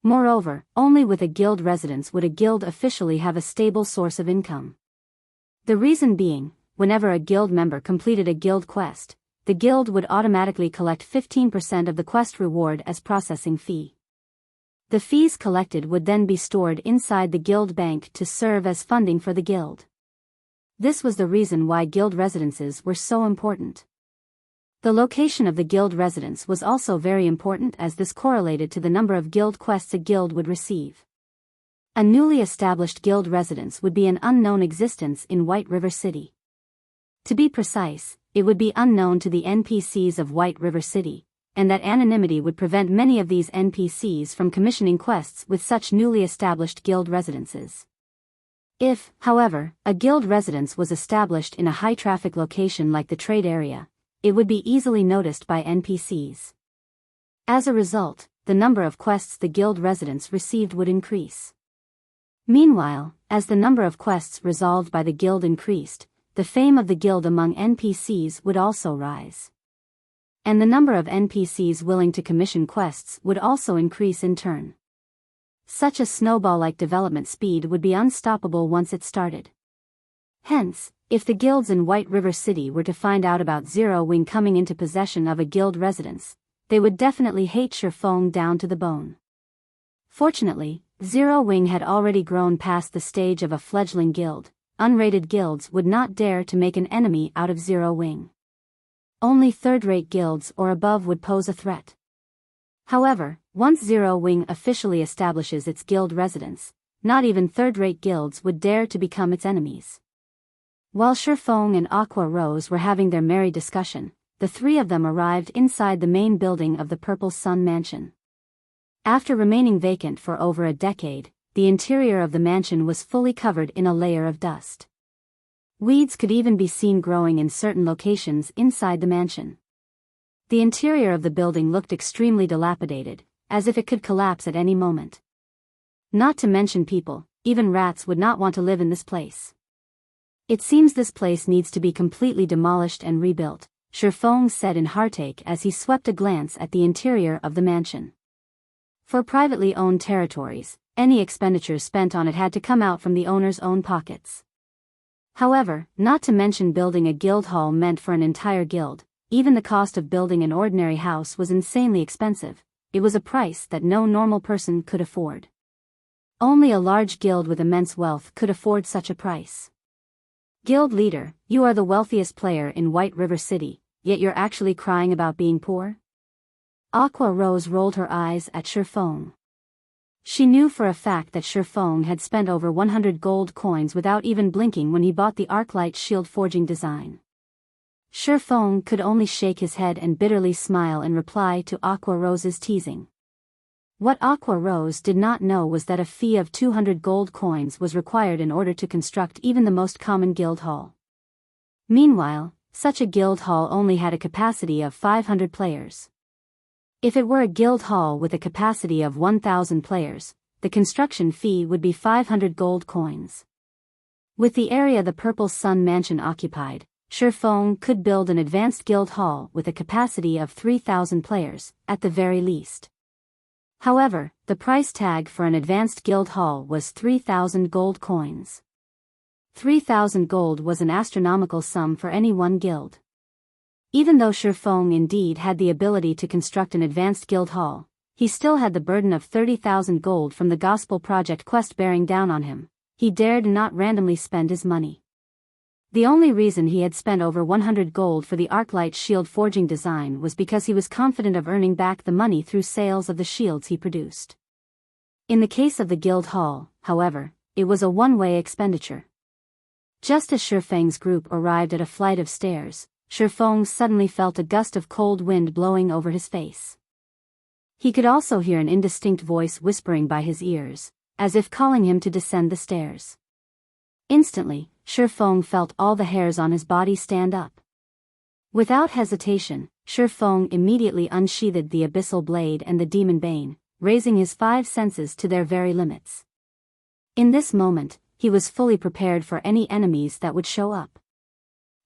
Moreover, only with a guild residence would a guild officially have a stable source of income. The reason being, whenever a guild member completed a guild quest, the guild would automatically collect 15% of the quest reward as processing fee. The fees collected would then be stored inside the guild bank to serve as funding for the guild. This was the reason why guild residences were so important. The location of the guild residence was also very important, as this correlated to the number of guild quests a guild would receive. A newly established guild residence would be an unknown existence in White River City. To be precise, it would be unknown to the NPCs of White River City, and that anonymity would prevent many of these NPCs from commissioning quests with such newly established guild residences. If, however, a guild residence was established in a high-traffic location like the trade area, it would be easily noticed by NPCs. As a result, the number of quests the guild residents received would increase. Meanwhile, as the number of quests resolved by the guild increased, the fame of the guild among NPCs would also rise. And the number of NPCs willing to commission quests would also increase in turn. Such a snowball-like development speed would be unstoppable once it started. Hence, if the guilds in White River City were to find out about Zero Wing coming into possession of a guild residence, they would definitely hate Shifeng down to the bone. Fortunately, Zero Wing had already grown past the stage of a fledgling guild. Unrated guilds would not dare to make an enemy out of Zero Wing. Only third-rate guilds or above would pose a threat. However, once Zero Wing officially establishes its guild residence, not even third-rate guilds would dare to become its enemies. While Shifeng and Aqua Rose were having their merry discussion, the three of them arrived inside the main building of the Purple Sun Mansion. After remaining vacant for over a decade, the interior of the mansion was fully covered in a layer of dust. Weeds could even be seen growing in certain locations inside the mansion. The interior of the building looked extremely dilapidated, as if it could collapse at any moment. Not to mention people, even rats would not want to live in this place. It seems this place needs to be completely demolished and rebuilt, Shifeng said in heartache as he swept a glance at the interior of the mansion. For privately owned territories, any expenditures spent on it had to come out from the owner's own pockets. However, not to mention building a guild hall meant for an entire guild, even the cost of building an ordinary house was insanely expensive. It was a price that no normal person could afford. Only a large guild with immense wealth could afford such a price. Guild leader, you are the wealthiest player in White River City, yet you're actually crying about being poor? Aqua Rose rolled her eyes at Shifeng. She knew for a fact that Shifeng had spent over 100 gold coins without even blinking when he bought the Arclight shield forging design. Shifeng could only shake his head and bitterly smile in reply to Aqua Rose's teasing. What Aqua Rose did not know was that a fee of 200 gold coins was required in order to construct even the most common guild hall. Meanwhile, such a guild hall only had a capacity of 500 players. If it were a guild hall with a capacity of 1,000 players, the construction fee would be 500 gold coins. With the area the Purple Sun Mansion occupied, Shifeng could build an advanced guild hall with a capacity of 3,000 players, at the very least. However, the price tag for an advanced guild hall was 3,000 gold coins. 3,000 gold was an astronomical sum for any one guild. Even though Shifeng indeed had the ability to construct an advanced guild hall, he still had the burden of 30,000 gold from the Gospel Project quest bearing down on him. He dared not randomly spend his money. The only reason he had spent over 100 gold for the Arclight shield forging design was because he was confident of earning back the money through sales of the shields he produced. In the case of the guild hall, however, it was a one-way expenditure. Just as Shifeng's group arrived at a flight of stairs, Shifeng suddenly felt a gust of cold wind blowing over his face. He could also hear an indistinct voice whispering by his ears, as if calling him to descend the stairs. Instantly, Shifeng felt all the hairs on his body stand up. Without hesitation, Shifeng immediately unsheathed the abyssal blade and the demon bane, raising his 5 senses to their very limits. In this moment, he was fully prepared for any enemies that would show up.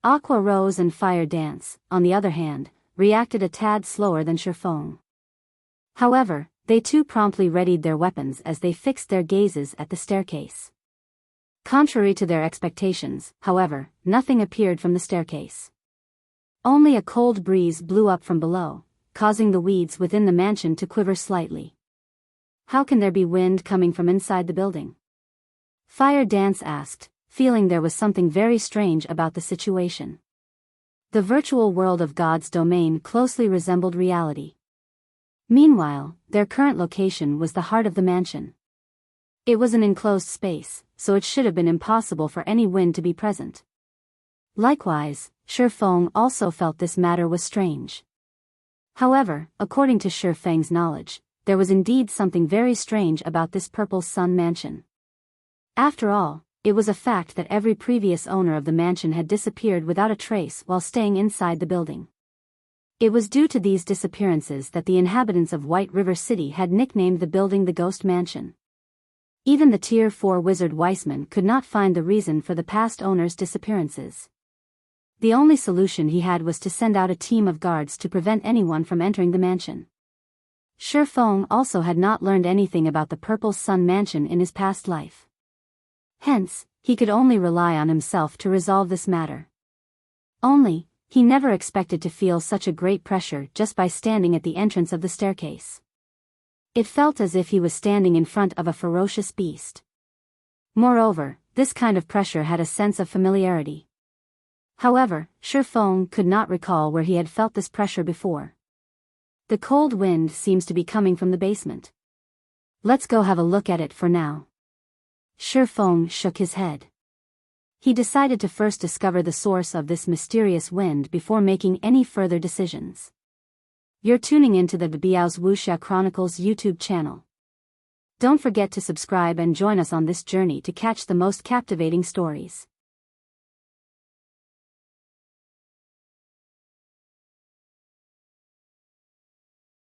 Aqua Rose and Fire Dance, on the other hand, reacted a tad slower than Shifeng. However, they too promptly readied their weapons as they fixed their gazes at the staircase. Contrary to their expectations, however, nothing appeared from the staircase. Only a cold breeze blew up from below, causing the weeds within the mansion to quiver slightly. How can there be wind coming from inside the building? Fire Dance asked, feeling there was something very strange about the situation. The virtual world of God's domain closely resembled reality. Meanwhile, their current location was the heart of the mansion. It was an enclosed space, so it should have been impossible for any wind to be present. Likewise, Shi Feng also felt this matter was strange. However, according to Shi Feng's knowledge, there was indeed something very strange about this Purple Sun mansion. After all, it was a fact that every previous owner of the mansion had disappeared without a trace while staying inside the building. It was due to these disappearances that the inhabitants of White River City had nicknamed the building the Ghost Mansion. Even the Tier 4 wizard Weissman could not find the reason for the past owner's disappearances. The only solution he had was to send out a team of guards to prevent anyone from entering the mansion. Shi Feng also had not learned anything about the Purple Sun Mansion in his past life. Hence, he could only rely on himself to resolve this matter. Only, he never expected to feel such a great pressure just by standing at the entrance of the staircase. It felt as if he was standing in front of a ferocious beast. Moreover, this kind of pressure had a sense of familiarity. However, Shi Feng could not recall where he had felt this pressure before. The cold wind seems to be coming from the basement. Let's go have a look at it for now. Shi Feng shook his head. He decided to first discover the source of this mysterious wind before making any further decisions. You're tuning into the Biyao's Wuxia Chronicles YouTube channel. Don't forget to subscribe and join us on this journey to catch the most captivating stories.